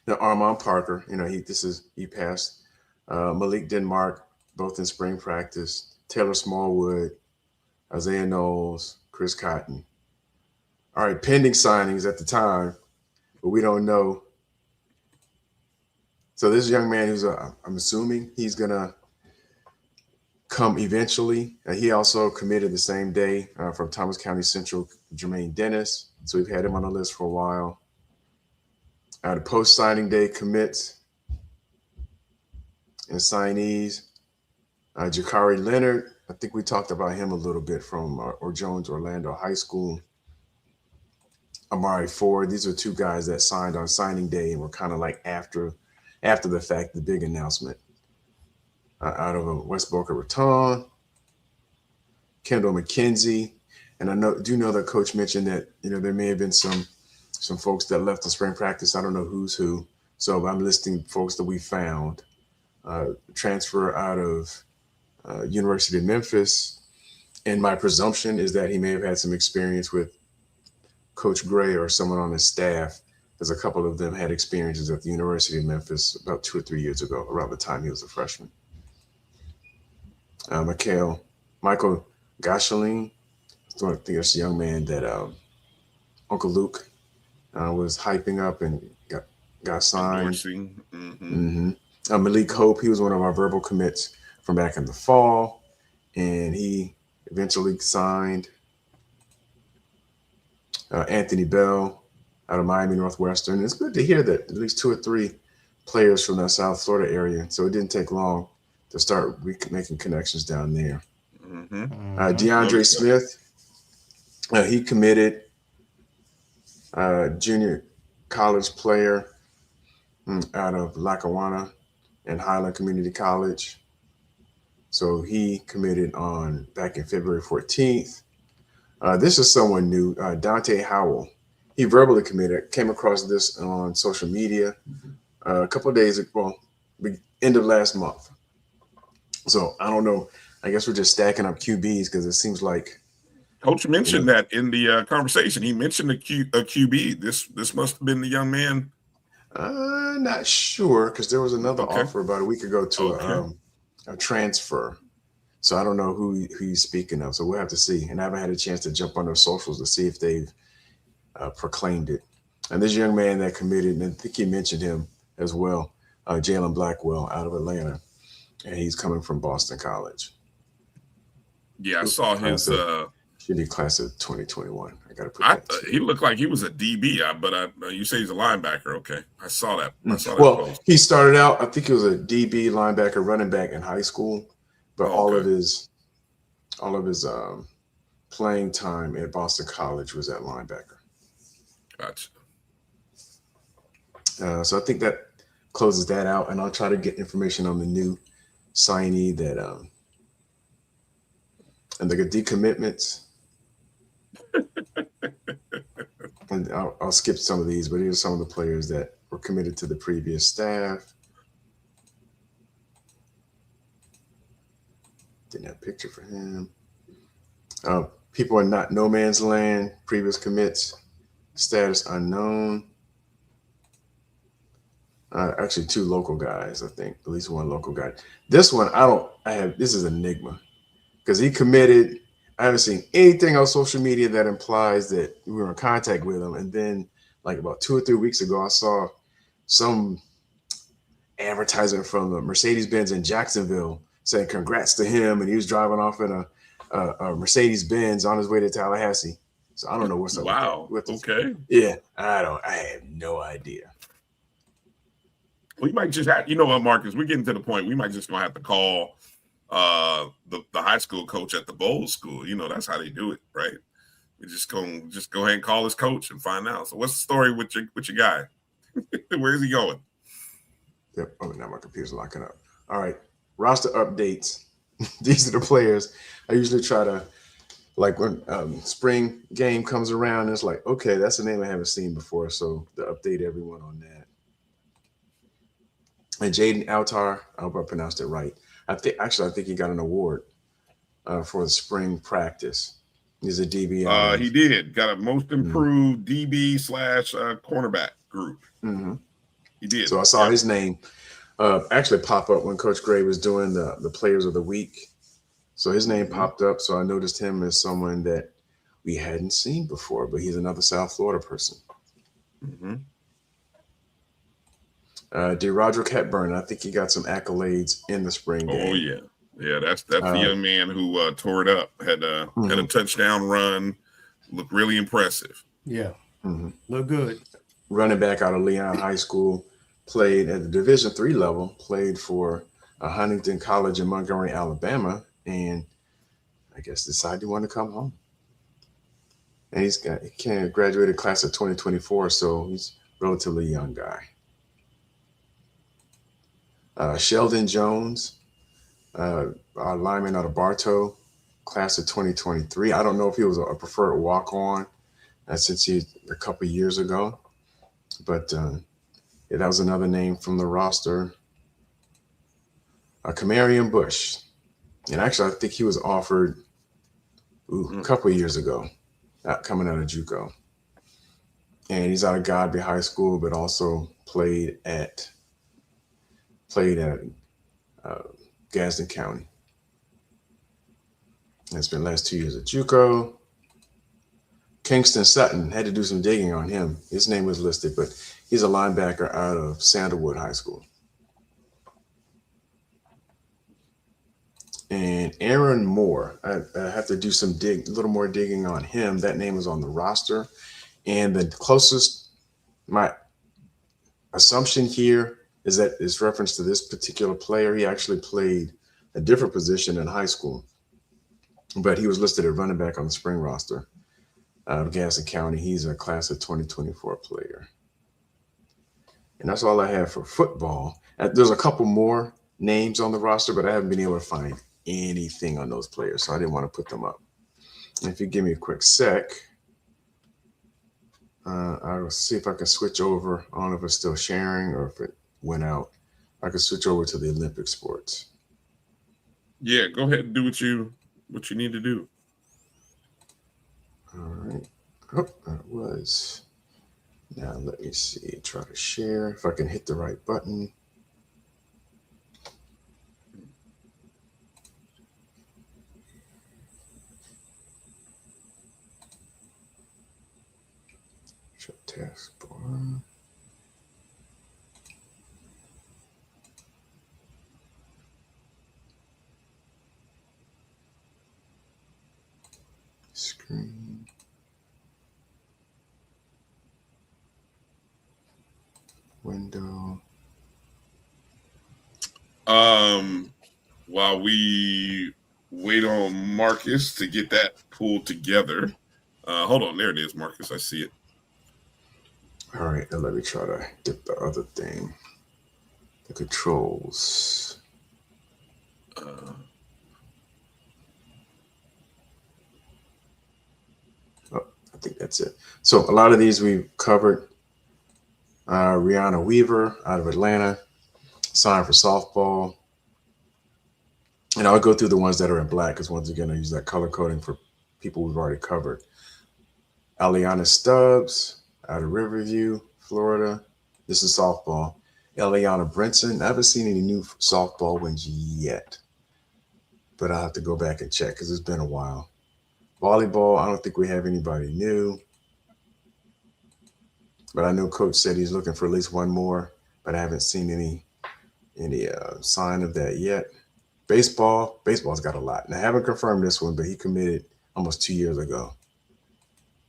Now Armand Parker, he passed. Malik Denmark, both in spring practice. Taylor Smallwood, Isaiah Knowles, Chris Cotton. All right, pending signings at the time, but we don't know. So this young man who's, I'm assuming he's going to come eventually. He also committed the same day from Thomas County Central, Jermaine Dennis. So we've had him on the list for a while. The post-signing day commits and signees. Jakari Leonard, I think we talked about him a little bit from or Jones Orlando High School. Amari Ford, these are two guys that signed on signing day and were kind of like after the fact, the big announcement. Out of West Boca Raton, Kendall McKenzie. And I do know that Coach mentioned that, there may have been some folks that left the spring practice. I don't know who's who. So I'm listing folks that we found. Transfer out of University of Memphis. And my presumption is that he may have had some experience with Coach Gray or someone on his staff, as a couple of them had experiences at the University of Memphis about 2 or 3 years ago, around the time he was a freshman. Michael Gasoline, I think that's the young man that Uncle Luke was hyping up and got signed. Malik Hope, he was one of our verbal commits from back in the fall, and he eventually signed. Anthony Bell out of Miami Northwestern. It's good to hear that at least 2 or 3 players from the South Florida area. So it didn't take long to start making connections down there. DeAndre Smith, he committed. Junior college player out of Lackawanna and Highland Community College. So he committed back in February 14th. This is someone new, Dante Howell. He verbally committed, came across this on social media a couple of days ago, end of last month. So I don't know. I guess we're just stacking up QBs because it seems like Coach mentioned that in the conversation. He mentioned a QB. This must have been the young man. Not sure, because there was another offer about a week ago to a transfer. So I don't know who he's speaking of. So we'll have to see. And I haven't had a chance to jump on their socials to see if they've proclaimed it. And this young man that committed, and I think he mentioned him as well, Jalen Blackwell out of Atlanta. And he's coming from Boston College. Yeah, I saw his should be class of 2021. I got to put that. He looked like he was a DB, but you say he's a linebacker. Okay, I saw that. Well, post. He started out, I think he was a DB, linebacker, running back in high school, but all of his playing time at Boston College was at linebacker. Gotcha. So I think that closes that out, and I'll try to get information on the new signee that and the decommitments. And I'll skip some of these, but here's some of the players that were committed to the previous staff. Didn't have a picture for him. People in no man's land, previous commits, status unknown. Actually, 2 local guys, I think, at least 1 local guy. This one, this is Enigma, because he committed. I haven't seen anything on social media that implies that we were in contact with him. And then like about 2 or 3 weeks ago, I saw some advertisement from the Mercedes-Benz in Jacksonville saying congrats to him. And he was driving off in a Mercedes-Benz on his way to Tallahassee. So I don't know what's up. Wow. With okay. Yeah. I have no idea. We might just have, you know what, Marcus, we're getting to the point we might just gonna have to call the high school coach at the bowl school. You know, that's how they do it, right? We just go ahead and call his coach and find out. So what's the story with your guy? Where is he going? Yep. Oh, now my computer's locking up. All right. Roster updates. These are the players. I usually try to, like, when spring game comes around, it's like, okay, that's a name I haven't seen before. So to update everyone on that. And Jaden Altar, I hope I pronounced it right. I think he got an award for the spring practice. He's a DB. He did. Got a most improved DB / cornerback group. Mm-hmm. He did. So I saw his name actually pop up when Coach Gray was doing the Players of the Week. So his name popped up. So I noticed him as someone that we hadn't seen before, but he's another South Florida person. Mm-hmm. DeRoderick Hepburn, I think he got some accolades in the spring game. Oh yeah, yeah. That's the young man who tore it up. Had a touchdown run. Looked really impressive. Yeah, look good. Running back out of Leon High School, played at the Division III level. Played for Huntington College in Montgomery, Alabama, and I guess decided he wanted to come home. And he graduated class of 2024, so he's a relatively young guy. Sheldon Jones, our lineman out of Bartow, class of 2023. I don't know if he was a preferred walk-on since a couple of years ago, but yeah, that was another name from the roster. Kamarion Bush, and actually I think he was offered a couple of years ago, coming out of JUCO, and he's out of Godby High School, but also played at Gadsden County. It's been the last 2 years at JUCO. Kingston Sutton, had to do some digging on him. His name was listed, but he's a linebacker out of Sandalwood High School. And Aaron Moore, I have to do a little more digging on him. That name is on the roster. And the closest, my assumption here is that it's reference to this particular player. He actually played a different position in high school, but he was listed at running back on the spring roster out of Gadsden County. He's a class of 2024 player. And that's all I have for football. There's a couple more names on the roster, but I haven't been able to find anything on those players, so I didn't want to put them up. And if you give me a quick sec, I'll see if I can switch over. I don't know if it's still sharing or if it went out. I can switch over to the Olympic sports. Yeah, go ahead and do what you need to do. All right. Oh, that was. Now let me see. Try to share if I can hit the right button. Show taskbar. Screen. Window. While we wait on Marcus to get that pulled together. Hold on, there it is, Marcus. I see it. All right, now let me try to get the other thing. The controls. I think that's it. So a lot of these we've covered. Rihanna Weaver out of Atlanta, signed for softball. And I'll go through the ones that are in black because once again, I use that color coding for people we've already covered. Aliana Stubbs out of Riverview, Florida. This is softball. Eliana Brinson. I haven't seen any new softball wins yet, but I'll have to go back and check because it's been a while. Volleyball, I don't think we have anybody new. But I know Coach said he's looking for at least one more, but I haven't seen any sign of that yet. Baseball's got a lot. And I haven't confirmed this one, but he committed almost 2 years ago.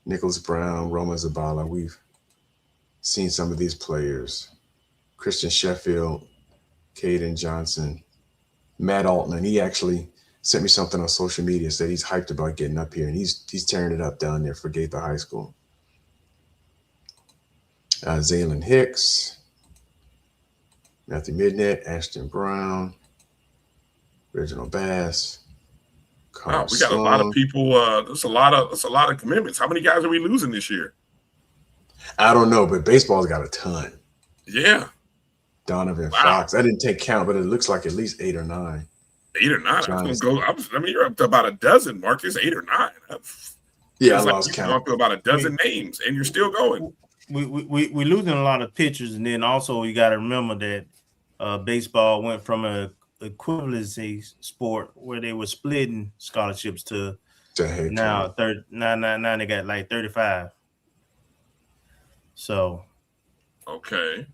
Nicholas Brown, Roma Zabala, we've seen some of these players. Christian Sheffield, Caden Johnson, Matt Altman. He actually sent me something on social media, said he's hyped about getting up here, and he's tearing it up down there for Gaither High School. Zaylin Hicks, Matthew Midnet, Ashton Brown, Reginald Bass. Wow, we got a lot of people. There's a lot of commitments. How many guys are we losing this year? I don't know, but baseball's got a ton. Yeah. Donovan Fox. I didn't take count, but it looks like at least 8 or 9. 8 or 9. I was going to go. You're up to about a dozen, Marcus. 8 or 9. Yeah, I lost count. You're up to about a dozen names, and you're still going. We're losing a lot of pitchers, and then also you got to remember that baseball went from a equivalency sport where they were splitting scholarships to now now they got like 35. So okay,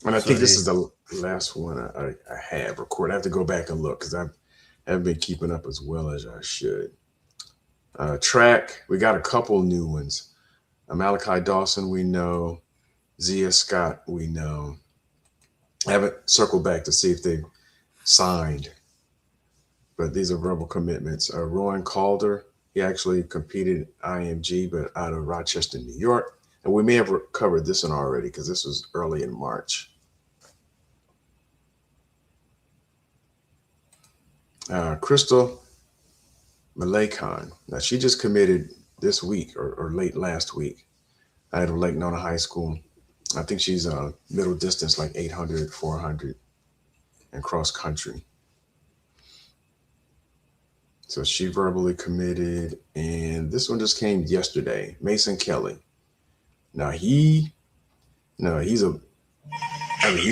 and I think this is the last one I have recorded. I have to go back and look because I haven't been keeping up as well as I should. Track, we got a couple new ones. Malachi Dawson, we know. Zia Scott, we know. I haven't circled back to see if they signed, but these are verbal commitments. Rowan Calder, he actually competed at IMG, but out of Rochester, New York. And we may have covered this one already because this was early in March. Crystal Malekhan. Now, she just committed this week or late last week out of Lake Nona High School. I think she's middle distance, like 800, 400, and cross country. So she verbally committed. And this one just came yesterday. Mason Kelly. Now he's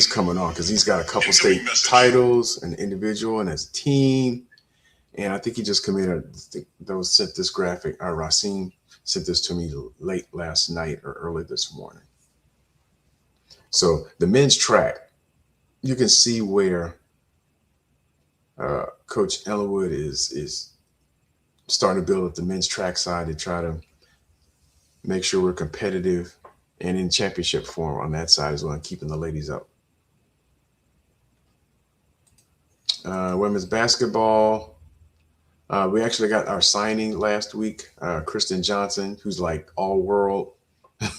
coming on because he's got a couple state titles, an individual and his team. And I think he just committed. Those sent this graphic. Racine sent this to me late last night or early this morning. So the men's track, you can see where Coach Ellenwood is starting to build up the men's track side to try to make sure we're competitive and in championship form on that side as well, and keeping the ladies up. Women's basketball, we actually got our signing last week. Kristen Johnson, who's like all world.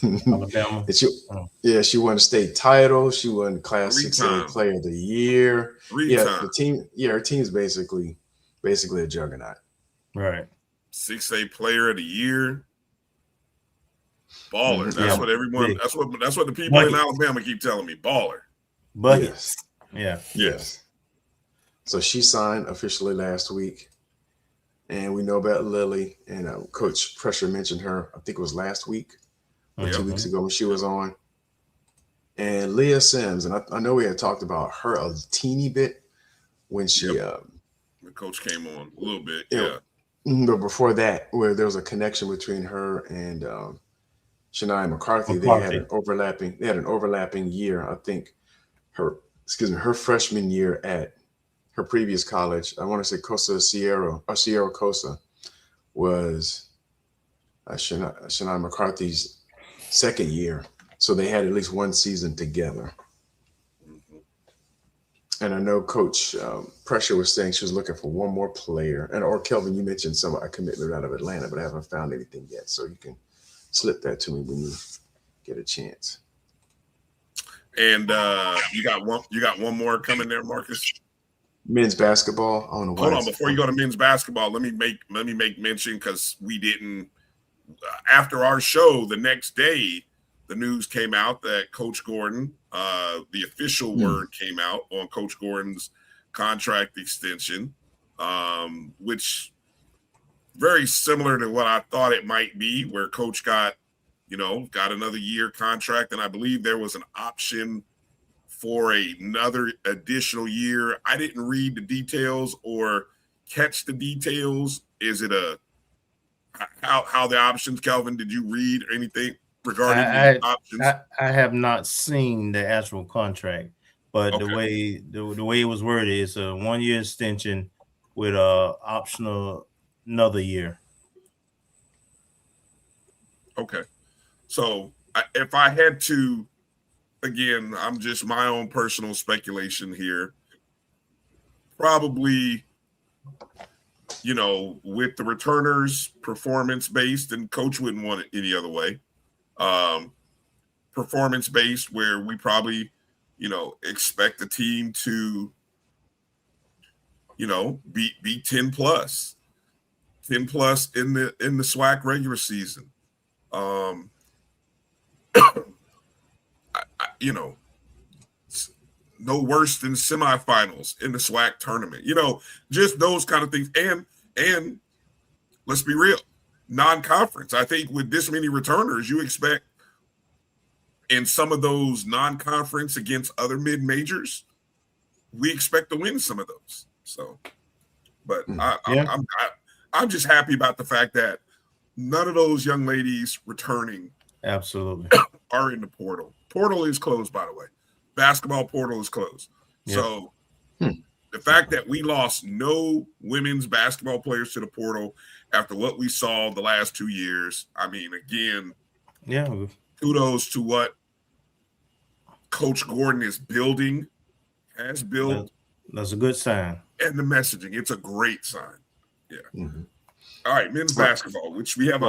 Alabama. She won a state title. She won Class 6A Player of the Year. Her team's basically a juggernaut. Right. 6A Player of the Year. Baller. That's what everyone. That's what the people in Alabama keep telling me. Baller. Buckets. Yes. So she signed officially last week, and we know about Lily. And Coach Pressure mentioned her. I think it was last week or 2 weeks ago when she was on. And Leah Sims, and I know we had talked about her a teeny bit when she. The coach came on a little bit. But before that, where there was a connection between her and Shania McCarthy. They had an overlapping year. I think her freshman year at her previous college, I want to say Sierra Costa, was Shania McCarthy's second year. So they had at least one season together. And I know Coach Pressure was saying she was looking for one more player. Or Kelvin, you mentioned a commitment out of Atlanta, but I haven't found anything yet. So you can slip that to me when you get a chance. And you got one more coming there, Marcus. Men's basketball. I don't know. Hold on, before you go to men's basketball, let me make mention, because we didn't. After our show, the next day, the news came out that Coach Gordon, the official word came out on Coach Gordon's contract extension, which very similar to what I thought it might be, where Coach got another year contract, and I believe there was an option for another additional year. I didn't read the details or catch the details. Is it how the options, Kelvin? Did you read anything regarding the options? I have not seen the actual contract, but the way it was worded is a 1 year extension with a optional another year. Okay. So if I had to again, I'm just my own personal speculation here. Probably, with the returners performance-based, and coach wouldn't want it any other way. Performance-based, where we probably, expect the team to, be 10 plus in the SWAC regular season. No worse than semifinals in the SWAC tournament. Just those kind of things. And let's be real, non-conference. I think with this many returners, you expect in some of those non-conference against other mid-majors, we expect to win some of those. So, but I'm just happy about the fact that none of those young ladies returning absolutely are in the portal. Portal is closed, by the way. Basketball portal is closed. Yeah. So the fact that we lost no women's basketball players to the portal after what we saw the last 2 years, I mean, again, kudos to what Coach Gordon has built. That's a good sign. And the messaging, it's a great sign. Yeah. Mm-hmm. All right, men's basketball, which we have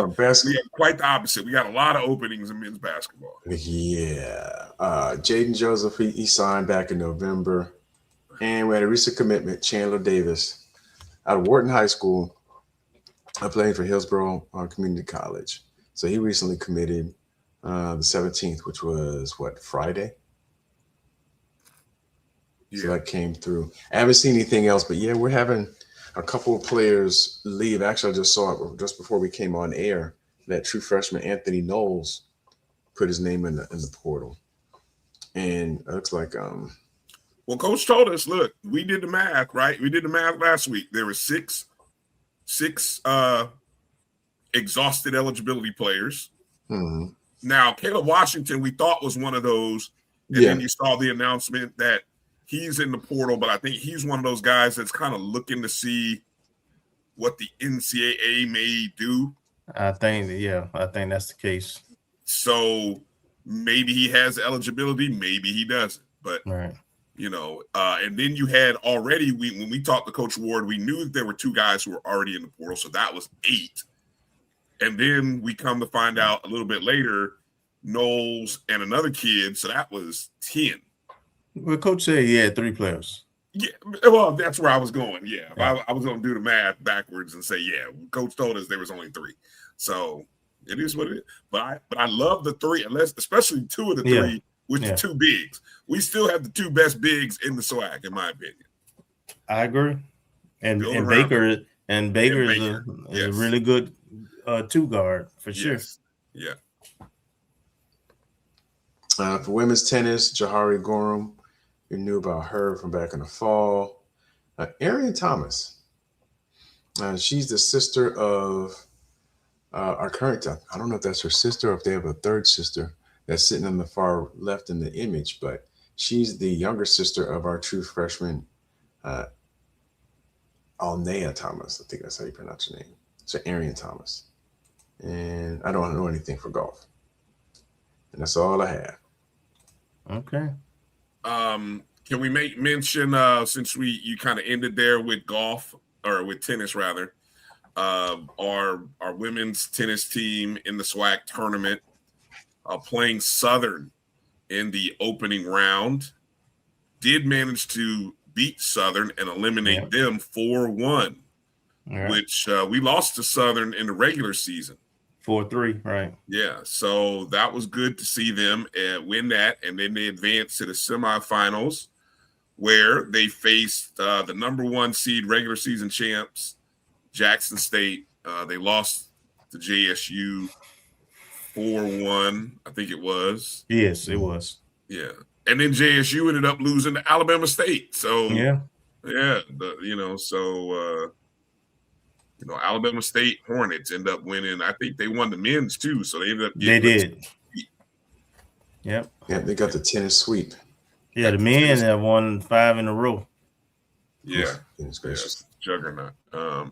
quite the opposite. We got a lot of openings in men's basketball. Yeah. Jaden Joseph, he signed back in November. And we had a recent commitment, Chandler Davis, out of Wharton High School, playing for Hillsborough Community College. So he recently committed the 17th, which was, Friday? Yeah. So that came through. I haven't seen anything else, but we're having a couple of players leave. Actually, I just saw it just before we came on air that true freshman Anthony Knowles put his name in the portal. And it looks like well, Coach told us, look, we did the math, right? We did the math last week. There were six exhausted eligibility players. Mm-hmm. Now, Caleb Washington, we thought was one of those. And then you saw the announcement that he's in the portal, but I think he's one of those guys that's kind of looking to see what the NCAA may do. I think that's the case. So maybe he has eligibility, maybe he doesn't. But right. And then you had already, when we talked to Coach Ward, we knew that there were 2 guys who were already in the portal, so that was 8. And then we come to find out a little bit later, Knowles and another kid, so that was 10. Well, Coach said he had 3 players. Yeah, well, that's where I was going. Yeah. I was going to do the math backwards and say, Coach told us there was only 3. So it is what it is. But I love the 3, especially 2 of the 3 with the 2 bigs. We still have the 2 best bigs in the SWAC, in my opinion. I agree. And Baker is a really good 2 guard for sure. Yeah. For women's tennis, Jahari Gorham, you knew about her from back in the fall. Arian Thomas, she's the sister of our current. I don't know if that's her sister or if they have a third sister that's sitting on the far left in the image, but she's the younger sister of our true freshman, Alnea Thomas. I think that's how you pronounce her name. So Arian Thomas. And I don't know anything for golf. And that's all I have. Okay. Can we make mention, since you kind of ended there with golf, or with tennis rather, our women's tennis team in the SWAC tournament playing Southern in the opening round did manage to beat Southern and eliminate them 4-1, which we lost to Southern in the regular season. 4-3, right? Yeah, so that was good to see them win that, and then they advanced to the semifinals, where they faced the number 1 seed regular season champs, Jackson State. They lost to JSU 4-1, I think it was. Yes, it was. Yeah, and then JSU ended up losing to Alabama State. So Alabama State Hornets end up winning. I think they won the men's too, so they ended up getting. They did. Yep. Yeah, they got the tennis sweep. Yeah, the men have won 5 in a row. Yeah, juggernaut. So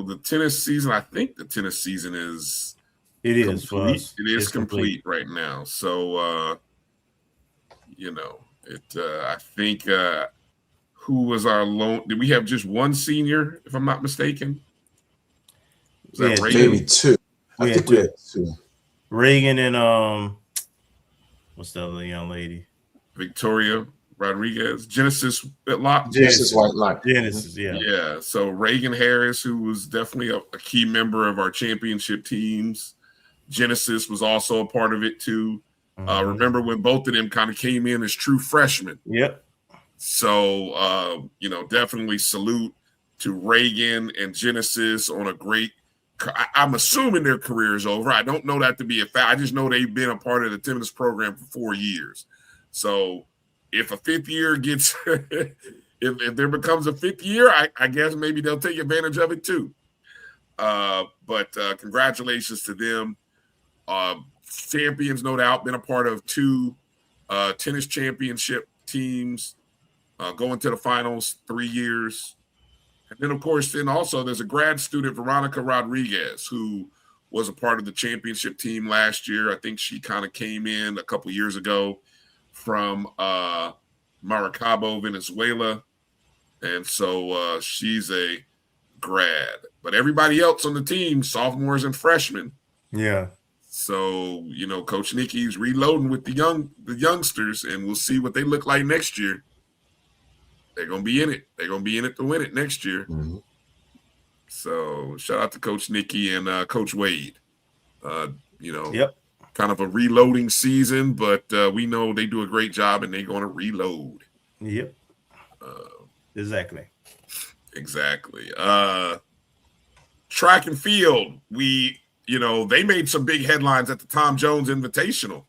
the tennis season, I think the tennis season is It is for complete. us. It is It's complete right now. So, I think who was our lone? Did we have just one senior, if I'm not mistaken? Was that Reagan? Maybe two. I think we had two. Reagan and what's the other young lady? Victoria Rodriguez. Genesis Whitlock. Genesis Whitlock. Genesis, yeah. Yeah. So Reagan Harris, who was definitely a key member of our championship teams. Genesis was also a part of it too. Remember when both of them kind of came in as true freshmen? Yep. So, definitely salute to Reagan and Genesis on a great. I'm assuming their career is over. I don't know that to be a fact. I just know they've been a part of the Timmins program for 4 years. So, if a fifth year gets, if there becomes a fifth year, I guess maybe they'll take advantage of it too. But congratulations to them. Champions, no doubt, been a part of 2 tennis championship teams, going to the finals 3 years. And then, of course, also there's a grad student, Veronica Rodriguez, who was a part of the championship team last year. I think she kind of came in a couple years ago from Maracaibo, Venezuela. And so she's a grad. But everybody else on the team, sophomores and freshmen. Yeah. So, Coach Nikki's reloading with the youngsters, and we'll see what they look like next year. They're going to be in it. They're going to be in it to win it next year. Mm-hmm. So, shout out to Coach Nikki and Coach Wade. Yep. Kind of a reloading season, but we know they do a great job, and they're going to reload. Yep. Exactly. Track and field, they made some big headlines at the Tom Jones Invitational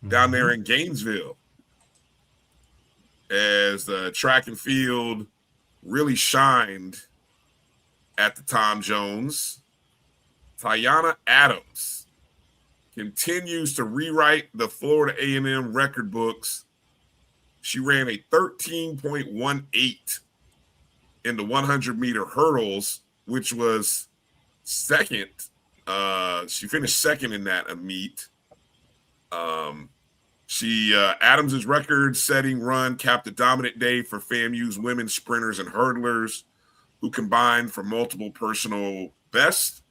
down there in Gainesville, as the track and field really shined at the Tom Jones. Tiana Adams continues to rewrite the Florida A&M record books. She ran a 13.18 in the 100-meter hurdles, which was second. She finished second in that meet. Adams's record-setting run capped a dominant day for FAMU's women sprinters and hurdlers, who combined for multiple personal bests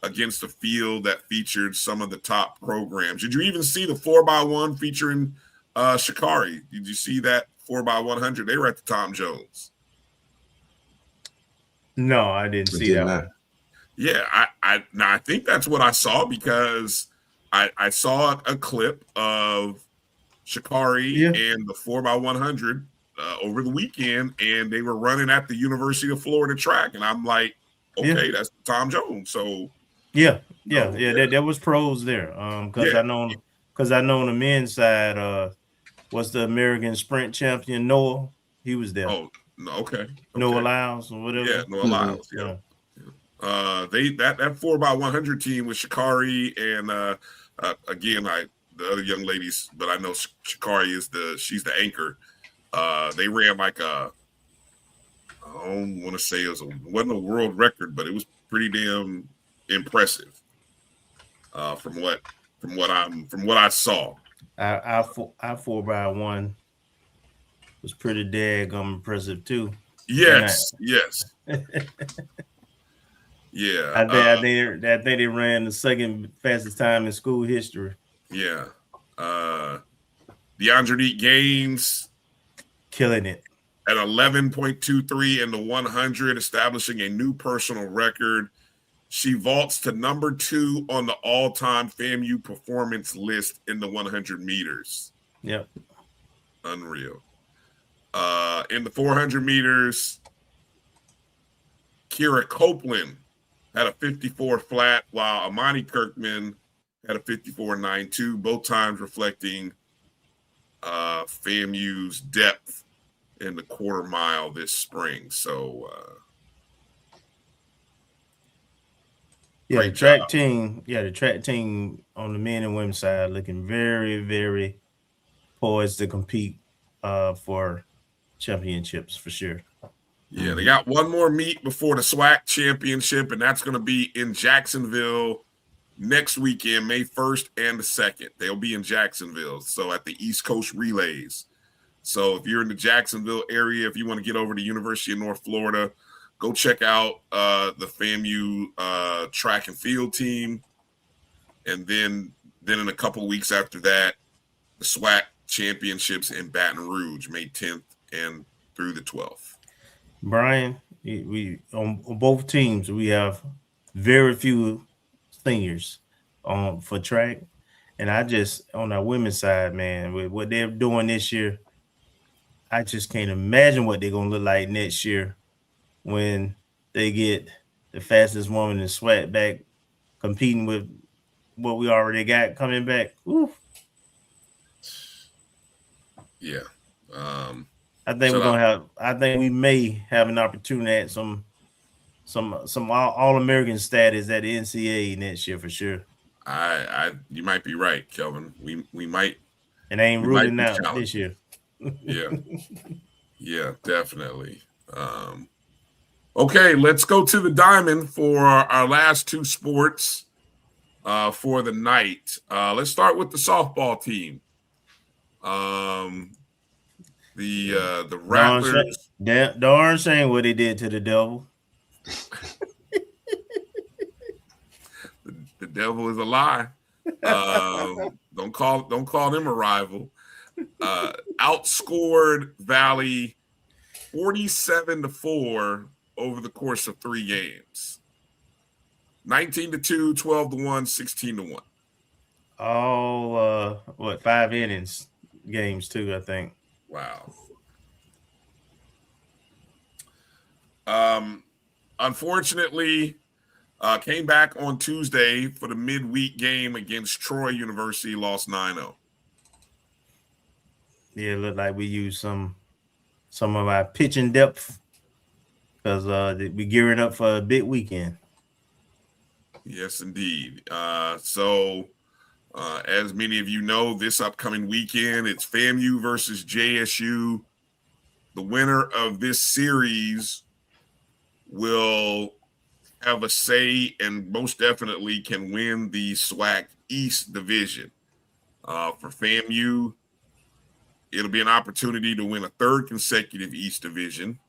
against a field that featured some of the top programs. Did you even see the 4x1 featuring Shikari? Did you see that 4x100? They were at the Tom Jones. No, I didn't see that one. Yeah, I think that's what I saw, because I saw a clip of Shikari and the 4x100 over the weekend, and they were running at the University of Florida track, and I'm like, okay, that's Tom Jones. So there was pros there. Because I know on the men's side, was the American sprint champion Noah? He was there. Oh, okay. Noah Lyles or whatever. Yeah, Noah Lyles. Yeah. That 4x100 team with Shikari and again, the other young ladies, but I know Shikari she's the anchor. They ran like I don't want to say it wasn't a world record, but it was pretty damn impressive. From what I saw. Our 4x1 was pretty daggum impressive too. Yes. Yeah. I think they ran the second fastest time in school history. Yeah. DeAndre Gaines killing it at 11.23 in the 100, establishing a new personal record. She vaults to number 2 on the all-time FAMU performance list in the 100 meters. Yep. Unreal. In the 400 meters, Kira Copeland had a 54 flat, while Amani Kirkman had a 54.92, both times reflecting FAMU's depth in the quarter mile this spring. So, the track team on the men and women's side looking very, very poised to compete for championships for sure. Yeah, they got one more meet before the SWAC championship, and that's going to be in Jacksonville next weekend, May 1st and the 2nd. They'll be in Jacksonville, so at the East Coast Relays. So if you're in the Jacksonville area, if you want to get over to University of North Florida, go check out the FAMU track and field team. And then in a couple of weeks after that, the SWAC championships in Baton Rouge, May 10th and through the 12th. Bryan, we on both teams, we have very few seniors for track. And I just, on our women's side, man, with what they're doing this year, I just can't imagine what they're going to look like next year when they get the fastest woman in SWAC back competing with what we already got coming back. Oof. Yeah. I think I think we may have an opportunity at some All-American status at the NCAA next year for sure. You might be right, Kelvin. We might. And I ain't ruling out this year. Yeah, definitely. Okay, let's go to the diamond for our last two sports for the night. Let's start with the softball team. The Rattlers. Darn shame what they did to the Devil. The Devil is a lie. Don't call them a rival. Outscored Valley 47-4 over the course of 3 games. 19-2, 12-1, 16-1. All 5 innings games too, I think. Wow. Unfortunately, came back on Tuesday for the midweek game against Troy University, lost 9-0. Yeah, it looked like we used some of our pitching depth because we're gearing up for a big weekend. Yes, indeed. So as many of you know, this upcoming weekend, it's FAMU versus JSU. The winner of this series will have a say and most definitely can win the SWAC East Division. For FAMU, it'll be an opportunity to win a 3rd consecutive East Division.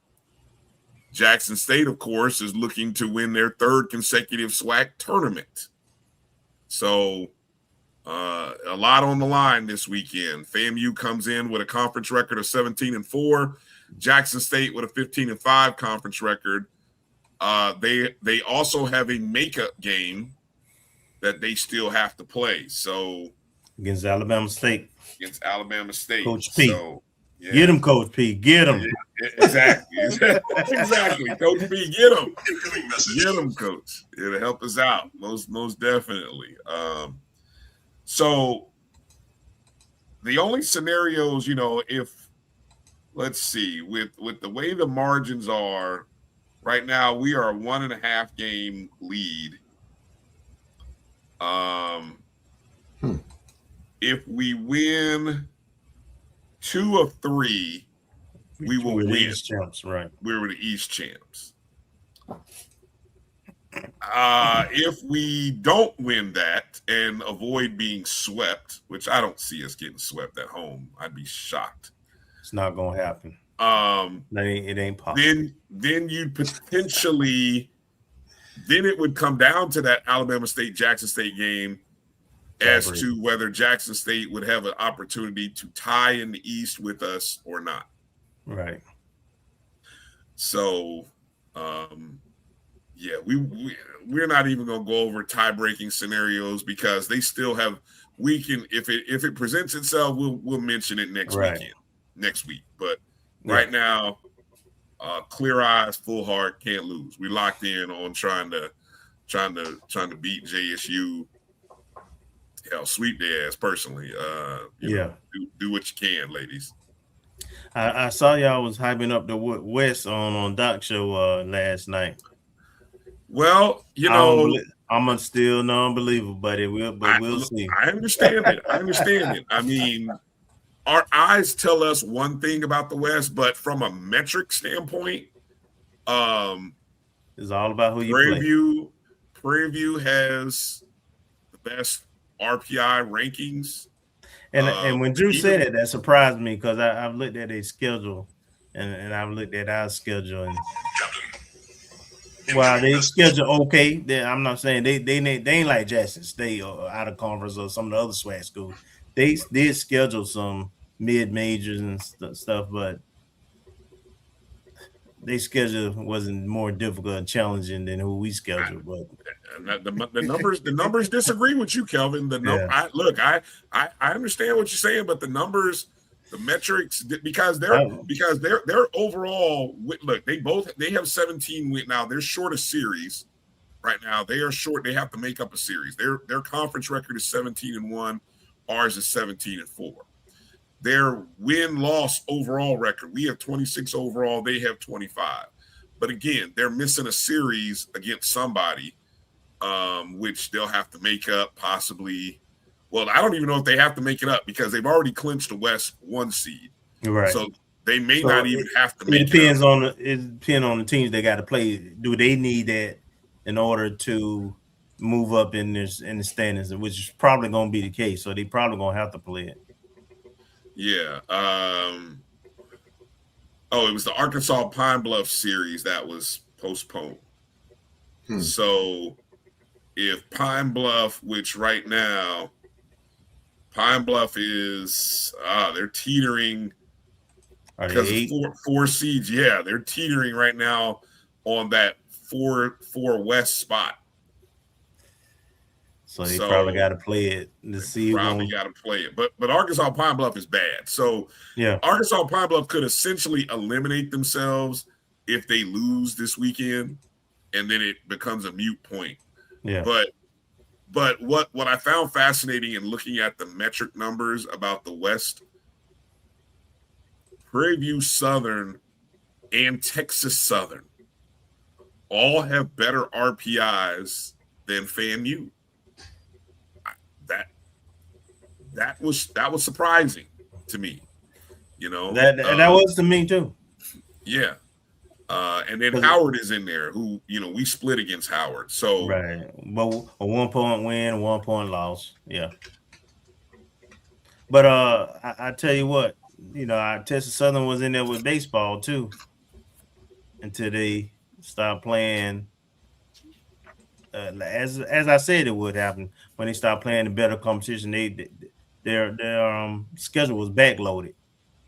Jackson State, of course, is looking to win their 3rd consecutive SWAC tournament. So a lot on the line this weekend. FAMU comes in with a conference record of 17-4. Jackson State with a 15-5 conference record. They also have a makeup game that they still have to play. So against Alabama State. Coach P. So, yeah. Get him, Coach P. Get him. Yeah, exactly. Coach P. Get him. Get him, Coach. It'll help us out. Most definitely. So the only scenarios, if let's see, with the way the margins are right now, we are a 1.5 game lead. If we win 2 of 3, we will win. East champs, right? We're the East champs. If we don't win that and avoid being swept, which I don't see us getting swept at home, I'd be shocked. It's not gonna happen. It ain't possible. Then you potentially, then it would come down to that Alabama State Jackson State game as to whether Jackson State would have an opportunity to tie in the East with us or not. Right. So, yeah, we're not even going to go over tie-breaking scenarios because they still have. We can, if it presents itself, we'll mention it next week. But right now, clear eyes, full heart, can't lose. We locked in on trying to beat JSU. Hell, sweep their ass personally. Do what you can, ladies. I saw y'all was hyping up the West on Doc Show last night. Well, I'm still non-believer, but we'll see. I understand it. I mean, our eyes tell us one thing about the West, but from a metric standpoint, it's all about who you play. Prairie View has best RPI rankings. And when Drew said it, that surprised me because I've looked at a schedule and I've looked at our schedule and while they schedule okay, I'm not saying they ain't like Jackson State or out of conference or some of the other SWAC schools. They did schedule some mid majors and stuff, but their schedule wasn't more difficult and challenging than who we scheduled. But the numbers disagree with you, Kelvin. I understand what you're saying, but the numbers, the metrics, because they're overall. Look, they have 17 win now. They're short a series right now. They are short. They have to make up a series. Their conference record is 17-1. Ours is 17-4. Their win-loss overall record, we have 26 overall. They have 25. But again, they're missing a series against somebody, which they'll have to make up possibly. Well, I don't even know if they have to make it up because they've already clinched the West 1 seed. Right. So they may not even have to make it up. It depends on the teams they got to play. Do they need that in order to move up in the standings, which is probably going to be the case. So they probably going to have to play it. Yeah. It was the Arkansas Pine Bluff series that was postponed. So if Pine Bluff, which right now, Pine Bluff is they're teetering because of four seeds. Yeah, they're teetering right now on that 4 West spot. So they probably got to play it to see. Probably got to play it, but Arkansas Pine Bluff is bad. So yeah, Arkansas Pine Bluff could essentially eliminate themselves if they lose this weekend, and then it becomes a moot point. Yeah, but what I found fascinating in looking at the metric numbers about the West, Prairie View Southern and Texas Southern all have better RPIs than FAMU. That was surprising to me, that was to me too. Yeah, and then Howard is in there, who we split against Howard. So right, but a 1 point win, 1 point loss. Yeah, but I tell you what, Texas Southern was in there with baseball too until they stopped playing. As I said, it would happen when they stopped playing the better competition. Their schedule was backloaded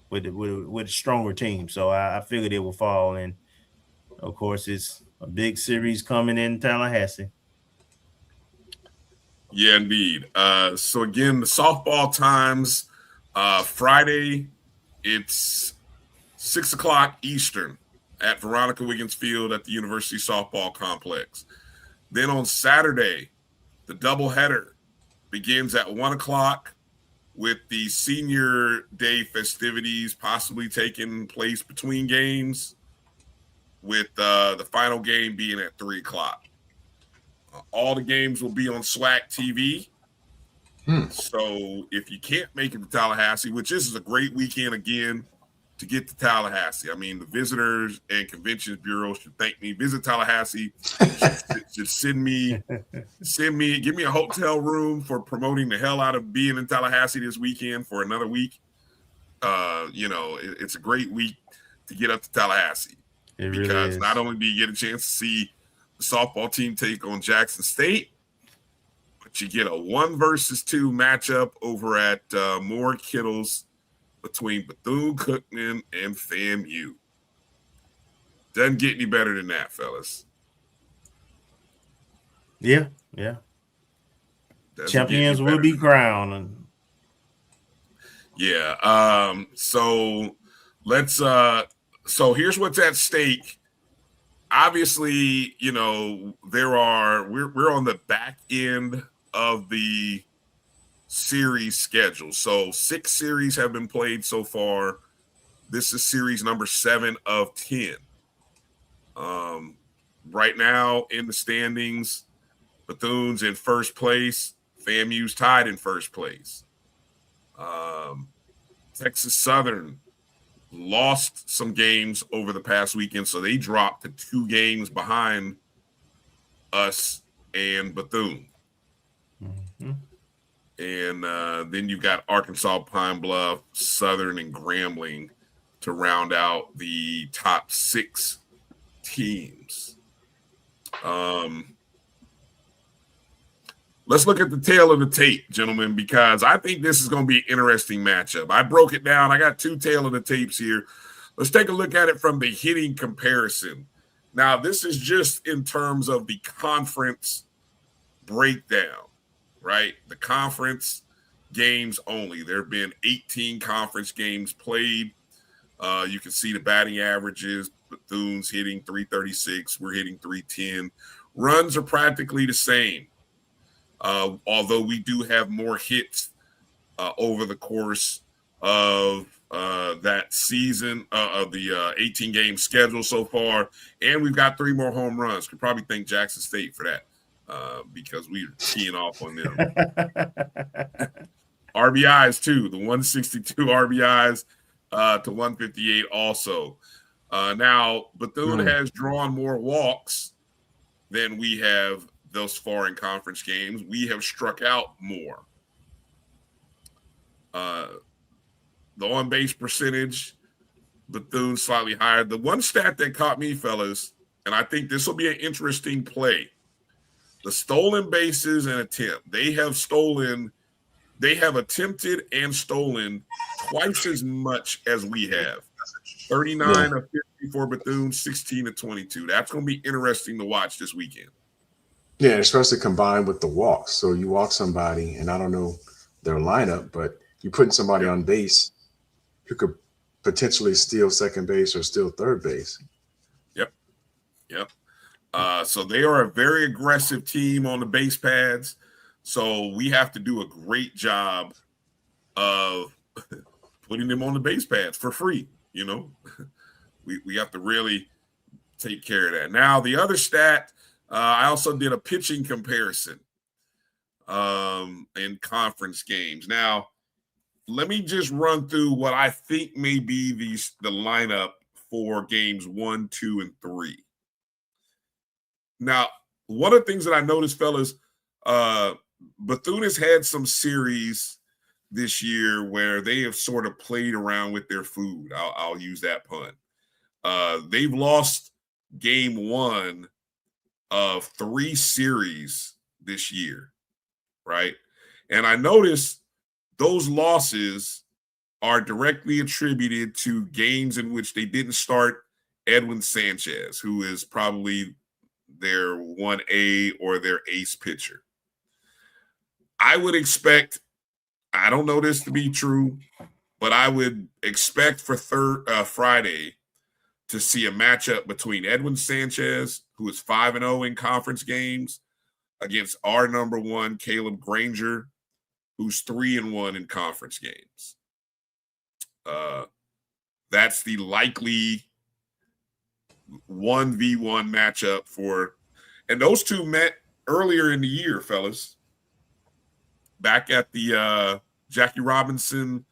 with a stronger team, so I figured it would fall. And of course, it's a big series coming in Tallahassee. Yeah, indeed. So again, the softball times Friday, it's 6:00 Eastern at Veronica Wiggins Field at the University Softball Complex. Then on Saturday, the doubleheader begins at 1:00 with the senior day festivities possibly taking place between games, with the final game being at 3:00. All the games will be on SWAC TV. So if you can't make it to Tallahassee, which this is a great weekend again to get to Tallahassee. I mean, the Visitors and Conventions Bureau should thank me. Visit Tallahassee. Should send me, give me a hotel room for promoting the hell out of being in Tallahassee this weekend for another week. It's a great week to get up to Tallahassee because not only do you get a chance to see the softball team take on Jackson State, but you get a 1 versus 2 matchup over at Moore Kittles between Bethune-Cookman and FAMU. Doesn't get any better than that, fellas. Yeah. Champions will be crowned. Yeah. So let's. So here's what's at stake. Obviously, we're on the back end of the series schedule. So 6 series have been played so far. This is series number 7 of 10. Right now in the standings, Bethune's in first place. FAMU's tied in first place. Texas Southern lost some games over the past weekend, so they dropped to 2 games behind us and Bethune. Mm-hmm. And then you've got Arkansas, Pine Bluff, Southern, and Grambling to round out the top 6 teams. Let's look at the tail of the tape, gentlemen, because I think this is going to be an interesting matchup. I broke it down. I got 2 tail of the tapes here. Let's take a look at it from the hitting comparison. Now, this is just in terms of the conference breakdown, right? The conference games only. There have been 18 conference games played. You can see the batting averages. Bethune's hitting 336. We're hitting 310. Runs are practically the same. Although we do have more hits over the course of that season of the 18-game schedule so far, and we've got 3 more home runs. Could probably thank Jackson State for that because we're keying off on them. RBIs too, the 162 RBIs to 158 also. Now, Bethune has drawn more walks than we have thus far in conference games. We have struck out more. The on-base percentage, Bethune slightly higher. The one stat that caught me, fellas, and I think this will be an interesting play, the stolen bases and attempt. They have attempted and stolen twice as much as we have. 39 of 50 for Bethune, 16 of 22. That's going to be interesting to watch this weekend. Yeah, especially combined with the walks. So you walk somebody, and I don't know their lineup, but you're putting somebody on base who could potentially steal second base or steal third base. Yep. So they are a very aggressive team on the base pads. So we have to do a great job of putting them on the base pads for free. You know, we have to really take care of that. Now, the other stat, I also did a pitching comparison in conference games. Now, let me just run through what I think may be the lineup for games 1, 2, and 3. Now, one of the things that I noticed, fellas, Bethune has had some series this year where they have sort of played around with their food. I'll use that pun. They've lost game 1 of 3 series this year, right? And I noticed those losses are directly attributed to games in which they didn't start Edwin Sanchez, who is probably their 1A or their ace pitcher. I would expect, I don't know this to be true, but I would expect for Friday to see a matchup between Edwin Sanchez, who is 5-0 in conference games, against our number 1, Caleb Granger, who's 3-1 in conference games. That's the likely 1v1 matchup for, and those two met earlier in the year, fellas, back at the Jackie Robinson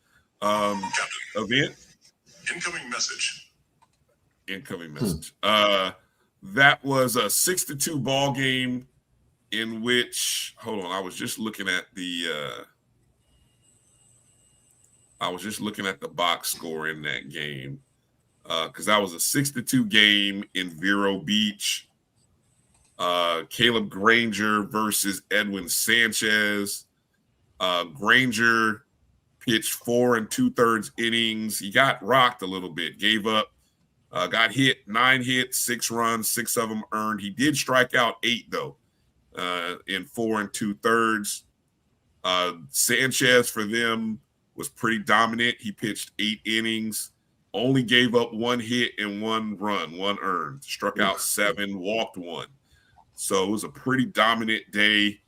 event. Incoming message. That was a 6-2 ball game in which, hold on, I was just looking at the box score in that game because that was a 6-2 game in Vero Beach. Caleb Granger versus Edwin Sanchez. Granger pitched 4 2/3 innings. He got rocked a little bit, gave up, got hit 9 hits, 6 runs, 6 of them earned. He did strike out 8 though, in 4 2/3. Sanchez for them was pretty dominant. He pitched 8 innings, only gave up 1 hit and 1 run, 1 earned, struck out 7, walked 1. So it was a pretty dominant day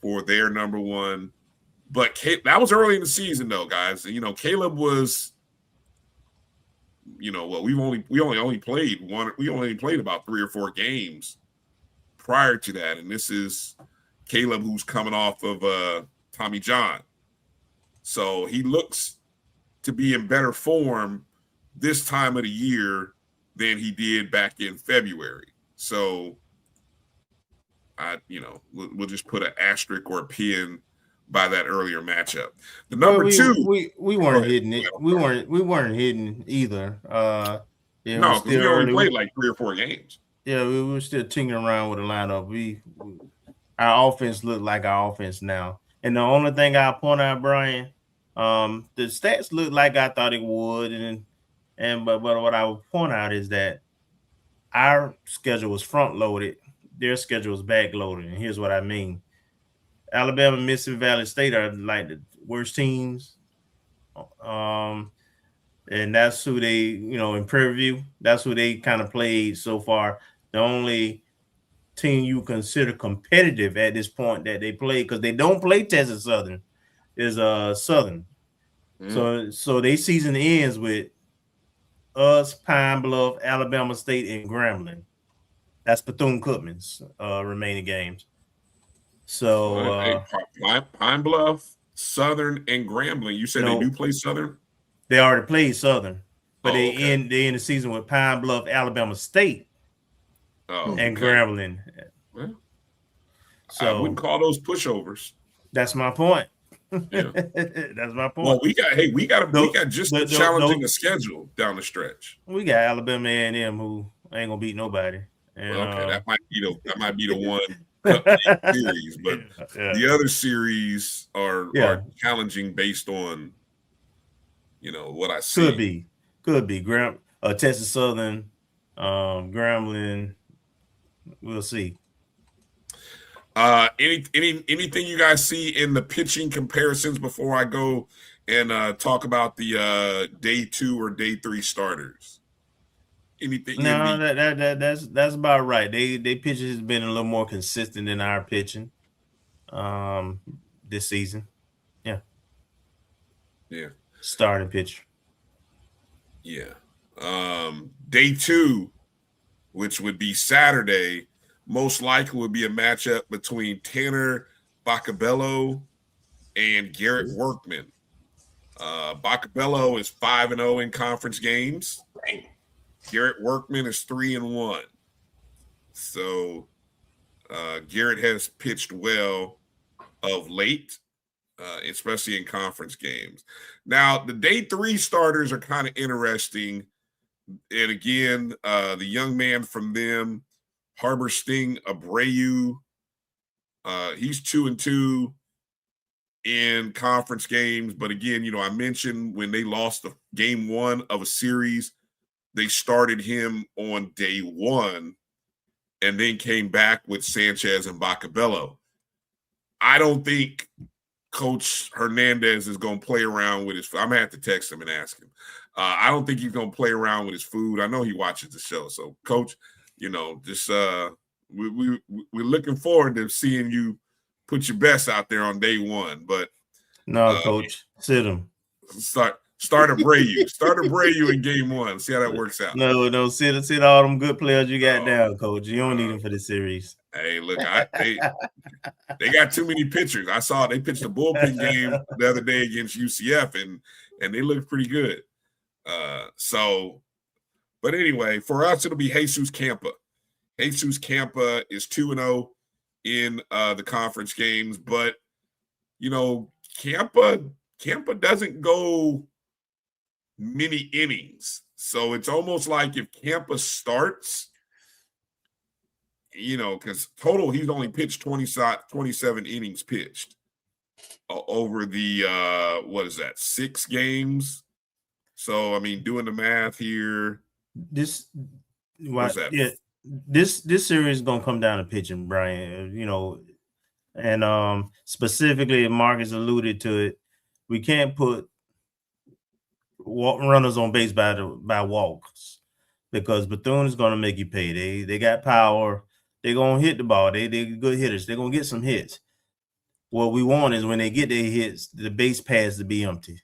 for their number 1. But that was early in the season, though, guys. You know, Caleb was, you know, well, we only played about 3 or 4 games prior to that, and this is Caleb who's coming off of Tommy John. So he looks to be in better form this time of the year than he did back in February. So we'll just put an asterisk or a pin by that earlier matchup. The number two, we weren't hitting it. We weren't hitting either. No, because we only played like 3 or 4 games. Yeah, we were still tinkering around with the lineup. Our offense looked like our offense now. And the only thing I'll point out, Brian, the stats look like I thought it would, but what I would point out is that our schedule was front loaded, their schedule was back loaded, and here's what I mean. Alabama and Mississippi Valley State are like the worst teams. And that's who they, in Prairie View, that's who they kind of played so far. The only team you consider competitive at this point that they play, because they don't play Texas Southern, is Southern. So their season ends with us, Pine Bluff, Alabama State, and Grambling. That's Bethune-Cookman's remaining games. So Pine Bluff, Southern, and Grambling. You said they do play Southern? They already played Southern, but they end the season with Pine Bluff, Alabama State, and Grambling. Well, so I wouldn't call those pushovers. That's my point. Yeah. That's my point. Well, we got just challenging the schedule down the stretch. We got Alabama A&M who ain't gonna beat nobody. And, that might be the one series, but the other series are challenging based on what I see. Could be Texas Southern, Grambling. We'll see. Anything you guys see in the pitching comparisons before I go and talk about the day 2 or day 3 starters? Anything? No, that's about right. They pitching has been a little more consistent than our pitching this season. Yeah. Starting pitcher. Yeah. Day 2, which would be Saturday, most likely would be a matchup between Tanner Bacabello and Garrett Workman. Bacabello is 5-0 in conference games. Garrett Workman is 3-1. So Garrett has pitched well of late, especially in conference games. Now, the day 3 starters are kind of interesting. And again, the young man from them, Harbor Sting Abreu, he's 2-2 in conference games. But again, I mentioned when they lost the game 1 of a series, they started him on day 1 and then came back with Sanchez and Bacabello. I don't think Coach Hernandez is going to play around with his food. I'm going to have to text him and ask him. I don't think he's going to play around with his food. I know he watches the show. So, Coach, just we're looking forward to seeing you put your best out there on day 1. But no, Coach, sit him. Start Abreu. Start Abreu in game 1. See how that works out. No, sit all them good players you got down, Coach. You don't need them for the series. Hey, look, they got too many pitchers. I saw they pitched a bullpen game the other day against UCF, and they looked pretty good. But anyway, for us, it'll be Jesus Campa. Jesus Campa is 2-0 in the conference games, but Campa doesn't go many innings. So it's almost like if Campa starts, because total he's only pitched 27 innings pitched over the 6 games. So doing the math here, this series is gonna come down to pitching, Brian. And specifically, Marcus alluded to it. We can't put runners on base by walks, because Bethune is gonna make you pay. They got power. They're gonna hit the ball. They're good hitters. They're gonna get some hits. What we want is when they get their hits, the base paths to be empty.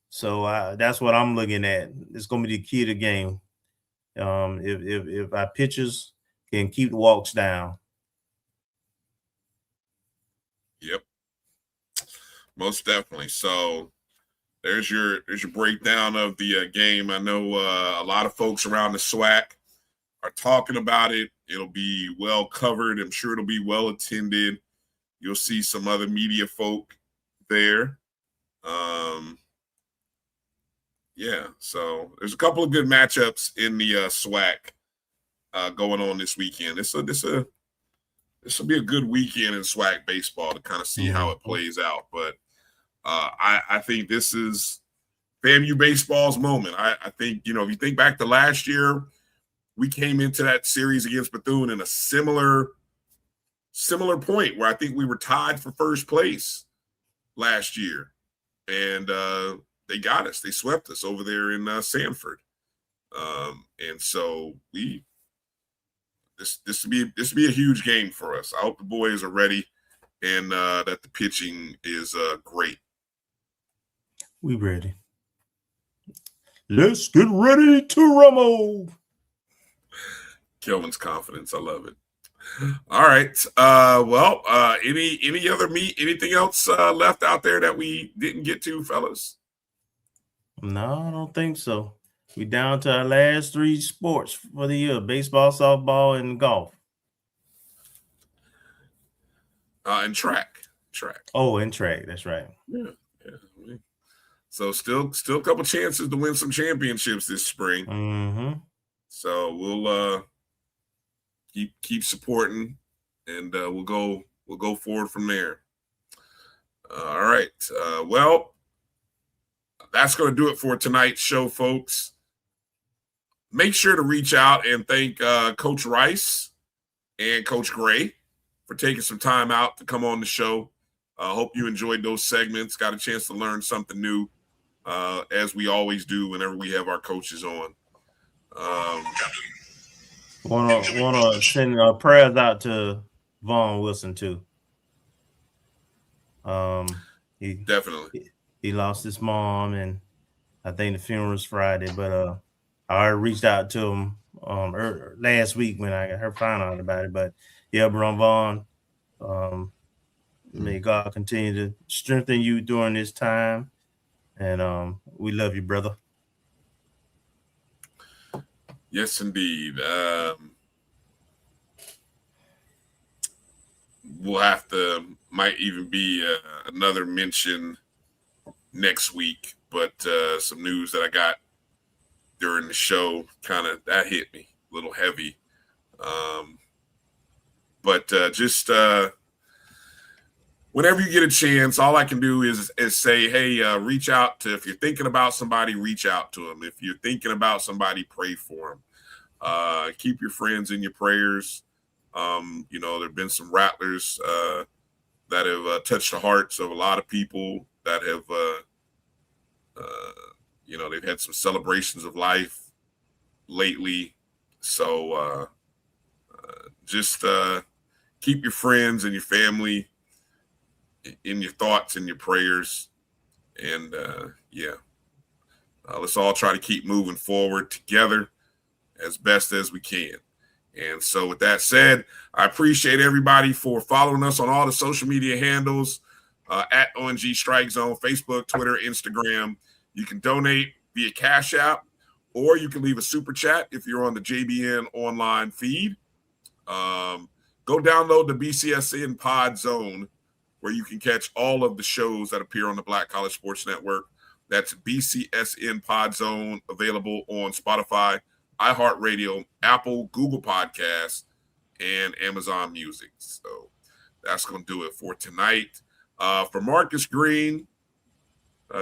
So that's what I'm looking at. It's going to be the key to the game. If our pitchers can keep the walks down. Yep, most definitely. So there's your breakdown of the game. I know a lot of folks around the SWAC are talking about it. It'll be well covered. I'm sure it'll be well attended. You'll see some other media folk there. Yeah, so there's a couple of good matchups in the SWAC going on this weekend. This will be a good weekend in SWAC baseball to kind of see how it plays out. But I think this is FAMU baseball's moment. I think, if you think back to last year, we came into that series against Bethune in a similar point where I think we were tied for first place last year. And they got us. They swept us over there in Sanford. And so this will be a huge game for us. I hope the boys are ready and that the pitching is great. We ready. Let's get ready to rumble. Kelvin's confidence. I love it. All right. Anything else left out there that we didn't get to, fellas? No, I don't think so. We down to our last 3 sports for the year: baseball, softball, and golf. And track. Oh, and track. That's right. Yeah. So still a couple chances to win some championships this spring. Mm-hmm. So we'll keep supporting, and we'll go forward from there. All right. That's going to do it for tonight's show, folks. Make sure to reach out and thank Coach Rice and Coach Gray for taking some time out to come on the show. I hope you enjoyed those segments, got a chance to learn something new, as we always do whenever we have our coaches on. Want to send prayers out to Vaughn Wilson too. He lost his mom, and I think the funeral's Friday. But I already reached out to him last week when I found out about it. But yeah, Vaughn, may God continue to strengthen you during this time, and we love you, brother. Yes, indeed. Might even be another mention next week, but some news that I got during the show that hit me a little heavy. But whenever you get a chance, all I can do is say, hey, reach out to, if you're thinking about somebody, reach out to them. If you're thinking about somebody, pray for them. Keep your friends in your prayers. There have been some rattlers that have touched the hearts of a lot of people that have, they've had some celebrations of life lately. So just keep your friends and your family in your thoughts and your prayers. And let's all try to keep moving forward together as best as we can. And so with that said, I appreciate everybody for following us on all the social media handles at O&G StrikeZone, Facebook, Twitter, Instagram. You can donate via Cash App, or you can leave a super chat if you're on the JBN online feed. Go download the BCSN Pod Zone, where you can catch all of the shows that appear on the Black College Sports Network. That's BCSN Pod Zone, available on Spotify, iHeartRadio, Apple, Google Podcasts, and Amazon Music. So that's going to do it for tonight. For Marcus Green,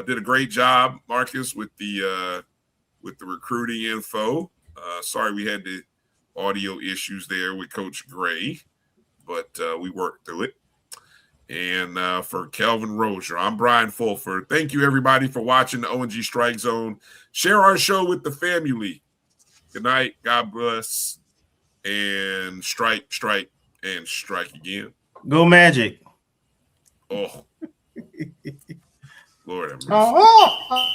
did a great job, Marcus, with the recruiting info. Sorry we had the audio issues there with Coach Gray, but we worked through it. And for Kelvin Rozier, I'm Bryan Fulford. Thank you, everybody, for watching the O&G Strike Zone. Share our show with the family. Good night. God bless. And strike, and strike again. Go Magic. Oh. Lord have mercy. Oh.